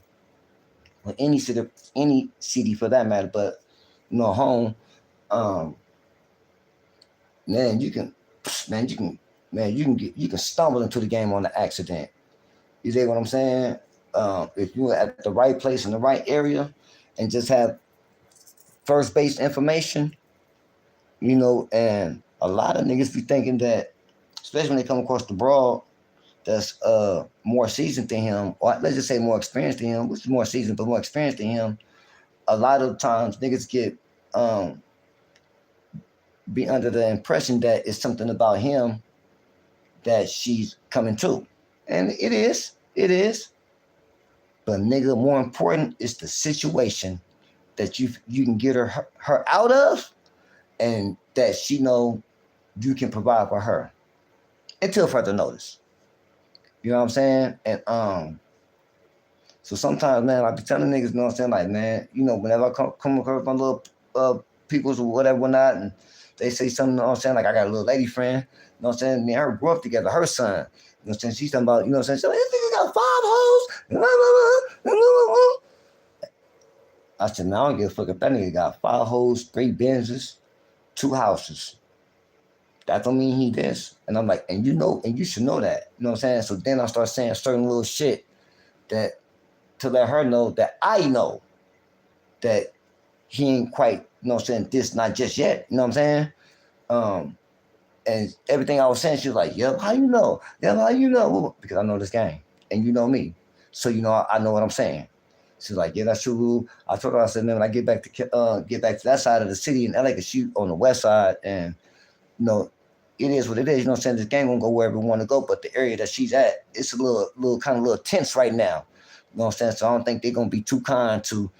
S4: or any city for that matter, but home, um, man, you can stumble into the game on an accident. You see what I'm saying? If you're at the right place in the right area and just have first base information, and a lot of niggas be thinking that, especially when they come across the broad that's more seasoned than him, or let's just say more experienced than him, which is more seasoned but more experienced than him. A lot of times niggas get be under the impression that it's something about him that she's coming to. And it is. But nigga, more important is the situation that you can get her out of, and that she know you can provide for her until further notice. You know what I'm saying? And so sometimes, man, I be telling niggas, you know what I'm saying, like, man, whenever I come across my little peoples or whatever, whatnot, and they say something, you know what I'm saying, like I got a little lady friend, you know what I'm saying, me and her grew up together, her son, you know what I'm saying, she's talking about, you know what I'm saying, so this nigga got 5 hoes, I said, man, I don't give a fuck if that nigga got 5 hoes, 3 Benzes, 2 houses. That don't mean he this. And I'm like, and you should know that. You know what I'm saying? So then I start saying certain little shit that to let her know that I know that he ain't quite, you know what I'm saying, this not just yet. You know what I'm saying? And everything I was saying, she was like, yep, how you know? Yep, how you know? Because I know this game. And you know me. So I know what I'm saying. She's like, yeah, that's true. I told her, I said, man, when I get back to that side of the city in LA, because she on the west side, and it is what it is. You know what I'm saying? This game gonna go wherever we want to go, but the area that she's at, it's a little tense right now. You know what I'm saying? So I don't think they're gonna be too kind to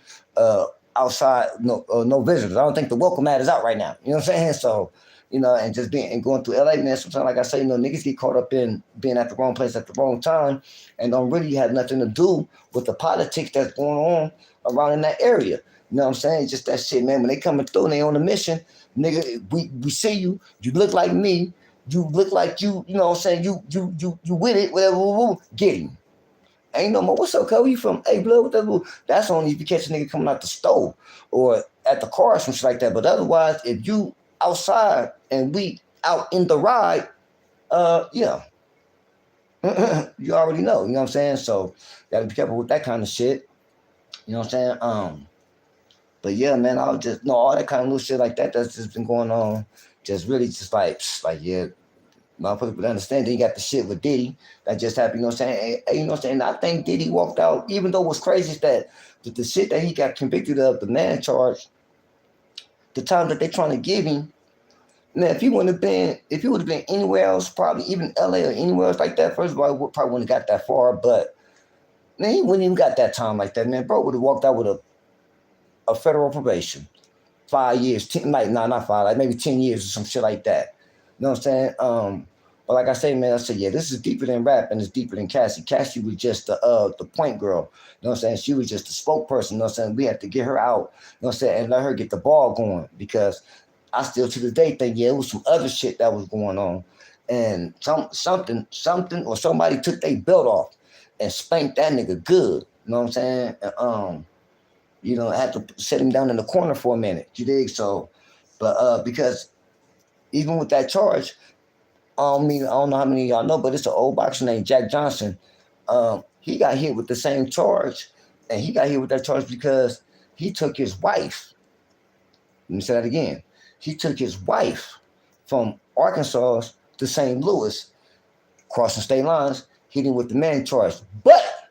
S4: outside no visitors. I don't think the welcome mat is out right now. You know what I'm saying? So and just going through LA, man, sometimes, like I say, niggas get caught up in being at the wrong place at the wrong time and don't really have nothing to do with the politics that's going on around in that area. You know what I'm saying? It's just that shit, man. When they coming through and they on a mission, nigga, we see you. You look like me. You look like you know what I'm saying? You with it, whatever, get him. Ain't no more. What's up, cuz? Where you from? Hey, blood, what that? That's only if you catch a nigga coming out the stove or at the car or some shit like that. But otherwise, if you outside and we out in the ride, yeah. You already know. You know what I'm saying? So, gotta be careful with that kind of shit. You know what I'm saying? But yeah, man, I was just all that kind of little shit like that that's just been going on. Just really just like yeah, Motherfuckers would understand. Then you got the shit with Diddy that just happened. You know what I'm saying? Hey, you know what I'm saying? I think Diddy walked out, even though what's crazy is that the shit that he got convicted of, the man charge, the time that they're trying to give him. Now, if he would have been anywhere else, probably even LA or anywhere else like that, first of all, probably wouldn't have got that far. But man, he wouldn't even got that time like that. Man, bro would have walked out with a federal probation, 5 years, 10, like not 5, like maybe 10 years or some shit like that. You know what I'm saying? But like I say, man, I said, yeah, this is deeper than rap and it's deeper than Cassie. Cassie was just the point girl. You know what I'm saying? She was just the spokesperson. You know what I'm saying? We had to get her out. You know what I'm saying? And let her get the ball going because I still to this day think, yeah, it was some other shit that was going on. And something, or somebody took their belt off and spanked that nigga good. You know what I'm saying? And, you know, I had to sit him down in the corner for a minute. You dig? So, but because even with that charge, I don't know how many of y'all know, but it's an old boxer named Jack Johnson. He got hit with the same charge, and he got hit with that charge because he took his wife. Let me say that again. He took his wife from Arkansas to St. Louis, crossing state lines, hit him with the man charge. But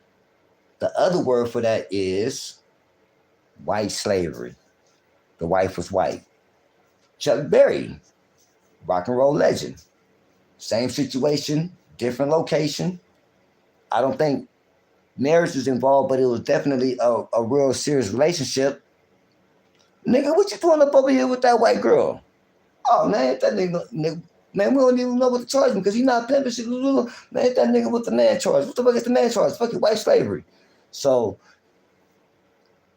S4: the other word for that is white slavery. The wife was white. Chuck Berry, rock and roll legend. Same situation, different location. I don't think marriage was involved, but it was definitely a real serious relationship. Nigga, what you doing up over here with that white girl? Oh, man, that nigga, man, we don't even know what to charge him because he's not pimping shit. Man, that nigga with the man charge. What the fuck is the man charge? Fucking white slavery. So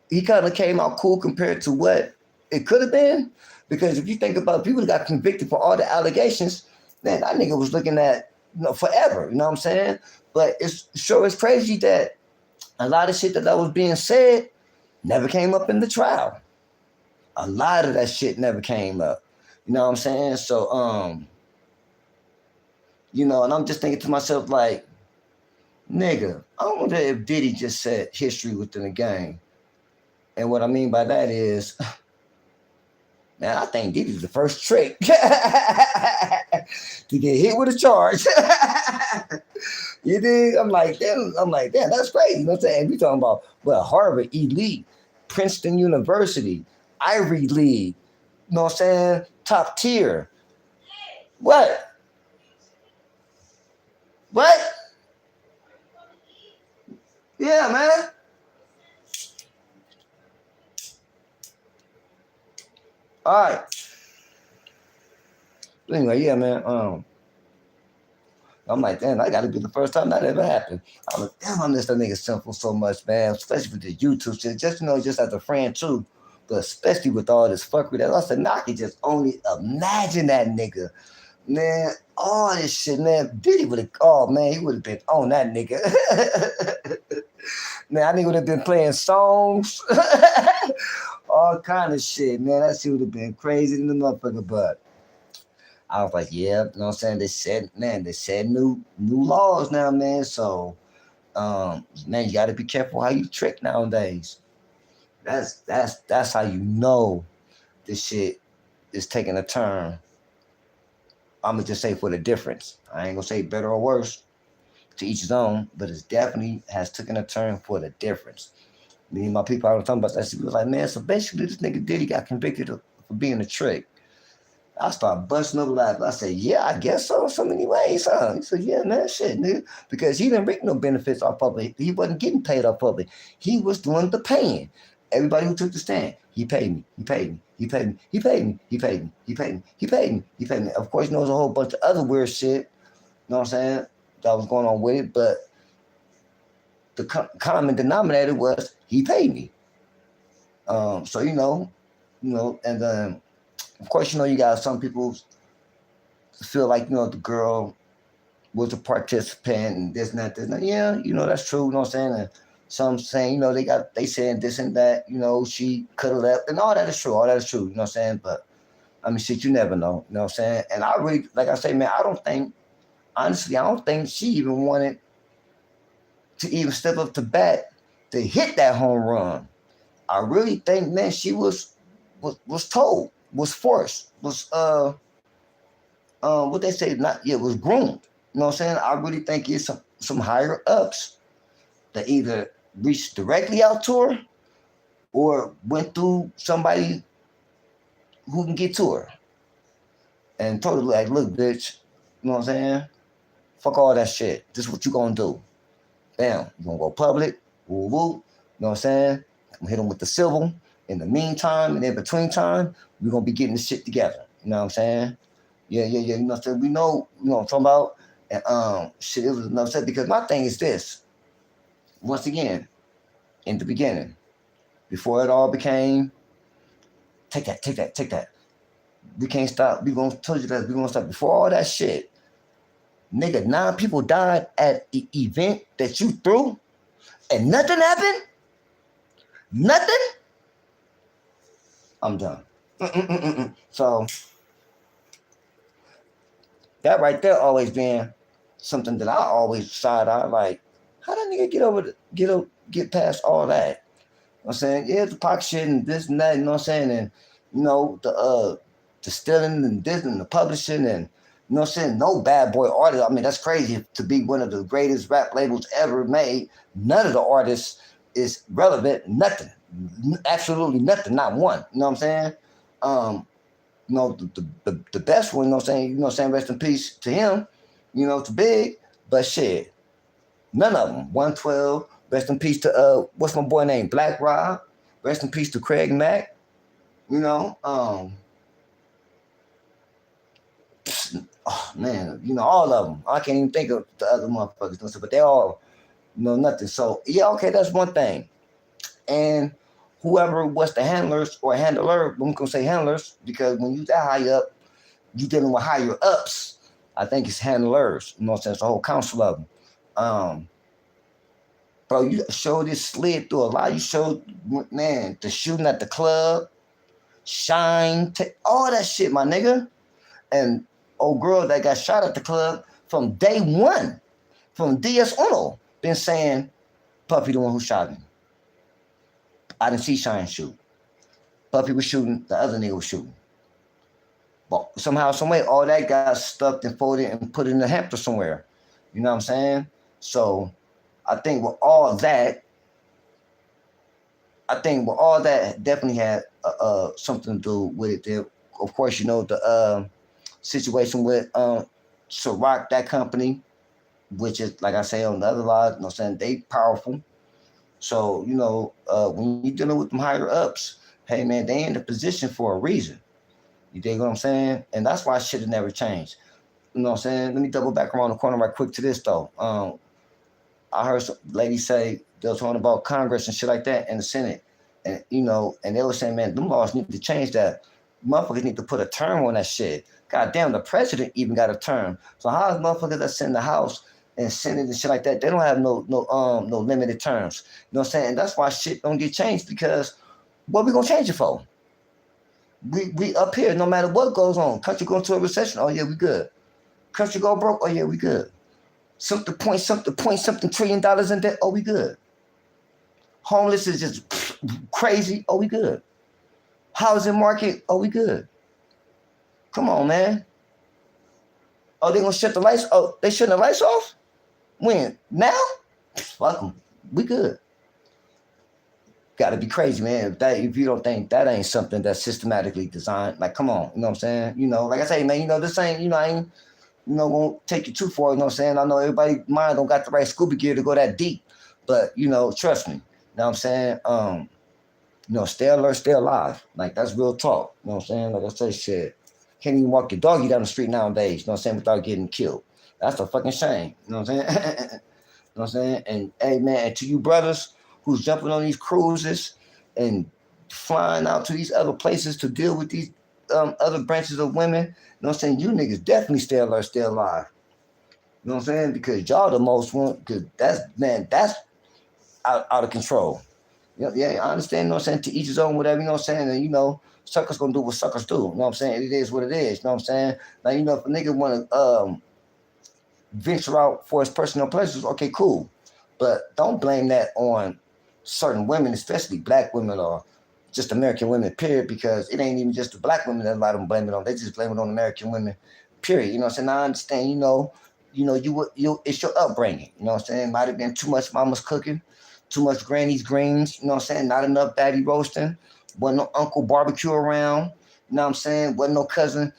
S4: he kind of came out cool compared to what it could have been. Because if you think about it, people that got convicted for all the allegations, man, that nigga was looking at forever. You know what I'm saying? But it's crazy that a lot of shit that was being said never came up in the trial. A lot of that shit never came up. You know what I'm saying? So, you know, and I'm just thinking to myself, like, nigga, I wonder if Diddy just said history within the game. And what I mean by that is, man, I think Diddy's the first trick to get hit with a charge. You dig? I'm like, damn, that's crazy. You know what I'm saying? We talking about, well, Harvard elite, Princeton University, Ivy League, you know what I'm saying? Top tier. What? What? Yeah, man. All right. Anyway, yeah, man. I'm like, damn, that got to be the first time that ever happened. I'm like, damn, I miss that nigga Simple so much, man. Especially with the YouTube shit. Just, you know, just as a friend, too. But especially with all this fuckery that I said, now I can just only imagine that nigga. Man, all this shit, man. Diddy would have, oh, man, he would have been on that nigga. Man, I think would have been playing songs. All kind of shit, man. That shit would have been crazy in the motherfucker, but I was like, yeah, you know what I'm saying? They said new laws now, man. So man, you gotta be careful how you trick nowadays. That's how you know this shit is taking a turn. I'm gonna just say for the difference. I ain't gonna say better or worse, to each his own, but it definitely has taken a turn for the difference. Me and my people, I was talking about that shit. We was like, man, so basically this nigga Diddy got convicted for being a trick. I started busting up laughing. I said, yeah, I guess so in so many ways, huh? He said, yeah, man, shit, nigga. Because he didn't reap no benefits off of it. He wasn't getting paid off of it. He was doing the paying. Everybody who took the stand, he paid me, he paid me, he paid me, he paid me, he paid me, he paid me, he paid me, he paid me. Of course, there's a whole bunch of other weird shit, you know what I'm saying, that was going on with it, but the common denominator was he paid me. So, you know, and then, of course, you know, you got some people feel like, you know, the girl was a participant and this and that. Yeah, you know, that's true, you know what I'm saying? And some saying, you know, they saying this and that, you know, she could have left, and all that is true, you know what I'm saying? But, I mean, shit, you never know, you know what I'm saying? And I really, like I say, man, honestly, I don't think she even wanted to even step up to bat to hit that home run. I really think, man, she was told, was forced, was what they say, not yet was groomed. You know what I'm saying? I really think it's some higher ups that either reached directly out to her or went through somebody who can get to her and told her, like, look, bitch, you know what I'm saying? Fuck all that shit. This is what you gonna do. Bam, you gonna go public, woo woo, you know what I'm saying? I'm hit them with the civil. In the meantime and in between time, we're gonna be getting this shit together. You know what I'm saying? Yeah. You know what I'm saying? We know, you know what I'm talking about. And shit, it was enough said because my thing is this. Once again, in the beginning, before it all became take that. We can't stop. We gonna tell you that we gonna stop before all that shit. Nigga, 9 people died at the event that you threw, and nothing happened. Nothing. I'm done. So that right there always been something that I always side eye like. How that nigga get past all that? You know what I'm saying? Yeah, the pocket shit and this and that, you know what I'm saying? And you know, the stealing and this and the publishing and you know what I'm saying? No bad boy artist. I mean, that's crazy to be one of the greatest rap labels ever made. None of the artists is relevant, nothing. Absolutely nothing, not one. You know what I'm saying? You know, the best one, you know what I'm saying? You know what I'm saying? Rest in peace to him, you know, to Big, but shit. None of them. 112. Rest in peace to what's my boy name? Black Rob. Rest in peace to Craig Mack. You know, oh man, you know all of them. I can't even think of the other motherfuckers, but they all, you know, nothing. So yeah, okay, that's one thing. And whoever was the handlers or handler, I'm gonna say handlers because when you that high up, you dealing with higher ups. I think it's handlers. You know what I'm saying? It's a whole council of them. Bro, you showed this slid through a lot. You showed, man, the shooting at the club, Shine, all that shit, my nigga. And old girl that got shot at the club from day one, from Diaz Uno, been saying, Puffy the one who shot me. I didn't see Shine shoot. Puffy was shooting, the other nigga was shooting. But somehow, some way, all that got stuffed and folded and put in the hamper somewhere. You know what I'm saying? So I think with all that definitely had something to do with it. There, of course, you know the situation with Ciroc, that company, which is like I say on the other line. You know, what I'm saying they powerful. So you know when you're dealing with them higher ups, hey man, they in the position for a reason. You dig what I'm saying? And that's why shit has never changed. You know what I'm saying? Let me double back around the corner right quick to this though. I heard some ladies say they were talking about Congress and shit like that and the Senate. And you know, and they were saying, man, them laws need to change that. Motherfuckers need to put a term on that shit. God damn, the president even got a term. So how is motherfuckers that sit in the House and Senate and shit like that, they don't have no limited terms. You know what I'm saying? And that's why shit don't get changed because what we gonna change it for? We up here, no matter what goes on. Country going to a recession, oh yeah, we good. Country go broke, oh yeah, we good. Something $1 trillion in debt, oh we good. Homeless is just crazy, oh we good. Housing market, oh we good. Come on, man. Oh, they gonna shut the lights? Oh, they shutting the lights off? When? Now? Fuck them. We good. Gotta be crazy, man. If you don't think that ain't something that's systematically designed, like, come on, you know what I'm saying? You know, like I say, man, you know, this ain't, you know, I ain't, you know, won't take you too far, you know what I'm saying? I know everybody mind don't got the right scuba gear to go that deep, but, you know, trust me, you know what I'm saying? You know, stay alert, stay alive. Like, that's real talk, you know what I'm saying? Like I say, shit, can't even walk your doggy down the street nowadays, you know what I'm saying, without getting killed. That's a fucking shame, you know what I'm saying? You know what I'm saying? And, hey, man, and to you brothers who's jumping on these cruises and flying out to these other places to deal with these other branches of women, you know what I'm saying? You niggas definitely stay alert, stay alive. You know what I'm saying? Because y'all the most one, because that's out of control. You know, yeah, I understand, you know what I'm saying? To each his own, whatever, you know what I'm saying? And, you know, suckers gonna do what suckers do. You know what I'm saying? It is what it is. You know what I'm saying? Now, you know, if a nigga wanna venture out for his personal pleasures, okay, cool. But don't blame that on certain women, especially black women or just American women, period, because it ain't even just the black women that a lot of them blame it on. They just blame it on American women Period. You know what I'm saying? I understand, it's your upbringing. You know what I'm saying? Might have been too much mama's cooking, too much granny's greens, you know what I'm saying? Not enough daddy roasting, wasn't no uncle barbecue around, you know what I'm saying? Wasn't no cousin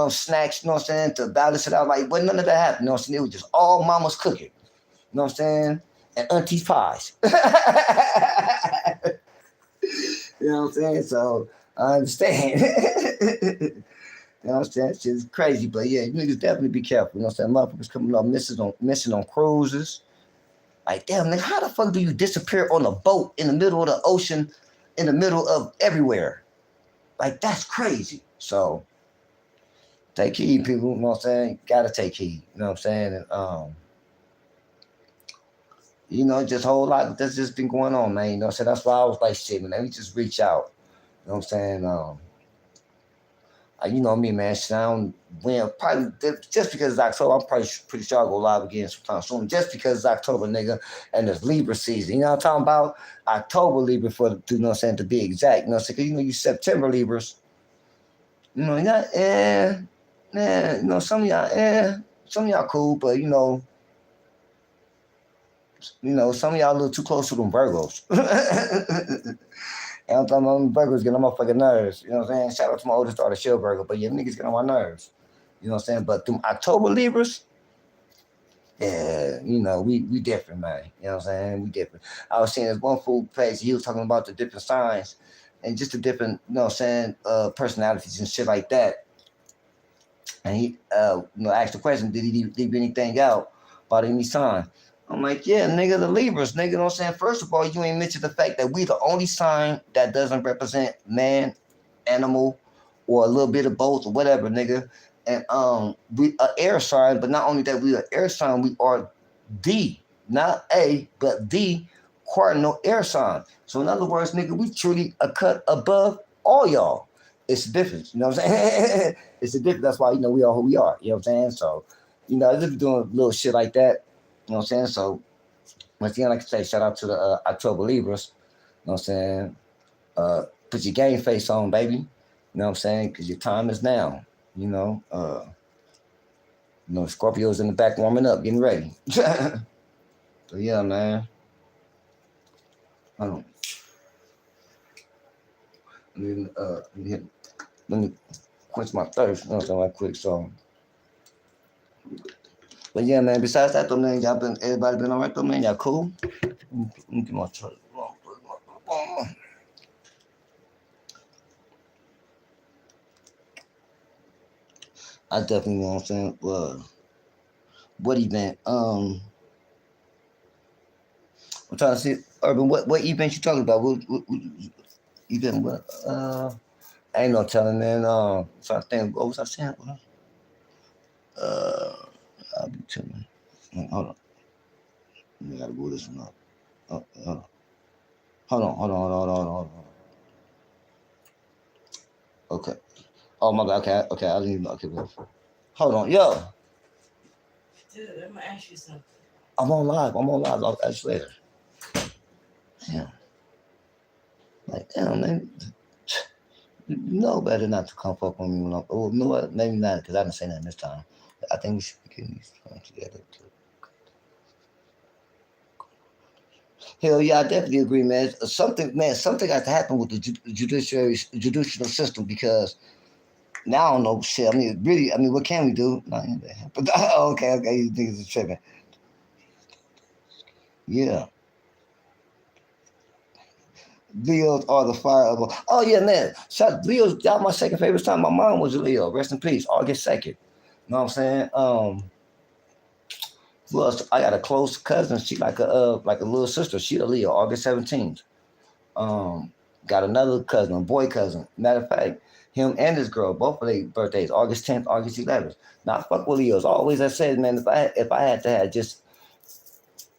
S4: snacks, you know what I'm saying, to balance it out. Like, wasn't none of that happened, you know what I'm saying? It was just all mama's cooking, you know what I'm saying? And auntie's pies. You know what I'm saying? So I understand. You know what I'm saying? Shit's crazy, but yeah, you niggas definitely be careful. You know what I'm saying? Motherfuckers coming up missing on cruises. Like, damn, nigga, how the fuck do you disappear on a boat in the middle of the ocean, in the middle of everywhere? Like, that's crazy. So, take heed, people. You know what I'm saying? Gotta take heed. You know what I'm saying? And, just a whole lot that's just been going on, man. You know what I'm saying? That's why I was like, shit, man, let me just reach out. You know what I'm saying? You know me, man. Shit, I don't win. Probably just because it's October, I'm probably pretty sure I'll go live again sometime soon. Just because it's October, nigga, and it's Libra season. You know what I'm talking about? October Libra you know what I'm saying, to be exact. You know what I'm saying? 'Cause you September Libras. You know, some of y'all cool, but some of y'all a little too close to them Virgos. And I'm talking about them Virgos getting on my fucking nerves. You know what I'm saying? Shout out to my oldest daughter, Shell Virgo, but yeah, niggas get on my nerves. You know what I'm saying? But them October Libras, yeah, we different, man. You know what I'm saying? We different. I was seeing this one fool page, he was talking about the different signs and just the different, you know what I'm saying, personalities and shit like that. And he asked the question, did he leave anything out about any sign? I'm like, yeah, nigga, the Libras, nigga, you know what I'm saying? First of all, you ain't mentioned the fact that we the only sign that doesn't represent man, animal, or a little bit of both or whatever, nigga. And we are air sign, but not only that we are air sign, we are the, not a, but the cardinal air sign. So in other words, nigga, we truly a cut above all y'all. It's a difference, you know what I'm saying? It's a difference. That's why, we are who we are, you know what I'm saying? So, just doing little shit like that, you know what I'm saying? So, once again, like I say, shout out to the October Libras, you know what I'm saying? Put your game face on, baby, you know what I'm saying? Because your time is now, Scorpio's in the back warming up, getting ready. So, yeah, man. Hold on. Let me quench my thirst, you know what I'm saying, right quick, so. But yeah, man, besides that though, man, everybody been all right though, man? Y'all cool? Let me get my truck. I definitely know what I'm saying. What event? I'm trying to see, Urban, what event you talking about? What event? What? I ain't no telling, man. Trying to think. What was I saying? I'll be telling. Hold on. I gotta go this one up. Hold on. Okay. Oh my God. Okay. I didn't even know. Okay, wait. Hold on, yo.
S2: Dude, let me ask you something.
S4: I'm on live. I'll ask you later. Damn. Like, damn, man. You know better not to come fuck on me when I'm. Oh, you know what? Maybe not, because I didn't say nothing this time. I think we should be getting these things together too. Hell yeah, I definitely agree, man. Something has to happen with the judicial system, because now I don't know shit. I mean, really, what can we do? Nothing. But okay, you think it's tripping? Yeah. Leos are the fire of. Oh yeah, man. Leo's y'all my second favorite sign. My mom was a Leo. Rest in peace. August 2nd. You know what I'm saying? Who else? I got a close cousin. She like a little sister. She a Leo. August 17th. Got another cousin, a boy cousin. Matter of fact, him and his girl, both of their birthdays, August 10th, August 11th. Now I fuck with Leos. Always I said, man, if I had to have just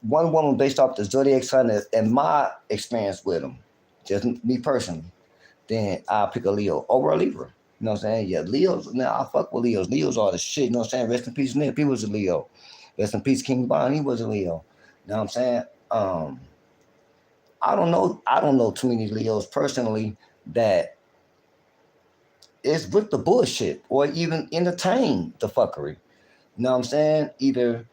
S4: one woman based off the zodiac sign and my experience with them, just me personally, then I'll pick a Leo over a Libra. You know what I'm saying? Yeah, Leos. Now I fuck with Leos. Leos are the shit. You know what I'm saying? Rest in peace, Nip. He was a Leo. Rest in peace, King Von. He was a Leo. You know what I'm saying? I don't know too many Leos personally that it's with the bullshit or even entertain the fuckery. You know what I'm saying? Either,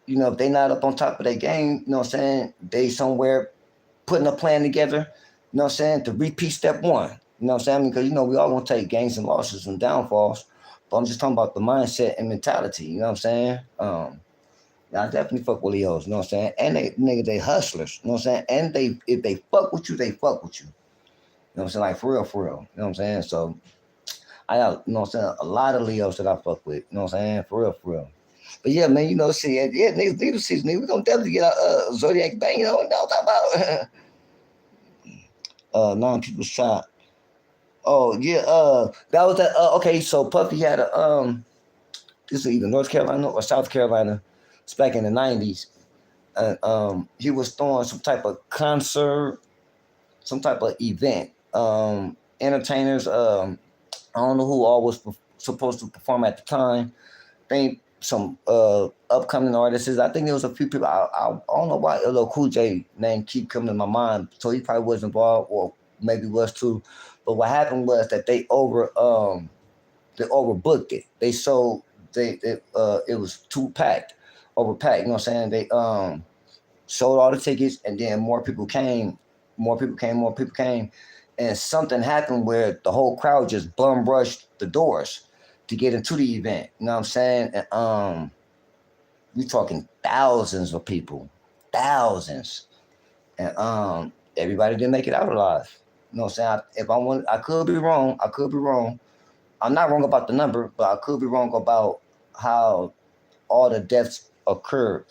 S4: if they not up on top of their game, you know what I'm saying? They somewhere putting a plan together, you know what I'm saying, to repeat step one. You know what I'm saying? Because, we all gonna take gains and losses and downfalls. But I'm just talking about the mindset and mentality, you know what I'm saying? I definitely fuck with Leos, you know what I'm saying? And they hustlers, you know what I'm saying? And if they fuck with you, they fuck with you. You know what I'm saying? Like for real, you know what I'm saying? So I got, you know what I'm saying, a lot of Leos that I fuck with, you know what I'm saying? For real, for real. But yeah, man, see, yeah, niggas, Libra season, nigga, we gonna definitely get our Zodiac bang, what I'm talking about. 9 people shot. Oh yeah, that was that. Okay, so Puffy had a this is either North Carolina or South Carolina. It's back in the '90s, and he was throwing some type of concert, some type of event. Entertainers. I don't know who all was supposed to perform at the time. I think some upcoming artists. I think there was a few people. I don't know why LL Cool J name keep coming to my mind. So he probably was involved, or maybe was too. But what happened was that they overbooked it. They sold it was too packed, overpacked. You know what I'm saying? They sold all the tickets, and then more people came, more people came, and something happened where the whole crowd just bum rushed the doors to get into the event. You know what I'm saying? And we talking thousands of people, thousands, and everybody didn't make it out alive. You know what I'm saying? If I want, I could be wrong. I could be wrong. I'm not wrong about the number, but I could be wrong about how all the deaths occurred.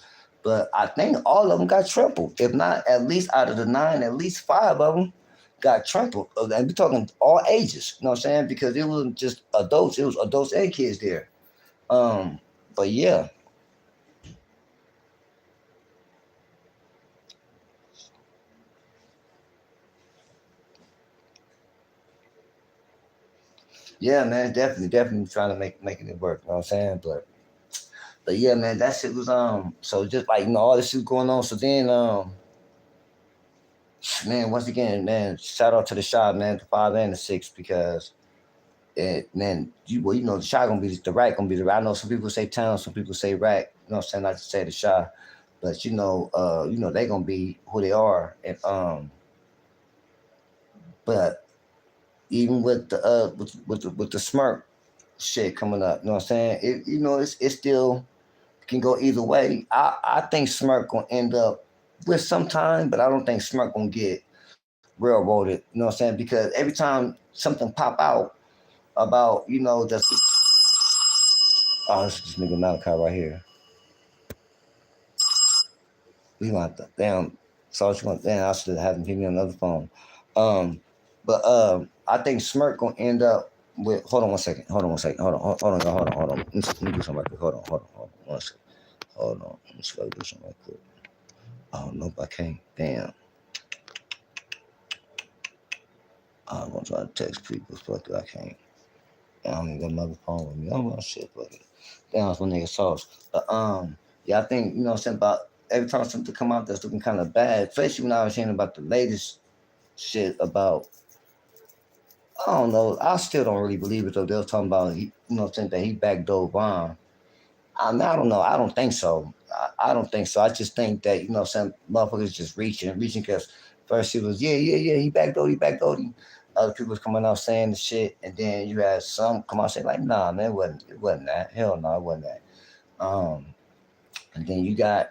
S4: But I think all of them got trampled. If not, at least out of the 9, at least 5 of them got trampled. And we're talking all ages. You know what I'm saying? Because it wasn't just adults; it was adults and kids there. But yeah. Yeah, man, definitely trying to making it work. You know what I'm saying? But yeah, man, that shit was so just like all this shit going on. So then man, once again, man, shout out to the shot, man, the 5 and the 6, because man, the shot gonna be the rack gonna be the rack. I know some people say town, some people say rack. You know what I'm saying? I just say the shot, but they gonna be who they are, and but even with the with the smirk shit coming up, you know what I'm saying? It's still can go either way. I think Smirk gonna end up with some time, but I don't think Smirk gonna get railroaded. You know what I'm saying? Because every time something pop out about the this nigga Malachi right here. We gonna have to damn. So you gonna damn? I should have him give me another phone. Um, but I think Smirk gonna end up with. Hold on one second. Hold on one second. Hold on. Let me do something right quick. Hold on. One second. Hold on. Let me see if I can do something right quick. Oh nope, I can't. Damn. I'm gonna try to text people. Fuck it, I can't. I don't even got another phone with me. I'm gonna shit. Fuck it. Damn, that's my nigga sauce. But yeah, I think what I'm saying about every time something come out that's looking kind of bad, especially when I was hearing about the latest shit about. I don't know. I still don't really believe it though. They was talking about saying that he backdoored Vaughn. I don't know. I don't think so. I don't think so. I just think that some motherfuckers just reaching because first it was yeah he backdoored him. Other people was coming out saying the shit, and then you had some come out saying like nah man it wasn't that, hell no, it wasn't that. And then you got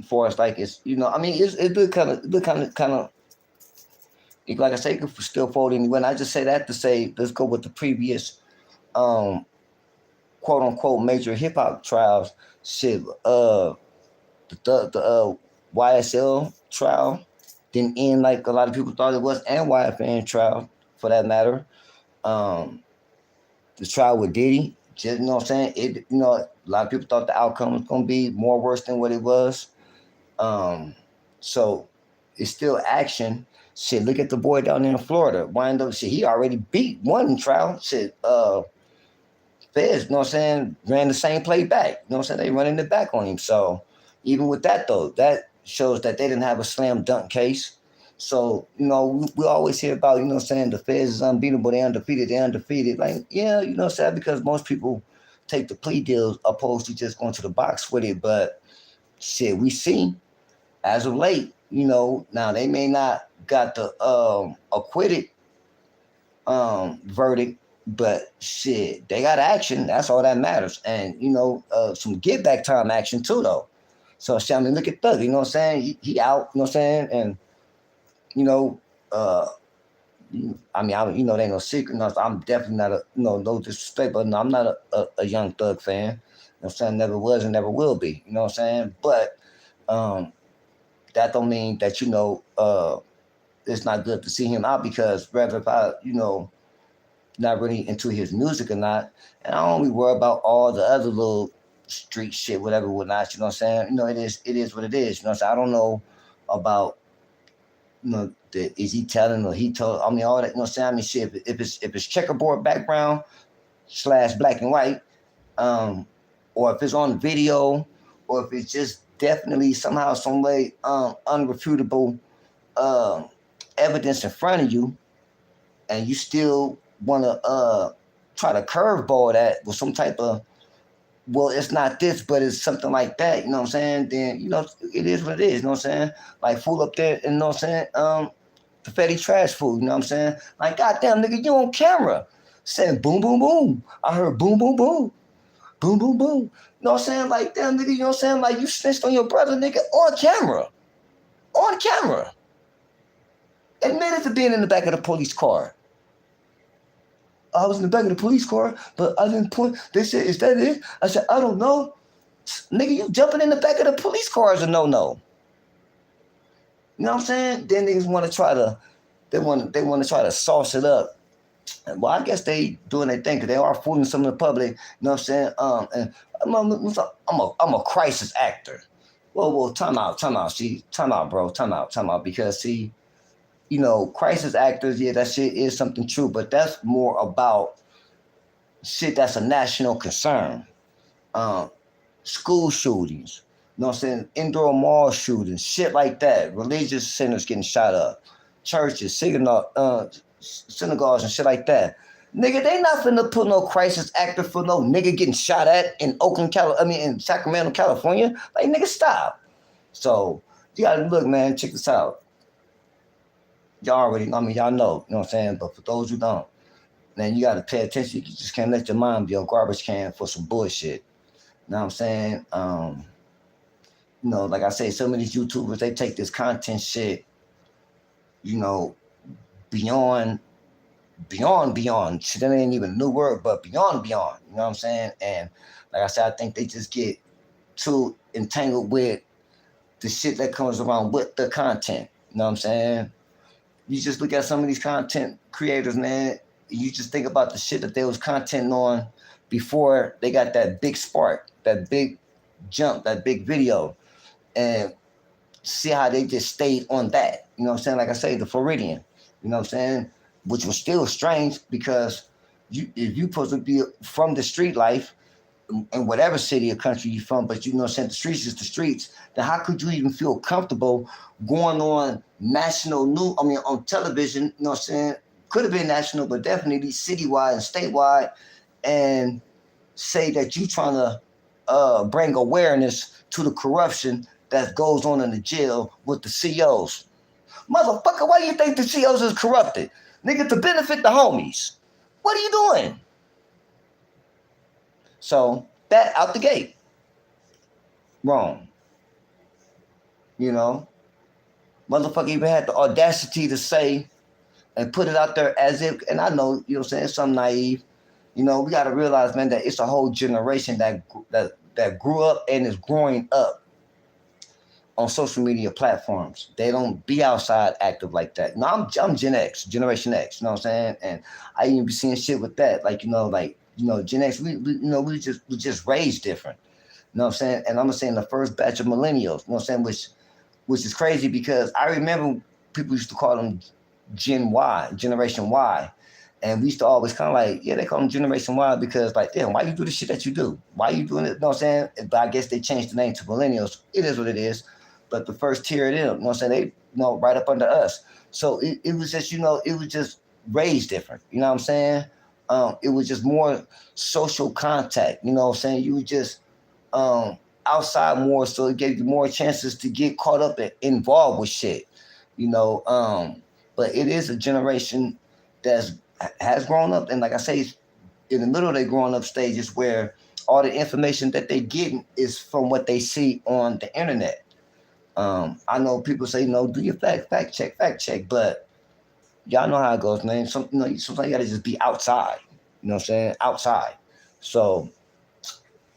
S4: for us like it's I mean it look kind of like I say it could still fold in. When I just say that to say let's go with the previous um quote unquote major hip hop trials. Shit, the YSL trial didn't end like a lot of people thought it was, and YFN trial for that matter. Um, the trial with Diddy, just what I'm saying, a lot of people thought the outcome was gonna be more worse than what it was. So it's still action. Shit, look at the boy down there in Florida. Wind up, shit, he already beat one trial. Shit, Feds, you know what I'm saying, ran the same play back. You know what I'm saying? They running it back on him. So even with that though, that shows that they didn't have a slam dunk case. So, we always hear about, the Feds is unbeatable, they're undefeated. Like, yeah, because most people take the plea deals opposed to just going to the box with it. But shit, we see as of late, now they may not got the acquitted verdict, but shit, they got action. That's all that matters. And, some get back time action too, though. So, shit, I mean, look at Thug, you know what I'm saying? He out, you know what I'm saying? And, uh, I mean, they ain't no secret. No, I'm definitely not no disrespect, but no, I'm not a young Thug fan. You know what I'm saying? Never was and never will be. You know what I'm saying? But that don't mean that, it's not good to see him out, because whether if I, not really into his music or not, and I only worry about all the other little street shit, whatever, whatnot, you know what I'm saying? It is what it is. You know what I'm saying? I don't know about, is he telling or he told? I mean, all that. You know what I'm saying? I mean, shit. If it's checkerboard background / black and white, or if it's on video, or if it's just definitely somehow, some way, unrefutable evidence in front of you, and you still want to try to curveball that with some type of, well, it's not this, but it's something like that, you know what I'm saying? Then, it is what it is, you know what I'm saying? Like, fool up there, you know what I'm saying? Confetti trash food, you know what I'm saying? Like, goddamn, nigga, you on camera. Saying boom, boom, boom. I heard boom, boom, boom. Boom, boom, boom. You know what I'm saying? Like, damn, nigga, you know what I'm saying? Like, you snitched on your brother, nigga, on camera. On camera. Admitted to being in the back of the police car. I was in the back of the police car, but I didn't point. They said, is that it? I said, I don't know. Nigga, you jumping in the back of the police car is a no-no. You know what I'm saying? Then niggas want to try to, they want to try to sauce it up. Well, I guess they doing their thing, because they are fooling some of the public. You know what I'm saying? And I'm a crisis actor. Well, time out. See, time out, bro. Time out. Because see, crisis actors, yeah, that shit is something true, but that's more about shit that's a national concern. School shootings, you know what I'm saying? Indoor mall shootings, shit like that. Religious centers getting shot up. Churches, synagogues and shit like that. Nigga, they not finna put no crisis actor for no nigga getting shot at in in Sacramento, California. Like, nigga, stop. So, you gotta look, man, check this out. Y'all already, y'all know, you know what I'm saying? But for those who don't, man, you gotta pay attention. You just can't let your mind be a garbage can for some bullshit. You know what I'm saying? Like I say, some of these YouTubers, they take this content shit, beyond. Shit, that ain't even a new word, but beyond. You know what I'm saying? And like I said, I think they just get too entangled with the shit that comes around with the content. You know what I'm saying? You just look at some of these content creators, man. You just think about the shit that they was contenting on before they got that big spark, that big jump, that big video, and see how they just stayed on that. You know what I'm saying? Like I say, the Floridian. You know what I'm saying? Which was still strange, because if you supposed to be from the street life in whatever city or country you're from, but you know what I'm saying, the streets is the streets, then how could you even feel comfortable going on national news, on television, you know what I'm saying? Could have been national, but definitely citywide and statewide, and say that you trying to bring awareness to the corruption that goes on in the jail with the COs. Motherfucker, why do you think the COs is corrupted? Nigga, to benefit the homies. What are you doing? So, that out the gate. Wrong. Motherfucker even had the audacity to say and put it out there as if, and I know, you know what I'm saying, some naive. We got to realize, man, that it's a whole generation that grew up and is growing up on social media platforms. They don't be outside active like that. No, I'm Gen X, Generation X, you know what I'm saying? And I even be seeing shit with that. Gen X, we just raised different. You know what I'm saying? And I'm saying the first batch of millennials, you know what I'm saying? Which is crazy, because I remember people used to call them Gen Y, Generation Y. And we used to always kind of like, yeah, they call them Generation Y, because like, damn, why you do the shit that you do? Why you doing it? You know what I'm saying? But I guess they changed the name to millennials. It is what it is. But the first tier of them, you know what I'm saying? They, right up under us. So it was just, it was just raised different. You know what I'm saying? It was just more social contact. You know what I'm saying? You were just outside more, so it gave you more chances to get caught up and involved with shit. But it is a generation that has grown up, and like I say, in the middle of their growing up stages where all the information that they get is from what they see on the internet. I know people say, do your fact check, but y'all know how it goes, man. Sometimes you gotta just be outside. You know what I'm saying? Outside. So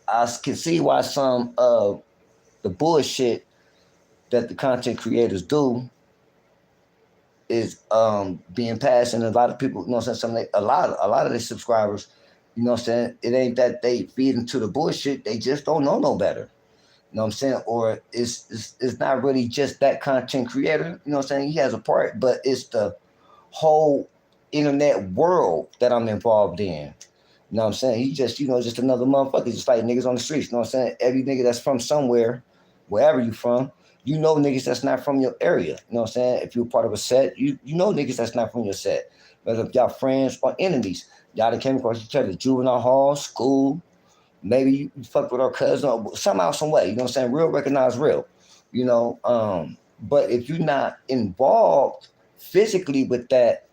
S4: I can see why some of the bullshit that the content creators do is being passed, and a lot of people, a lot of their subscribers, it ain't that they feed into the bullshit, they just don't know no better. You know what I'm saying? Or it's not really just that content creator, he has a part, but it's the whole internet world that I'm involved in. You know what I'm saying? He just, just another motherfucker, just like niggas on the streets. You know what I'm saying? Every nigga that's from somewhere, wherever you from, niggas that's not from your area. You know what I'm saying? If you're part of a set, you know niggas that's not from your set. Whether y'all friends or enemies. Y'all that came across each other, juvenile hall, school, maybe you fucked with our cousin or somehow, some way. You know what I'm saying? Real recognize real. But if you're not involved physically with that,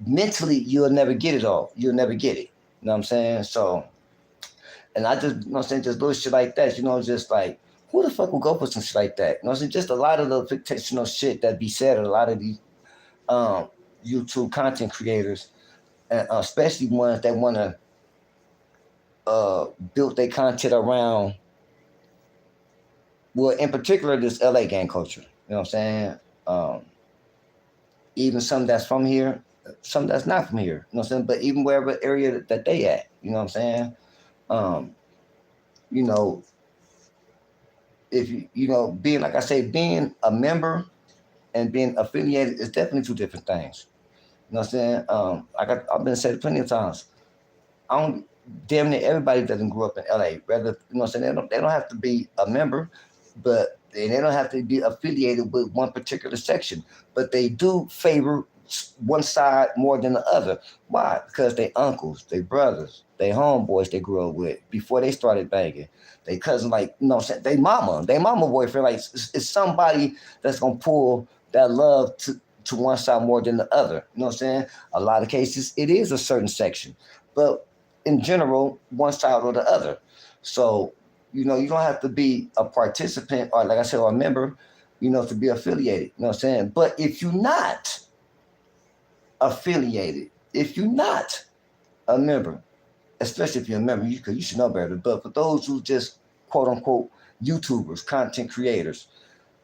S4: mentally, you'll never get it all. You'll never get it. You know what I'm saying? So, and I just, just little shit like that, just like, who the fuck will go for some shit like that? You know what I'm saying? Just a lot of the fictional shit that be said, a lot of these YouTube content creators, and especially ones that want to build their content around, well, in particular, this LA gang culture. You know what I'm saying? Even some that's from here, some that's not from here. You know what I'm saying? But even wherever area that they at, you know what I'm saying? If being, like I say, being a member and being affiliated is definitely two different things. You know what I'm saying? I've been said plenty of times. Damn near everybody doesn't grow up in LA. Rather, you know what I'm saying? They don't have to be a member, but they don't have to be affiliated with one particular section. But they do favor one side more than the other. Why? Because they uncles, they brothers, they homeboys they grew up with before they started banging. They cousin, like, they mama boyfriend, like it's somebody that's gonna pull that love to one side more than the other. You know what I'm saying? A lot of cases it is a certain section, but in general, one side or the other. So, you don't have to be a participant or, like I said, or a member, to be affiliated. You know what I'm saying? But if you're not affiliated, if you're not a member, especially if you're a member, you should know better. But for those who just quote unquote YouTubers, content creators,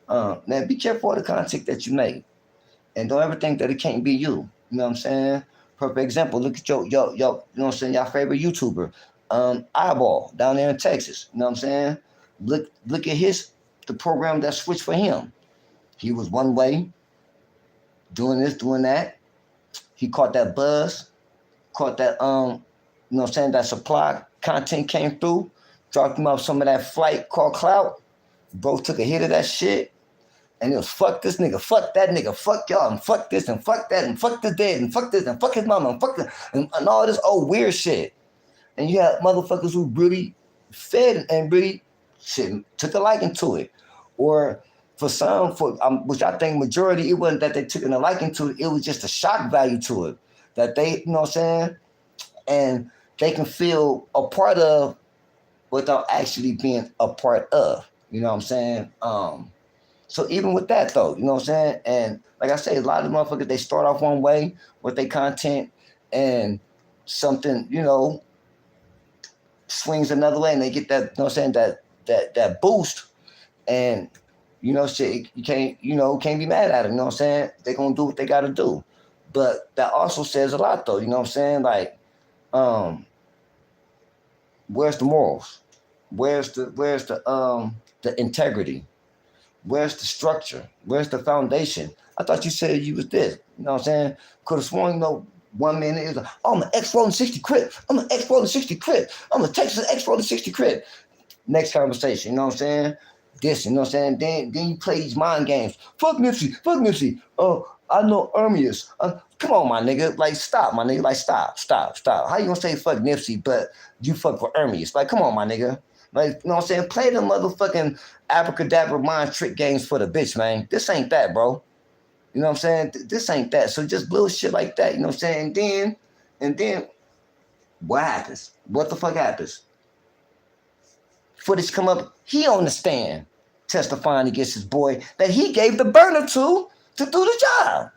S4: man, be careful of the content that you make, and don't ever think that it can't be you. You know what I'm saying? Perfect example. Look at your you know what I'm saying, your favorite YouTuber, Eyeball down there in Texas. You know what I'm saying? Look at the program that switched for him. He was one way, doing this, doing that. He caught that buzz, caught that you know what I'm saying, that supply content came through, dropped him off some of that flight called Clout. Bro took a hit of that shit, and it was fuck this nigga, fuck that nigga, fuck y'all, and fuck this, and fuck that, and fuck the dead, and fuck this, and fuck his mama, and fuck and all this old weird shit. And you have motherfuckers who really fed and really shit, took a liking to it. Or for some, which I think majority, it wasn't that they took a liking to it, it was just a shock value to it. That they, you know what I'm saying? And they can feel a part of without actually being a part of. You know what I'm saying? So even with that though, you know what I'm saying? And like I say, a lot of motherfuckers, they start off one way with their content, and something, swings another way, and they get that, you know what I'm saying, that boost, and shit, you can't be mad at it, you know what I'm saying? They're gonna do what they gotta do. But that also says a lot though, you know what I'm saying? Like, where's the morals? Where's the integrity? Where's the structure? Where's the foundation? I thought you said you was this. You know what I'm saying? Could have sworn, 1 minute is like, oh, I'm an X-Rolling 60 Crip. I'm an X-Rolling 60 Crip. I'm a Texas X-Rolling 60 Crip. Next conversation, you know what I'm saying? This, you know what I'm saying? Then you play these mind games. Fuck Nipsey, fuck Nipsey. Oh, I know Ermius. Come on, my nigga. Like, stop, my nigga. Like, stop. How you gonna say fuck Nipsey, but you fuck with Ermius? Like, come on, my nigga. Like, you know what I'm saying? Play the motherfucking abracadabra mind trick games for the bitch, man. This ain't that, bro. You know what I'm saying? This ain't that. So just little shit like that, you know what I'm saying? And then, what happens? What the fuck happens? Footage come up, he on the stand, testifying against his boy that he gave the burner to do the job.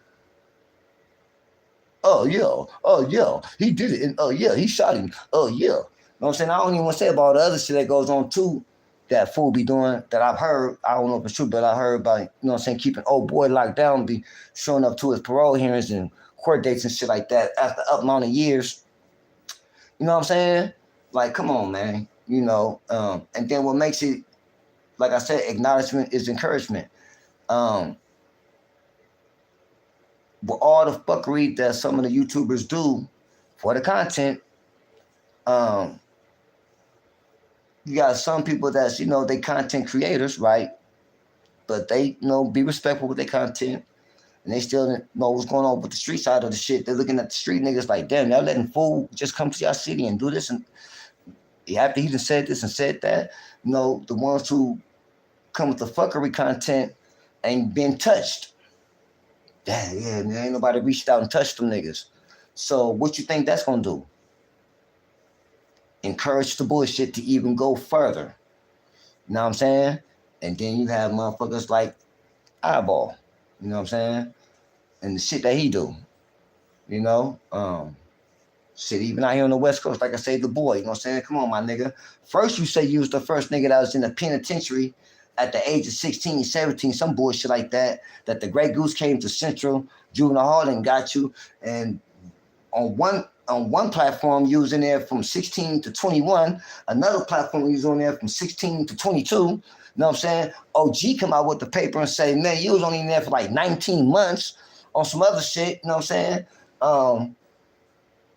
S4: Oh yeah, he did it, and oh yeah, he shot him. Oh yeah. You know what I'm saying? I don't even want to say about all the other shit that goes on too, that fool be doing, that I've heard. I don't know if it's true, but I heard about, you know what I'm saying, keeping old boy locked down, be showing up to his parole hearings and court dates and shit like that after up amount of years. You know what I'm saying? Like, come on, man. You know, and then what makes it, like I said, acknowledgement is encouragement. With all the fuckery that some of the YouTubers do for the content, you got some people that's, you know, they content creators, right? But they, you know, be respectful with their content, and they still know what's going on with the street side of the shit. They're looking at the street niggas like, damn, y'all letting fool just come to y'all city and do this, and after he done said this and said that, you know, the ones who come with the fuckery content ain't been touched. Yeah, man, ain't nobody reached out and touched them niggas. So what you think that's gonna do? Encourage the bullshit to even go further. You know what I'm saying? And then you have motherfuckers like Eyeball. You know what I'm saying? And the shit that he do. You know? Shit, even out here on the West Coast, like I say, the boy, you know what I'm saying? Come on, my nigga. First, you say you was the first nigga that was in the penitentiary at the age of 16, 17, some bullshit like that, that the Grey Goose came to Central Juvenile Hall and got you. And on one platform, you was in there from 16 to 21. Another platform, you was on there from 16 to 22. You know what I'm saying? OG come out with the paper and say, man, you was only in there for like 19 months on some other shit. You know what I'm saying?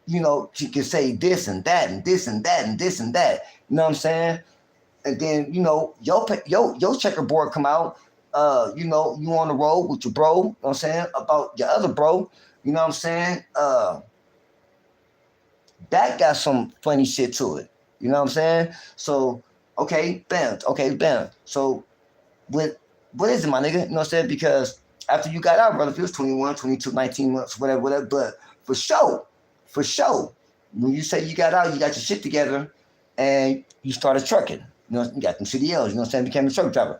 S4: You know, she can say this and that and this and that and this and that. You know what I'm saying? And then, you know, your checkerboard come out. You know, you on the road with your bro, you know what I'm saying, about your other bro. You know what I'm saying? That got some funny shit to it. You know what I'm saying? So, okay, bam. So, what is it, my nigga? You know what I'm saying? Because after you got out, brother, if it was 21, 22, 19 months, whatever, but for sure, when you say you got out, you got your shit together, and you started trucking. You know, you got them CDLs, you know what I'm saying? Became a truck driver.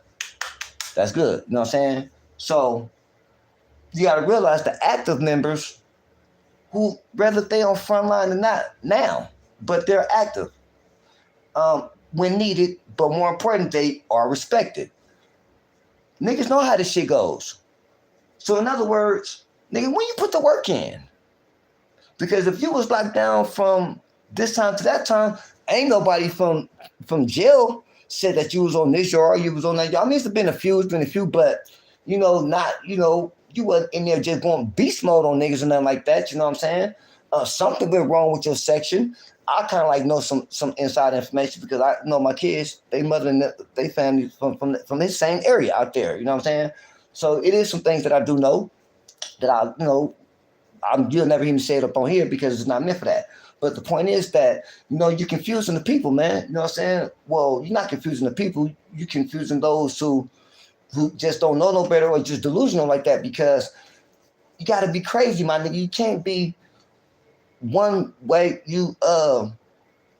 S4: That's good, you know what I'm saying? So, you got to realize the active members who, whether they on front line or not now, but they're active when needed, but more important, they are respected. Niggas know how this shit goes. So in other words, nigga, when you put the work in, because if you was locked down from this time to that time, ain't nobody from jail said that you was on this yard, you was on that yard. I mean, it's been a few, but, you know, not, you know, you wasn't in there just going beast mode on niggas or nothing like that, you know what I'm saying? Something went wrong with your section. I kind of like know some inside information because I know my kids, they mother and they family from this same area out there, you know what I'm saying? So it is some things that I do know that I, you know, you'll never even say it up on here because it's not meant for that. But the point is that, you know, you're confusing the people, man. You know what I'm saying? Well, you're not confusing the people. You're confusing those who just don't know no better or just delusional like that, because you got to be crazy, my nigga. You can't be one way, you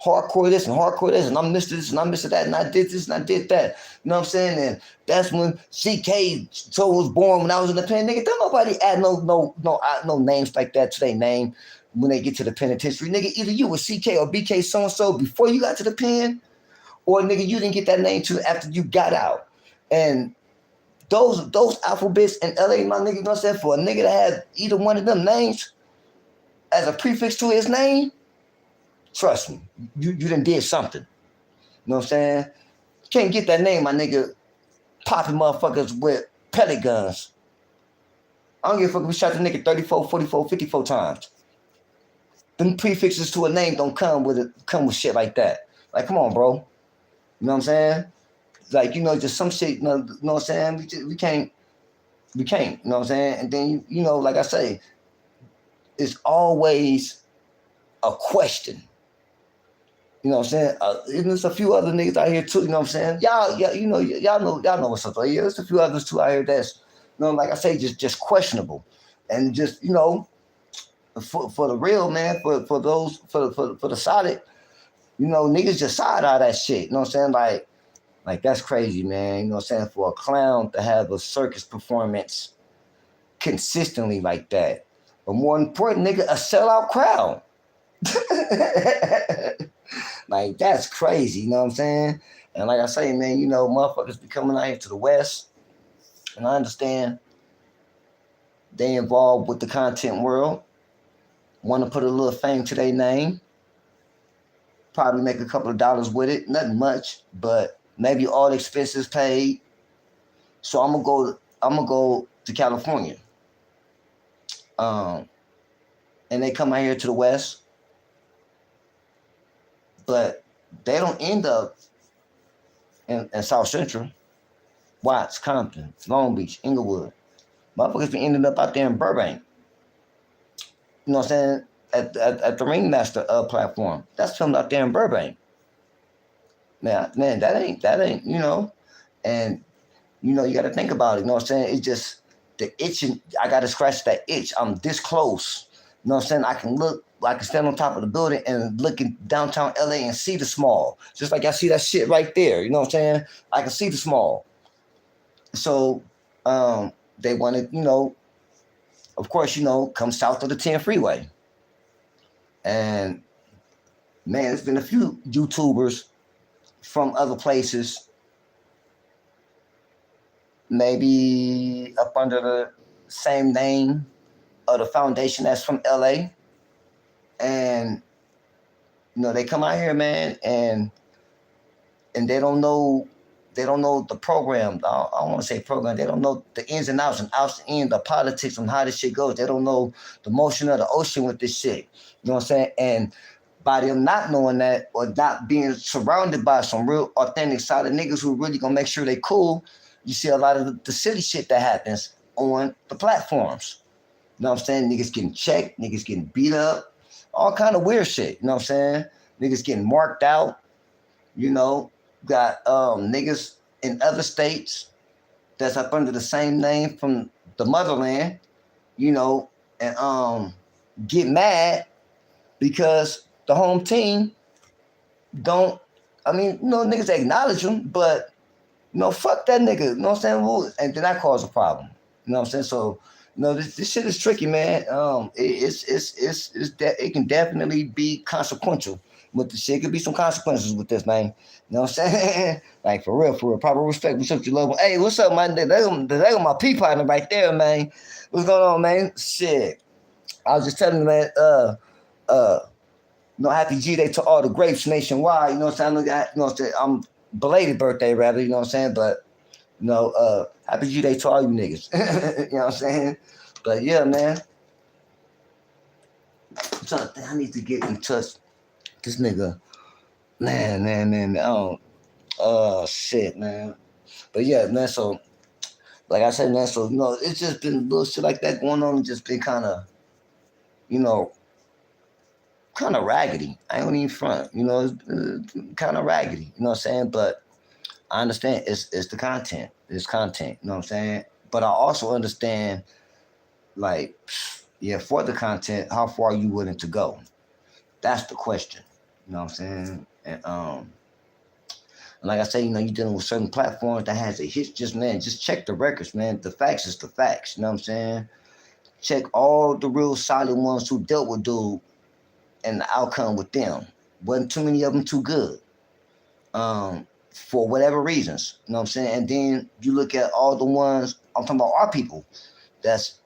S4: hardcore this and hardcore this, and I'm Mr. This and I'm Mr. That, and I did this and I did that. You know what I'm saying? And that's when CK so was born when I was in the pen. Nigga, don't nobody add no names like that to their name when they get to the penitentiary. Nigga, either you was CK or BK so-and-so before you got to the pen, or nigga, you didn't get that name till after you got out. And those alphabets in LA, my nigga, you know what I'm saying? For a nigga to have either one of them names as a prefix to his name, trust me, you done did something. You know what I'm saying? Can't get that name, my nigga, popping motherfuckers with pellet guns. I don't give a fuck if we shot the nigga 34, 44, 54 times. Them prefixes to a name don't come with shit like that. Like, come on, bro. You know what I'm saying? like, just some shit, know what I'm saying? We can't, you know what I'm saying? And then, like I say, it's always a question. You know what I'm saying? And there's a few other niggas out here too, you know what I'm saying? Y'all, yeah, y'all know what's up. Yeah, there's a few others too out here that's, like I say, just questionable. And just, for the real, man, for the solid, niggas just side out that shit. You know what I'm saying? Like that's crazy, man. You know what I'm saying? For a clown to have a circus performance consistently like that. But more important, nigga, a sellout crowd. Like that's crazy, you know what I'm saying? And like I say, man, motherfuckers be coming out here to the West, and I understand they involved with the content world, want to put a little fame to their name, probably make a couple of dollars with it, nothing much, but maybe all expenses paid. So I'm gonna go to California. And they come out here to the West, but they don't end up in South Central, Watts, Compton, Long Beach, Inglewood. Motherfuckers be ending up out there in Burbank. You know what I'm saying? At the Ringmaster platform. That's filmed out there in Burbank. Now, man, that ain't, and you got to think about it. You know what I'm saying? It's just the itching. I got to scratch that itch. I'm this close. You know what I'm saying? I can stand on top of the building and look in downtown LA and see the small. Just like I see that shit right there. You know what I'm saying? I can see the small. So they wanted, of course, come south of the 10 freeway. And man, there's been a few YouTubers from other places, maybe up under the same name of the foundation that's from LA. And they come out here, man, and they don't know the program. I don't want to say program. They don't know the ins and outs and in the politics and how this shit goes. They don't know the motion of the ocean with this shit. You know what I'm saying? And by them not knowing that, or not being surrounded by some real authentic solid niggas who really gonna make sure they cool, you see a lot of the silly shit that happens on the platforms. You know what I'm saying? Niggas getting checked, niggas getting beat up, all kind of weird shit. You know what I'm saying? Niggas getting marked out. Got niggas in other states that's up under the same name from the motherland, and get mad because the home team don't, niggas acknowledge them, but, fuck that nigga, you know what I'm saying? And then that cause a problem, you know what I'm saying? So, this shit is tricky, man. It can definitely be consequential with the shit. It could be some consequences with this, man. You know what I'm saying? Like, for real, proper respect. What's up, you love? Hey, what's up, man? They got my pea partner right there, man. What's going on, man? Shit. I was just telling you, man, happy G-Day to all the grapes nationwide. You know what I'm saying? I'm belated birthday, rather, you know what I'm saying? But, happy G-Day to all you niggas. You know what I'm saying? But, yeah, man. I need to get in touch. This nigga, man. Shit, man. But, yeah, man, so, like I said, man, so, it's just been little shit like that going on and just been kind of, kind of raggedy. I ain't even front, it's kind of raggedy, you know what I'm saying? But I understand it's the content. It's content, you know what I'm saying? But I also understand, like, yeah, for the content, how far are you willing to go? That's the question, you know what I'm saying? And like I say, you're dealing with certain platforms that has a hit. Just check the records, man. The facts is the facts, you know what I'm saying? Check all the real solid ones who dealt with dude and the outcome with them. Wasn't too many of them too good. For whatever reasons. You know what I'm saying? And then you look at all the ones, I'm talking about our people, that's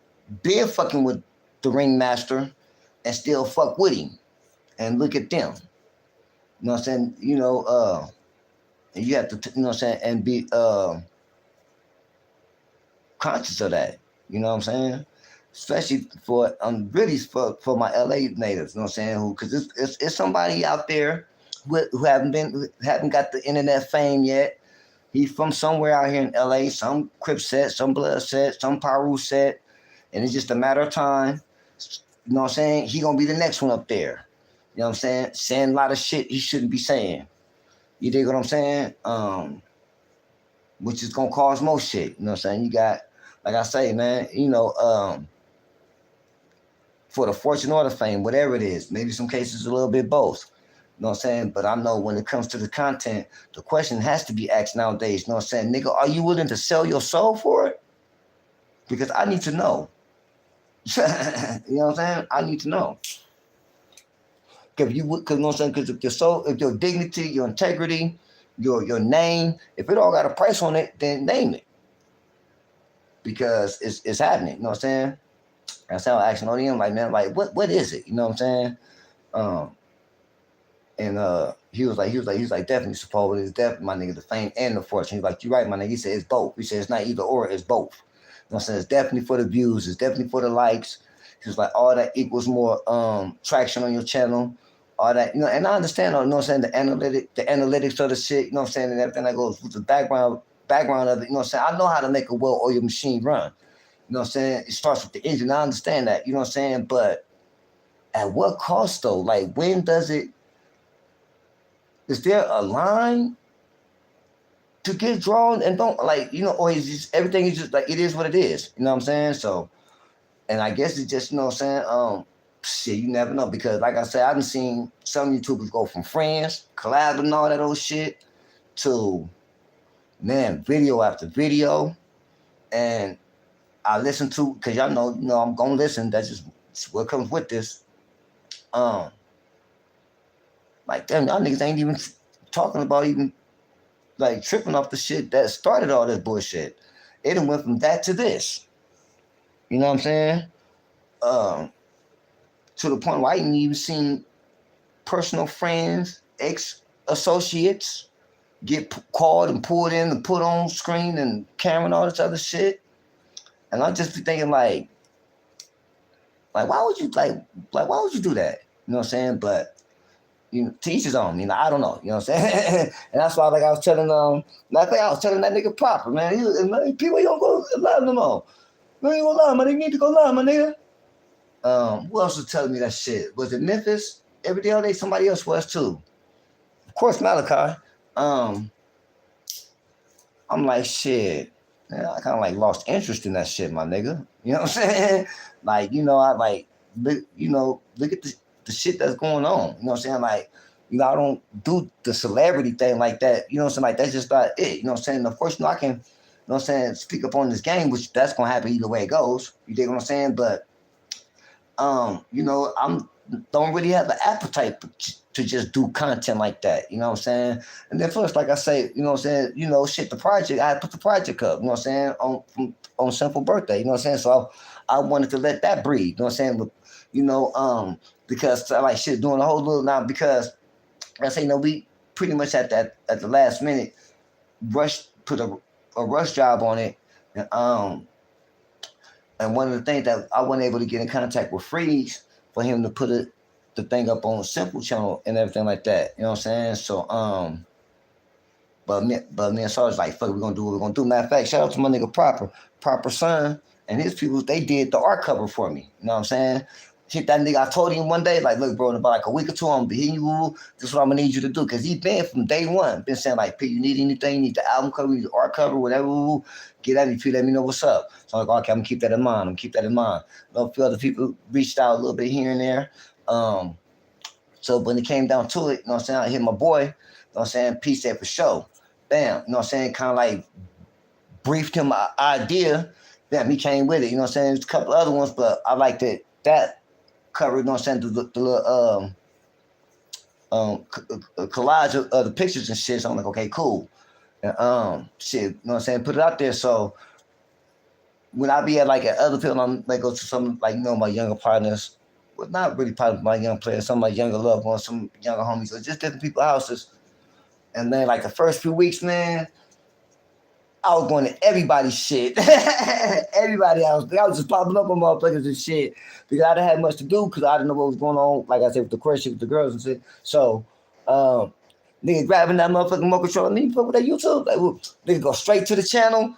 S4: been fucking with the ringmaster and still fuck with him. And look at them. You know what I'm saying? And you have to, you know what I'm saying, and be conscious of that. You know what I'm saying? Especially for really for my LA natives, you know what I'm saying? Because it's somebody out there who haven't got the internet fame yet, He's from somewhere out here in LA, some Crip set, some Blood set, some Paru set, and it's just a matter of time. You know what I'm saying? He gonna be the next one up there. You know what I'm saying? Saying a lot of shit he shouldn't be saying. You dig what I'm saying? Which is gonna cause more shit. You know what I'm saying? You got, like I say, man, for the fortune or the fame, whatever it is, maybe some cases a little bit both. You know what I'm saying? But I know when it comes to the content, the question has to be asked nowadays. You know what I'm saying? Nigga, are you willing to sell your soul for it? Because I need to know. You know what I'm saying? I need to know. Because you know what I'm saying? Because if your soul, if your dignity, your integrity, your name, if it all got a price on it, then name it. Because it's happening. You know what I'm saying? That's how I asked him, like, man, like what is it? You know what I'm saying? And he was like, definitely supposed. It's definitely, my nigga, the fame and the fortune. He's like, you're right, my nigga. He said it's both. He said it's not either or, it's both. You know what I'm saying? It's definitely for the views, it's definitely for the likes. He was like, all that equals more traction on your channel. All that, you know, and I understand, you know what I'm saying, the analytics of the shit, you know what I'm saying, and everything that goes with the background of it, you know what I'm saying. I know how to make a well-oiled machine run. You know what I'm saying? It starts with the engine. I understand that, you know what I'm saying? But at what cost though? Like, when does it, is there a line to get drawn and don't, like, you know, or is just everything is just like it is what it is, you know what I'm saying? So, and I guess it's just, you know what I'm saying, shit, you never know, because like I said, I've seen some YouTubers go from friends, collab and all that old shit, to, man, video after video. And I listen to, because y'all know, you know, I'm gonna listen, that's just what comes with this. Like, damn, y'all niggas ain't even talking about even like tripping off the shit that started all this bullshit. It done went from that to this. You know what I'm saying? To the point where I ain't even seen personal friends, ex-associates get called and pulled in and put on screen and camera and all this other shit. And I just be thinking like why would you why would you do that? You know what I'm saying? But you know, to each his own. You know, I don't know. You know what I'm saying? And that's why, like I was telling I think I was telling that nigga proper, man. People, you don't go live no more. Man, you gonna lie, man. You need to go live, my nigga. Who else was telling me that shit? Was it Memphis? Every day, somebody else was too. Of course, Malachi. I'm like, shit. Man, I kind of like lost interest in that shit, my nigga. You know what I'm saying? Like, you know, I like, you know, look at the shit that's going on. You know what I'm saying? Like, you know, I don't do the celebrity thing like that. You know what I'm saying? Like, that's just not it. You know what I'm saying? Of course, you know, I can, you know what I'm saying, speak up on this game, which that's going to happen either way it goes. You dig what I'm saying? But, you know, don't really have the appetite to just do content like that. You know what I'm saying? And then first, like I say, you know what I'm saying? You know, shit, the project, I put the project up, you know what I'm saying, on Simple Birthday, you know what I'm saying? So I wanted to let that breathe, you know what I'm saying? But, you know, because I like shit doing a whole little now, because I say, you know, we pretty much at the last minute put a rush job on it. And one of the things that I wasn't able to get in contact with Freeze for him to put the thing up on Simple channel and everything like that. You know what I'm saying? So but me and Sarge like, fuck, we're gonna do what we're gonna do. Matter of fact, shout out to my nigga Proper Son and his people, they did the art cover for me. You know what I'm saying? Shit, that nigga, I told him one day, like, look, bro, in about like a week or two, I'm gonna be hitting you. This is what I'm gonna need you to do. Cause he been from day one, been saying like, P, you need anything, you need the album cover, you need the art cover, whatever, get at me, P, let me know what's up. So I'm like, okay, I'm gonna keep that in mind. A few other people reached out a little bit here and there. So when it came down to it, you know what I'm saying, I hit my boy, you know what I'm saying, P said for sure. Bam, you know what I'm saying, kind of like briefed him my idea. Bam, he came with it, you know what I'm saying. There's a couple other ones, but I liked that cover, you know what I'm saying, the little collage of the pictures and shit. So I'm like, okay, cool. And shit, you know what I'm saying, put it out there. So when I be at like at other people, I'm like go to some, like, you know, my younger partners, well, not really partners, my young players, some of my younger loved ones, some younger homies, or just different people's houses. And then like the first few weeks, man, I was going to everybody's shit. Everybody else. I was just popping up on motherfuckers and shit because I didn't have much to do because I didn't know what was going on, like I said, with the question with the girls and shit. So Nigga grabbing that motherfucking remote control. Nigga fuck with that YouTube. Like, nigga go straight to the channel.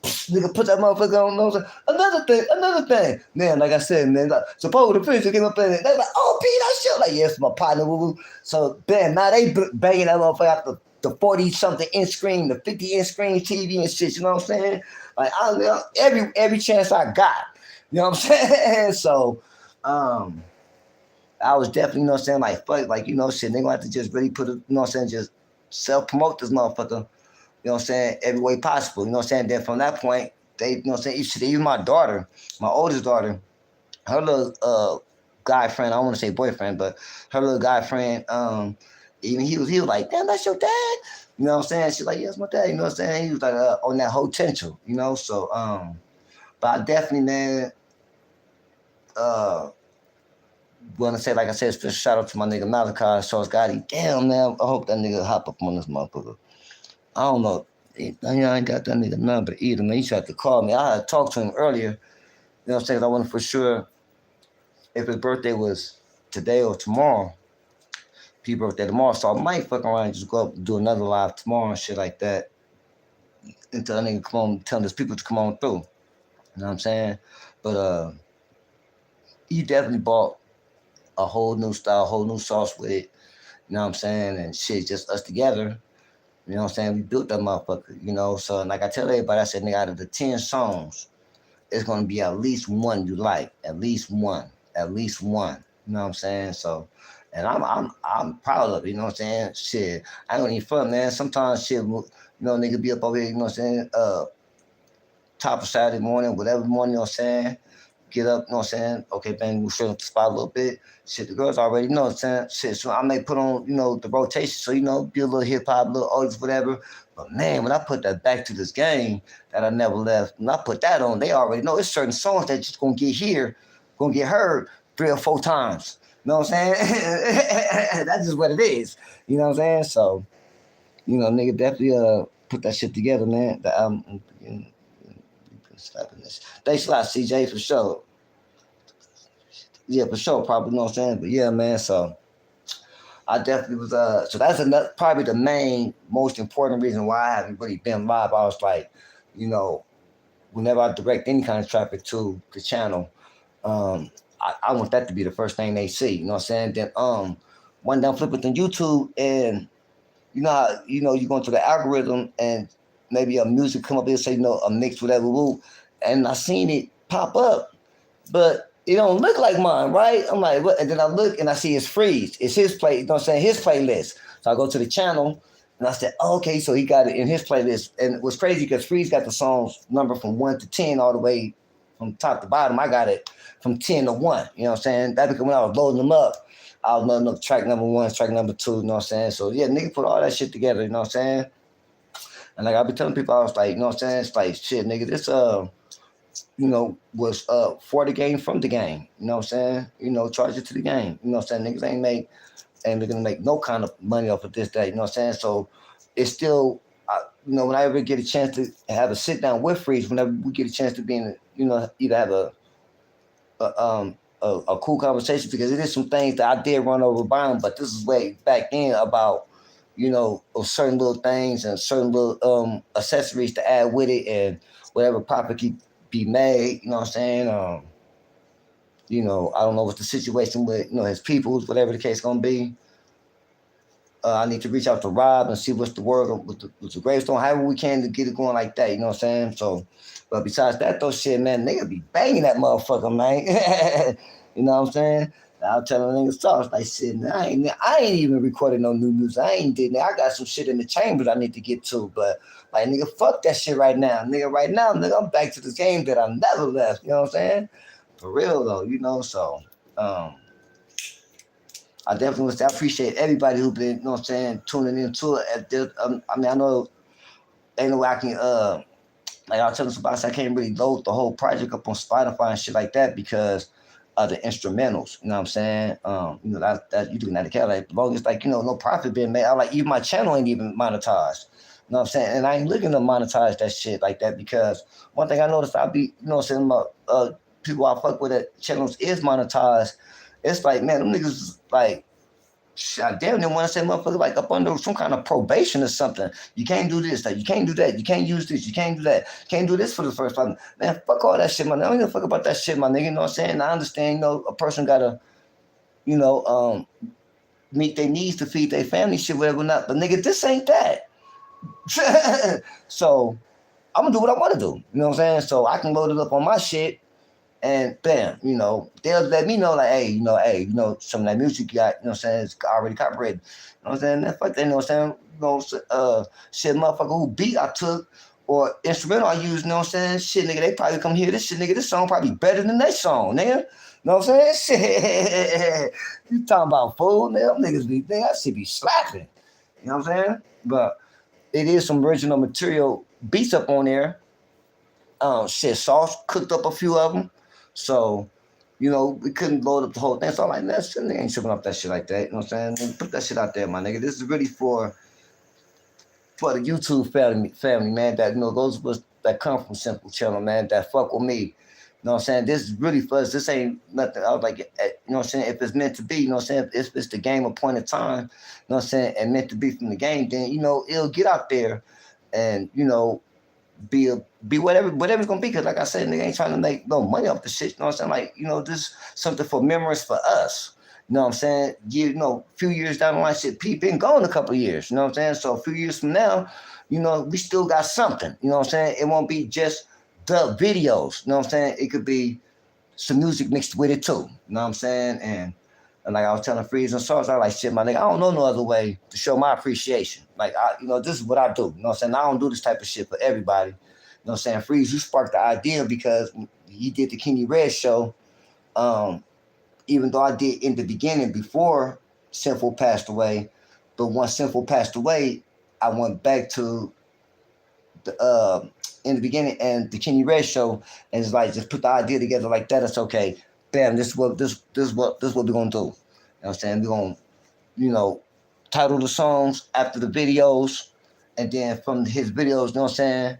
S4: Nigga put that motherfucker on. Another thing. Man, like I said, man, like, suppose the producer came up in and they like, oh, P, that shit. Like, yes, my partner, woo-woo. So, man, now they banging that motherfucker out the 40-something inch screen, the 50-inch screen TV and shit, you know what I'm saying? Like, every chance I got, you know what I'm saying? So, I was definitely, you know what I'm saying, like, fuck, like, you know, shit, they gonna have to just really put it, you know what I'm saying, just self-promote this motherfucker, you know what I'm saying, every way possible, you know what I'm saying? Then from that point, they, you know what I'm saying, even my daughter, my oldest daughter, her little guy friend, I don't want to say boyfriend, but her little guy friend, even he was like, damn, that's your dad? You know what I'm saying? She's like, yeah, it's my dad, you know what I'm saying? He was like on that whole potential, you know, so, but I definitely, man, want to say, like I said, special shout out to my nigga Malachi, Sauce Gotti. Damn, man, I hope that nigga hop up on this motherfucker. I don't know. I ain't got that nigga number either, man. He tried to call me. I had talked to him earlier. You know what I'm saying? I wasn't for sure if his birthday was today or tomorrow. His birthday tomorrow, so I might fuck around and just go up and do another live tomorrow and shit like that. Until that nigga come on, telling his people to come on through. You know what I'm saying? But he definitely bought a whole new style, whole new sauce with it. You know what I'm saying? And shit, just us together. You know what I'm saying? We built that motherfucker, you know? So, like I tell everybody, I said, nigga, out of the 10 songs, it's going to be at least one you like. At least one. At least one. You know what I'm saying? So, and I'm proud of it, you know what I'm saying? Shit, I don't even fun, man. Sometimes shit, you know, nigga be up over here, you know what I'm saying? Top of Saturday morning, whatever morning, you know what I'm saying? Get up, you know what I'm saying? Okay, bang, we straight up the spot a little bit. Shit, the girls already know what I'm saying? Shit, so I may put on, you know, the rotation, so, you know, be a little hip-hop, a little oldies, whatever. But, man, when I put that Back to This Game that I never left, when I put that on, they already know it's certain songs that just gonna get heard 3 or 4 times. You know what I'm saying? That's just what it is. You know what I'm saying? So, you know, nigga, definitely put that shit together, man. The album, this. Thanks a lot, CJ, for sure. Yeah, for sure, probably, you know what I'm saying? But yeah, man, so I definitely was, so that's probably the main, most important reason why I haven't really been live. I was like, you know, whenever I direct any kind of traffic to the channel, I want that to be the first thing they see, you know what I'm saying? Then, one day I'm flipping through YouTube and, you know how, you know, you go into the algorithm and maybe a music come up here, say, you know, a mix, whatever, and I seen it pop up, but it don't look like mine, right? I'm like, what? And then I look and I see it's Freeze. It's his play, you know what I'm saying? His playlist. So I go to the channel and I said, oh, okay, so he got it in his playlist. And it was crazy because Freeze got the songs number from 1 to 10 all the way from top to bottom. I got it from 10 to 1. You know what I'm saying? That because when I was loading them up, I was loading up track number 1, track number 2, you know what I'm saying? So yeah, nigga put all that shit together, you know what I'm saying? And like I be telling people, I was like, you know what I'm saying? It's like, shit, nigga, this you know, was for the game, from the game. You know what I'm saying? You know, charge it to the game. You know what I'm saying? Niggas ain't gonna make no kind of money off of this day. You know what I'm saying? So it's still, you know, when I ever get a chance to have a sit down with Freeze, whenever we get a chance to be in, you know, either have a cool conversation, because it is some things that I did run over by him, but this is way back then about, you know, certain little things and certain little accessories to add with it and whatever profit he be made, you know what I'm saying? You know, I don't know what's the situation with, you know, his peoples, whatever the case gonna be. I need to reach out to Rob and see what's the word with the gravestone, however we can to get it going like that, you know what I'm saying? So, but besides that though, shit, man, nigga be banging that motherfucker, man. You know what I'm saying? I'll tell the niggas sauce like shit, man, I ain't even recorded no new music. I ain't did that. I got some shit in the chambers I need to get to, but like nigga, fuck that shit right now. Nigga, right now, nigga, I'm back to this game that I never left. You know what I'm saying? For real though, you know, so I definitely I appreciate everybody who been, you know what I'm saying, tuning into it at this. I mean, I know ain't no way I can like I was telling somebody, I can't really load the whole project up on Spotify and shit like that because of the instrumentals. You know what I'm saying? You know, that you doing that to calculate. As long as like, you know, no profit being made. I like even my channel ain't even monetized. You know what I'm saying? And I ain't looking to monetize that shit like that because one thing I noticed, I be, you know what I'm saying, people I fuck with that channels is monetized. It's like, man, them niggas like I damn near want to say motherfucker like up under some kind of probation or something. You can't do this, like you can't do that, you can't use this, you can't do that, you can't do this for the first time. Man, fuck all that shit, man. I don't give a fuck about that shit, my nigga. You know what I'm saying? I understand, you know, a person gotta, you know, meet their needs to feed their family, shit, whatever not. But nigga, this ain't that. So I'm gonna do what I want to do. You know what I'm saying? So I can load it up on my shit. And bam, you know, they'll let me know, like, hey, you know, some of that music you got, you know what I'm saying, it's already copyrighted. You know what I'm saying? That fuck that, you know what I'm saying? You know, shit, motherfucker, who beat I took or instrumental I used, you know what I'm saying? Shit, nigga, they probably come hear this shit, nigga, this song probably better than that song, nigga. You know what I'm saying? Shit. You talking about fool, nigga, them niggas be, nigga, that shit be slapping. You know what I'm saying? But it is some original material beats up on there. Shit, Sauce cooked up a few of them. So, you know, we couldn't load up the whole thing. So I'm like, man, shit, nigga ain't tripping off that shit like that. You know what I'm saying? Put that shit out there, my nigga. This is really for the YouTube family, man, that, you know, those of us that come from Simple Channel, man, that fuck with me. You know what I'm saying? This is really for us. This ain't nothing. I was like, you know what I'm saying? If it's meant to be, you know what I'm saying? If it's the game appointed time, you know what I'm saying? And meant to be from the game, then, you know, it'll get out there and, you know, be whatever's gonna be. Cause like I said, nigga ain't trying to make no money off the shit. You know what I'm saying? Like, you know, this something for memories for us. You know what I'm saying? You know, a few years down the line, shit, Pete been gone a couple of years. You know what I'm saying? So a few years from now, you know, we still got something. You know what I'm saying? It won't be just the videos. You know what I'm saying? It could be some music mixed with it too. You know what I'm saying? And like I was telling Freeze and Sauce, I was like, shit, my nigga, I don't know no other way to show my appreciation. Like, you know, this is what I do. You know what I'm saying? I don't do this type of shit for everybody. You know what I'm saying? Freeze, you sparked the idea because he did the Kenny Red show. Even though I did in the beginning before Sinful passed away, but once Sinful passed away, I went back to the in the beginning and the Kenny Red show, and it's like just put the idea together like that. It's okay. Bam, this is what we're gonna do. You know what I'm saying? We're gonna, you know, title the songs after the videos, and then from his videos, you know what I'm saying,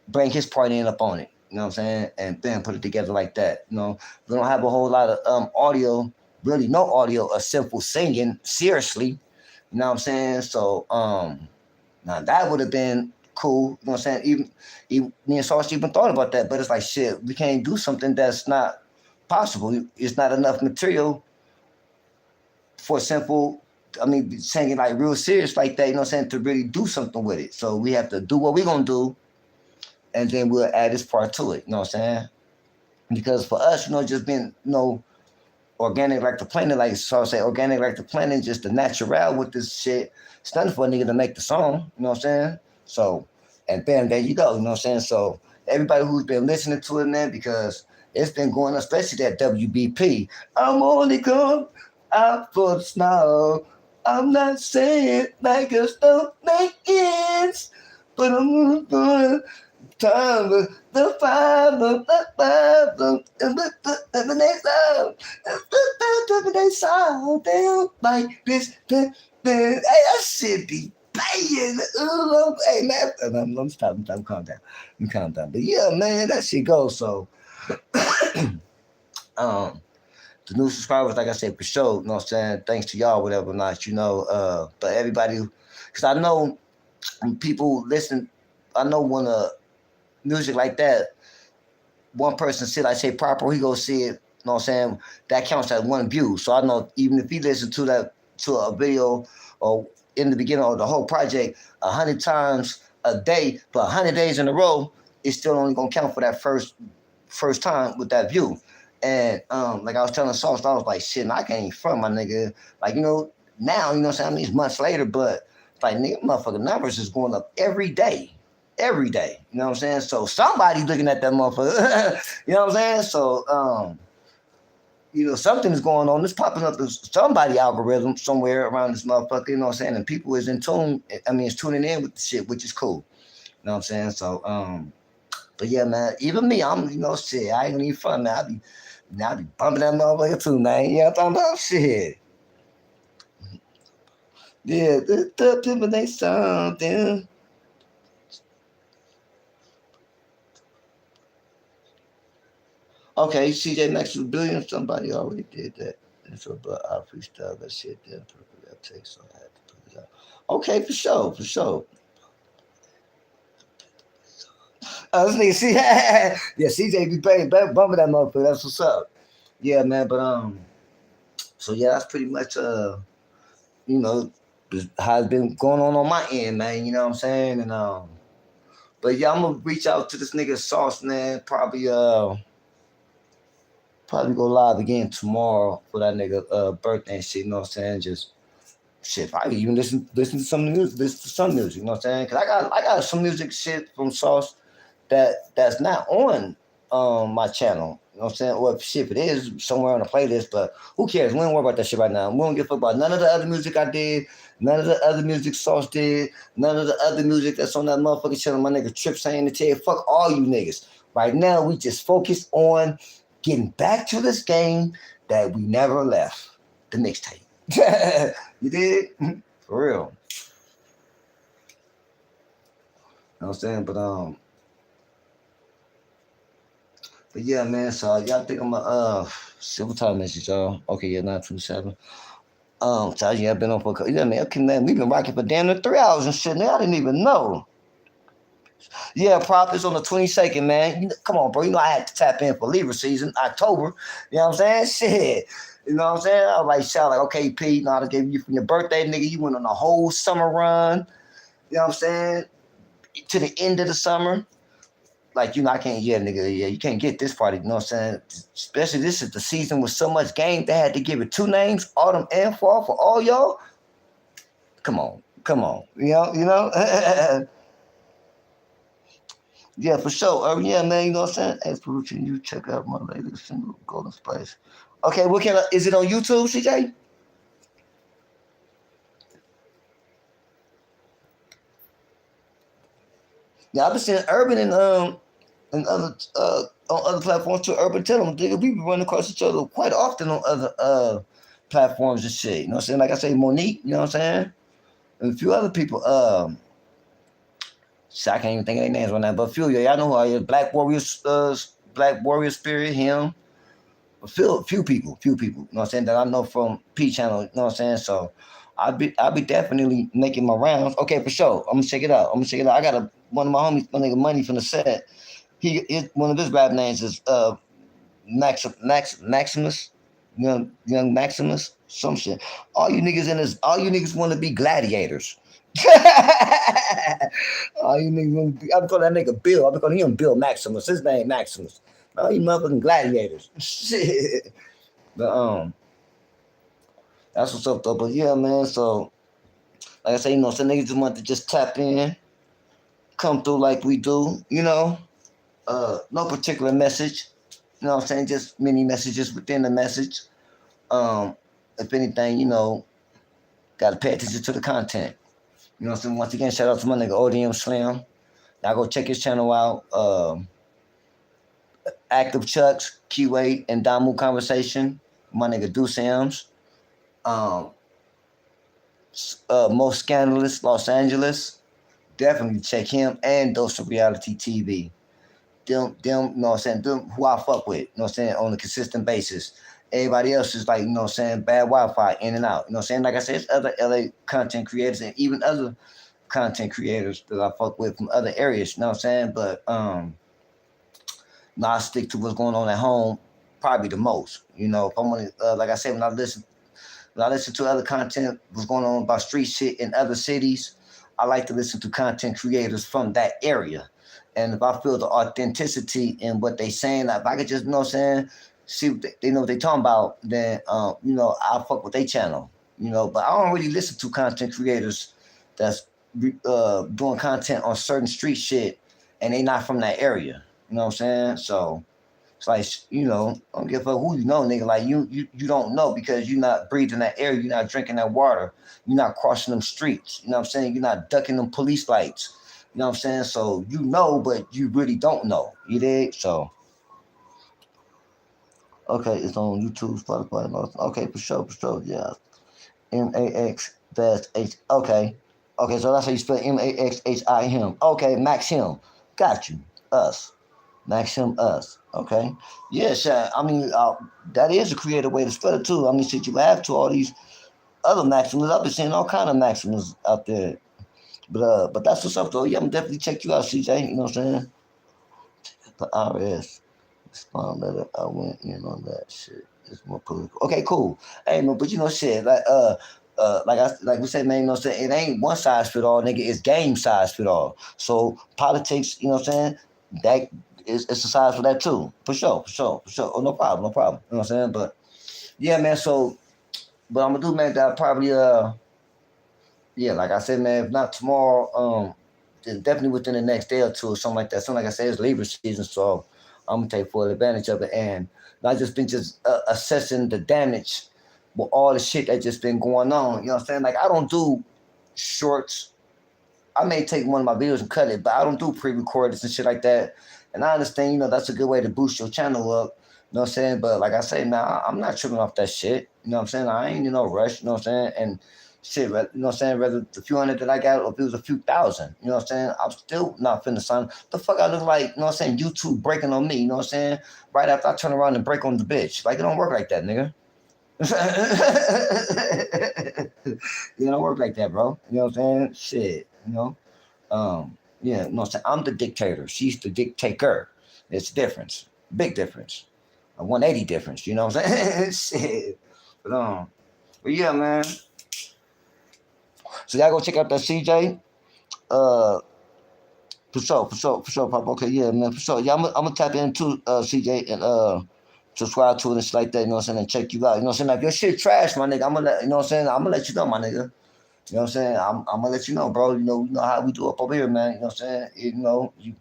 S4: bring his part in up on it. You know what I'm saying? And then put it together like that. You know, we don't have a whole lot of audio, really no audio of Simple singing, seriously. You know what I'm saying? So now that would have been cool. You know what I'm saying? Even me and Sauce even thought about that, but it's like shit, we can't do something that's not possible. It's not enough material for Simple. I mean, singing like real serious like that, you know what I'm saying, to really do something with it. So we have to do what we're gonna do, and then we'll add this part to it, you know what I'm saying? Because for us, you know, just being, you know, organic like the planet, like so I say, organic like the planet, just the natural with this shit. It's nothing for a nigga to make the song, you know what I'm saying? So, and bam, there you go, you know what I'm saying? So everybody who's been listening to it, man, because it's been going, especially that WBP. I'm only going out for the snow. I'm not saying like a don't make ends, but I'm going time the five of the next time the next song down like this. Hey, that shit be banging. Hey man, I'm stop. Calm down. Calm down. But yeah, man, that shit goes. So the new subscribers, like I said, for sure, you know what I'm saying? Thanks to y'all, whatever not, you know, but everybody, because I know when people listen, I know when music like that, one person see, like say proper, he go see it, you know what I'm saying? That counts as one view. So I know even if he listens to that, to a video or in the beginning of the whole project 100 times a day for 100 days in a row, it's still only gonna count for that first time with that view. And like I was telling Sauce, I was like, shit, I can't even front my nigga. Like, you know, now, you know what I'm saying? I mean, it's months later, but like, nigga, motherfucking numbers is going up every day. Every day. You know what I'm saying? So somebody looking at that motherfucker. You know what I'm saying? So, you know, something's going on. It's popping up in somebody algorithm somewhere around this motherfucker, you know what I'm saying? And people is in tune, I mean, it's tuning in with the shit, which is cool. You know what I'm saying? So, but yeah, man, even me, I'm, you know, shit, I ain't gonna even fun, man. I be bumping that motherfucker too, man. You know what I'm talking about? Shit. Yeah, the people they something. Okay, CJ Maxx was billion. Somebody already did that. And so, but I freestyle that shit there. So I had to put it out. Okay, for sure, for sure. This nigga, see, yeah, CJ be bumping that motherfucker. That's what's up. Yeah, man. But so yeah, that's pretty much you know, how it's been going on my end, man. You know what I'm saying? And but yeah, I'm gonna reach out to this nigga Sauce, man. Probably go live again tomorrow for that nigga birthday and shit. You know what I'm saying? Just shit. I even listen to some music. Listen to some music. You know what I'm saying? Cause I got some music shit from Sauce that's not on my channel. You know what I'm saying? Or shit, if it is somewhere on the playlist, but who cares? We don't worry about that shit right now. We don't give a fuck about none of the other music I did, none of the other music Sauce did, none of the other music that's on that motherfucking channel. My nigga Trip saying to tell you, fuck all you niggas. Right now, we just focus on getting back to this game that we never left. The mixtape. You did? For real. You know what I'm saying? But yeah, man, so y'all think I'm shit, what time is it, y'all? Okay, yeah, 9:27. So yeah, I've been on for a couple, yeah, man, okay, man, we've been rocking for damn near 3 hours and shit, man, I didn't even know. Yeah, profits on the 22nd, man. Come on, bro, you know I had to tap in for Libra season, October, you know what I'm saying? Shit. You know what I'm saying? I was like, shout like, okay, Pete, I gave you from your birthday, nigga, you went on a whole summer run, you know what I'm saying? To the end of the summer. Like, you know, I can't, yeah, nigga, yeah, you can't get this party, you know what I'm saying? Especially this is the season with so much game, they had to give it 2 names, autumn and fall, for all y'all. Come on, you know? Yeah, for sure. Yeah, man, you know what I'm saying? As per routine, you check out my latest single, Golden Spice. Okay, is it on YouTube, CJ? Yeah, I've been seeing Urban and other on other platforms too. Urban tell them, nigga, we be running across each other quite often on other platforms and shit. You know what I'm saying? Like I say, Monique, you know what I'm saying? And a few other people, shit, I can't even think of their names right now, but a few, y'all know who I is. Black Warrior Spirit, him. A few people, you know what I'm saying, that I know from P Channel, you know what I'm saying? So I'll be definitely making my rounds. Okay, for sure. I'm gonna check it out. I got one of my homies, my nigga Money from the set. One of his rap names is Maximus, young Maximus, some shit. All you niggas want to be gladiators. All you niggas want to be. I'm calling that nigga Bill. I'm calling him Bill Maximus. His name Maximus. All you motherfucking gladiators. Shit. But that's what's up though. But yeah, man. So like I say, you know, some niggas just want to just tap in, come through like we do, you know. No particular message. You know what I'm saying? Just many messages within the message. If anything, you know, gotta pay attention to the content. You know what I'm saying? Once again, shout out to my nigga ODM Slam. Now go check his channel out. Active Chucks, Q8, and Damu Conversation. My nigga Deuce Sims. Most Scandalous, Los Angeles. Definitely check him and Dose of Reality TV. Them, you know what I'm saying, them who I fuck with, you know what I'm saying, on a consistent basis. Everybody else is like, you know what I'm saying, bad Wi-Fi, in and out. You know what I'm saying? Like I said, it's other LA content creators and even other content creators that I fuck with from other areas, you know what I'm saying? But now I stick to what's going on at home probably the most. You know, if I'm gonna like I said, when I listen to other content, what's going on about street shit in other cities, I like to listen to content creators from that area. And if I feel the authenticity in what they saying, if I could just, you know what I'm saying, see what they know what they talking about, then, you know, I'll fuck with their channel, you know. But I don't really listen to content creators that's doing content on certain street shit and they not from that area, you know what I'm saying? So it's like, you know, I don't give a fuck who you know, nigga. Like, you don't know because you're not breathing that air, you're not drinking that water, you're not crossing them streets, you know what I'm saying? You're not ducking them police lights. You know what I'm saying? So you know, but you really don't know. You dig? So okay, it's on YouTube, Spotify. Okay, for sure. Yeah. MAX dash H. Okay. Okay, so that's how you spell MAXHI him. Okay, Max him. Got you. Us. Max him us. Okay. Yeah, sure. I mean, that is a creative way to spell it too. I mean, shit, you have to all these other Maximus. I've been seeing all kind of Maximus out there. But that's what's up though. Yeah, I'm definitely check you out, CJ. You know what I'm saying? The IRS respond letter. I went in on that shit. It's more political. Okay, cool. Hey man, but you know shit, like we said, man, you know what I'm saying? It ain't one size fit all, nigga, it's game size fit all. So politics, you know what I'm saying? That is it's a size for that too. For sure, for sure, for sure. Oh, no problem, no problem. You know what I'm saying? But yeah, man, so what I'm gonna do, man, that probably yeah, like I said, man, if not tomorrow, then definitely within the next day or two or something like that. Something like I said, it's Libra season, so I'm gonna take full advantage of it. And I just been just assessing the damage with all the shit that just been going on. You know what I'm saying? Like I don't do shorts. I may take one of my videos and cut it, but I don't do pre-recordeds and shit like that. And I understand, you know, that's a good way to boost your channel up. You know what I'm saying? But like I say, man, I'm not tripping off that shit. You know what I'm saying? I ain't in no rush. You know what I'm saying? And shit, you know what I'm saying? Whether the few hundred that I got or if it was a few thousand, you know what I'm saying? I'm still not finna sign. The fuck I look like, you know what I'm saying? YouTube breaking on me, you know what I'm saying? Right after I turn around and break on the bitch. Like, it don't work like that, nigga. It don't work like that, bro. You know what I'm saying? Shit, you know? Yeah, you know what I'm saying? I'm the dictator. She's the dictator. It's a difference. Big difference. A 180 difference, you know what I'm saying? Shit. But yeah, man. So y'all go check out that CJ. Uh, for sure, Pop. Okay, yeah, man, for sure. Yeah, I'm gonna tap into CJ and subscribe to it and shit like that. You know what I'm saying? And check you out. You know what I'm saying? Like, if your shit trash, my nigga, I'm gonna let you know what I'm saying. I'm gonna let you know, my nigga. You know what I'm saying? I'm gonna let you know, bro. You know how we do up over here, man. You know what I'm saying? You know, you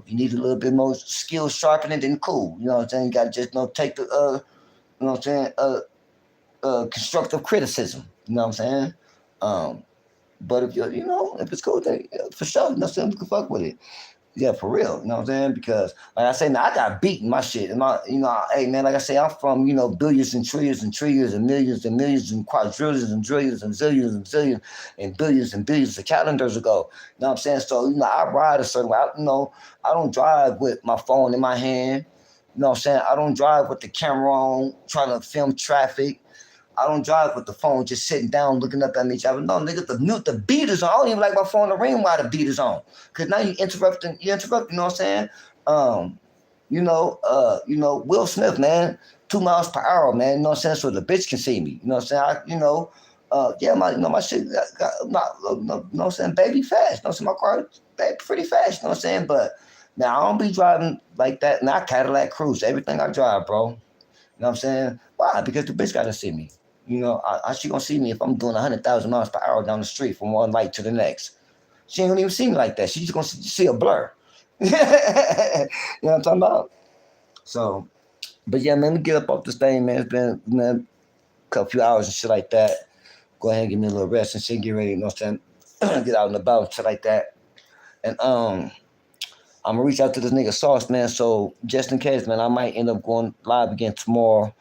S4: need a little bit more skill sharpening, then cool. You know what I'm saying? You gotta just take the you know what I'm saying, constructive criticism. You know what I'm saying? Um, but if you know, if it's cool, then yeah, for sure, you know what I'm saying, we can fuck with it. Yeah, for real. You know what I'm saying? Because like I say, man, I got beat in my shit. And hey man, like I say, I'm from, billions and trillions and millions and quadrillions and trillions and zillions and zillions and billions of calendars ago. You know what I'm saying? So, I ride a certain way. I don't drive with my phone in my hand. You know what I'm saying? I don't drive with the camera on, trying to film traffic. I don't drive with the phone just sitting down looking up at me. No, nigga, the beat is on. I don't even like my phone to ring while the beat is on. Cause now you interrupt, you know what I'm saying? Will Smith, man, 2 miles per hour, man, you know what I'm saying? So the bitch can see me. You know what I'm saying? Yeah, my shit you know what I'm saying, baby fast. You know what I'm saying? My car baby pretty fast, you know what I'm saying? But now I don't be driving like that. Now Cadillac Cruise, everything I drive, bro. You know what I'm saying? Why? Because the bitch gotta see me. She gonna see me if I'm doing 100,000 miles per hour down the street from one light to the next. She ain't gonna even see me like that. She's just gonna see a blur. You know what I'm talking about? So, but yeah, man, let me get up off this thing, man. It's been, man, a couple few hours and shit like that. Go ahead and give me a little rest and shit, get ready, you know what I'm saying? Get out and about and shit like that. And I'm gonna reach out to this nigga Sauce, man. So just in case, man, I might end up going live again tomorrow.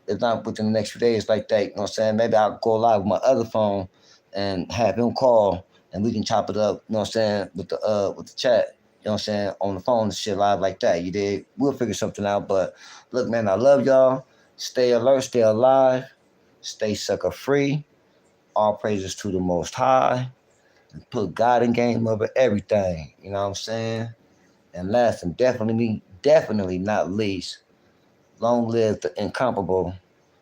S4: If not within the next few days like that, you know what I'm saying? Maybe I'll go live with my other phone and have him call and we can chop it up, you know what I'm saying, with the chat, you know what I'm saying, on the phone and shit live like that. You did. We'll figure something out. But look, man, I love y'all. Stay alert, stay alive, stay sucker free. All praises to the most high. And put God in game over everything. You know what I'm saying? And last and definitely not least, long live the incomparable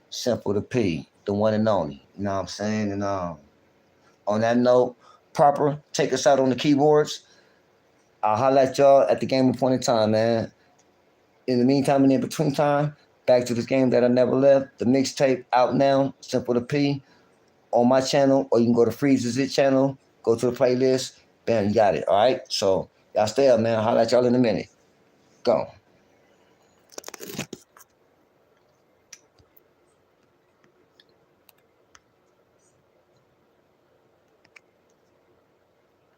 S4: Simple to P, the one and only. You know what I'm saying? And on that note, Proper, take us out on the keyboards. I'll holler at y'all at the game appointed time, man. In the meantime and in between time, back to this game that I never left. The mixtape out now, Simple to P, on my channel, or you can go to Freeze's It channel, go to the playlist, bam, you got it. All right? So y'all stay up, man. I'll holler at y'all in a minute. Go.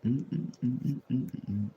S4: Mm-mm-mm-mm-mm-mm.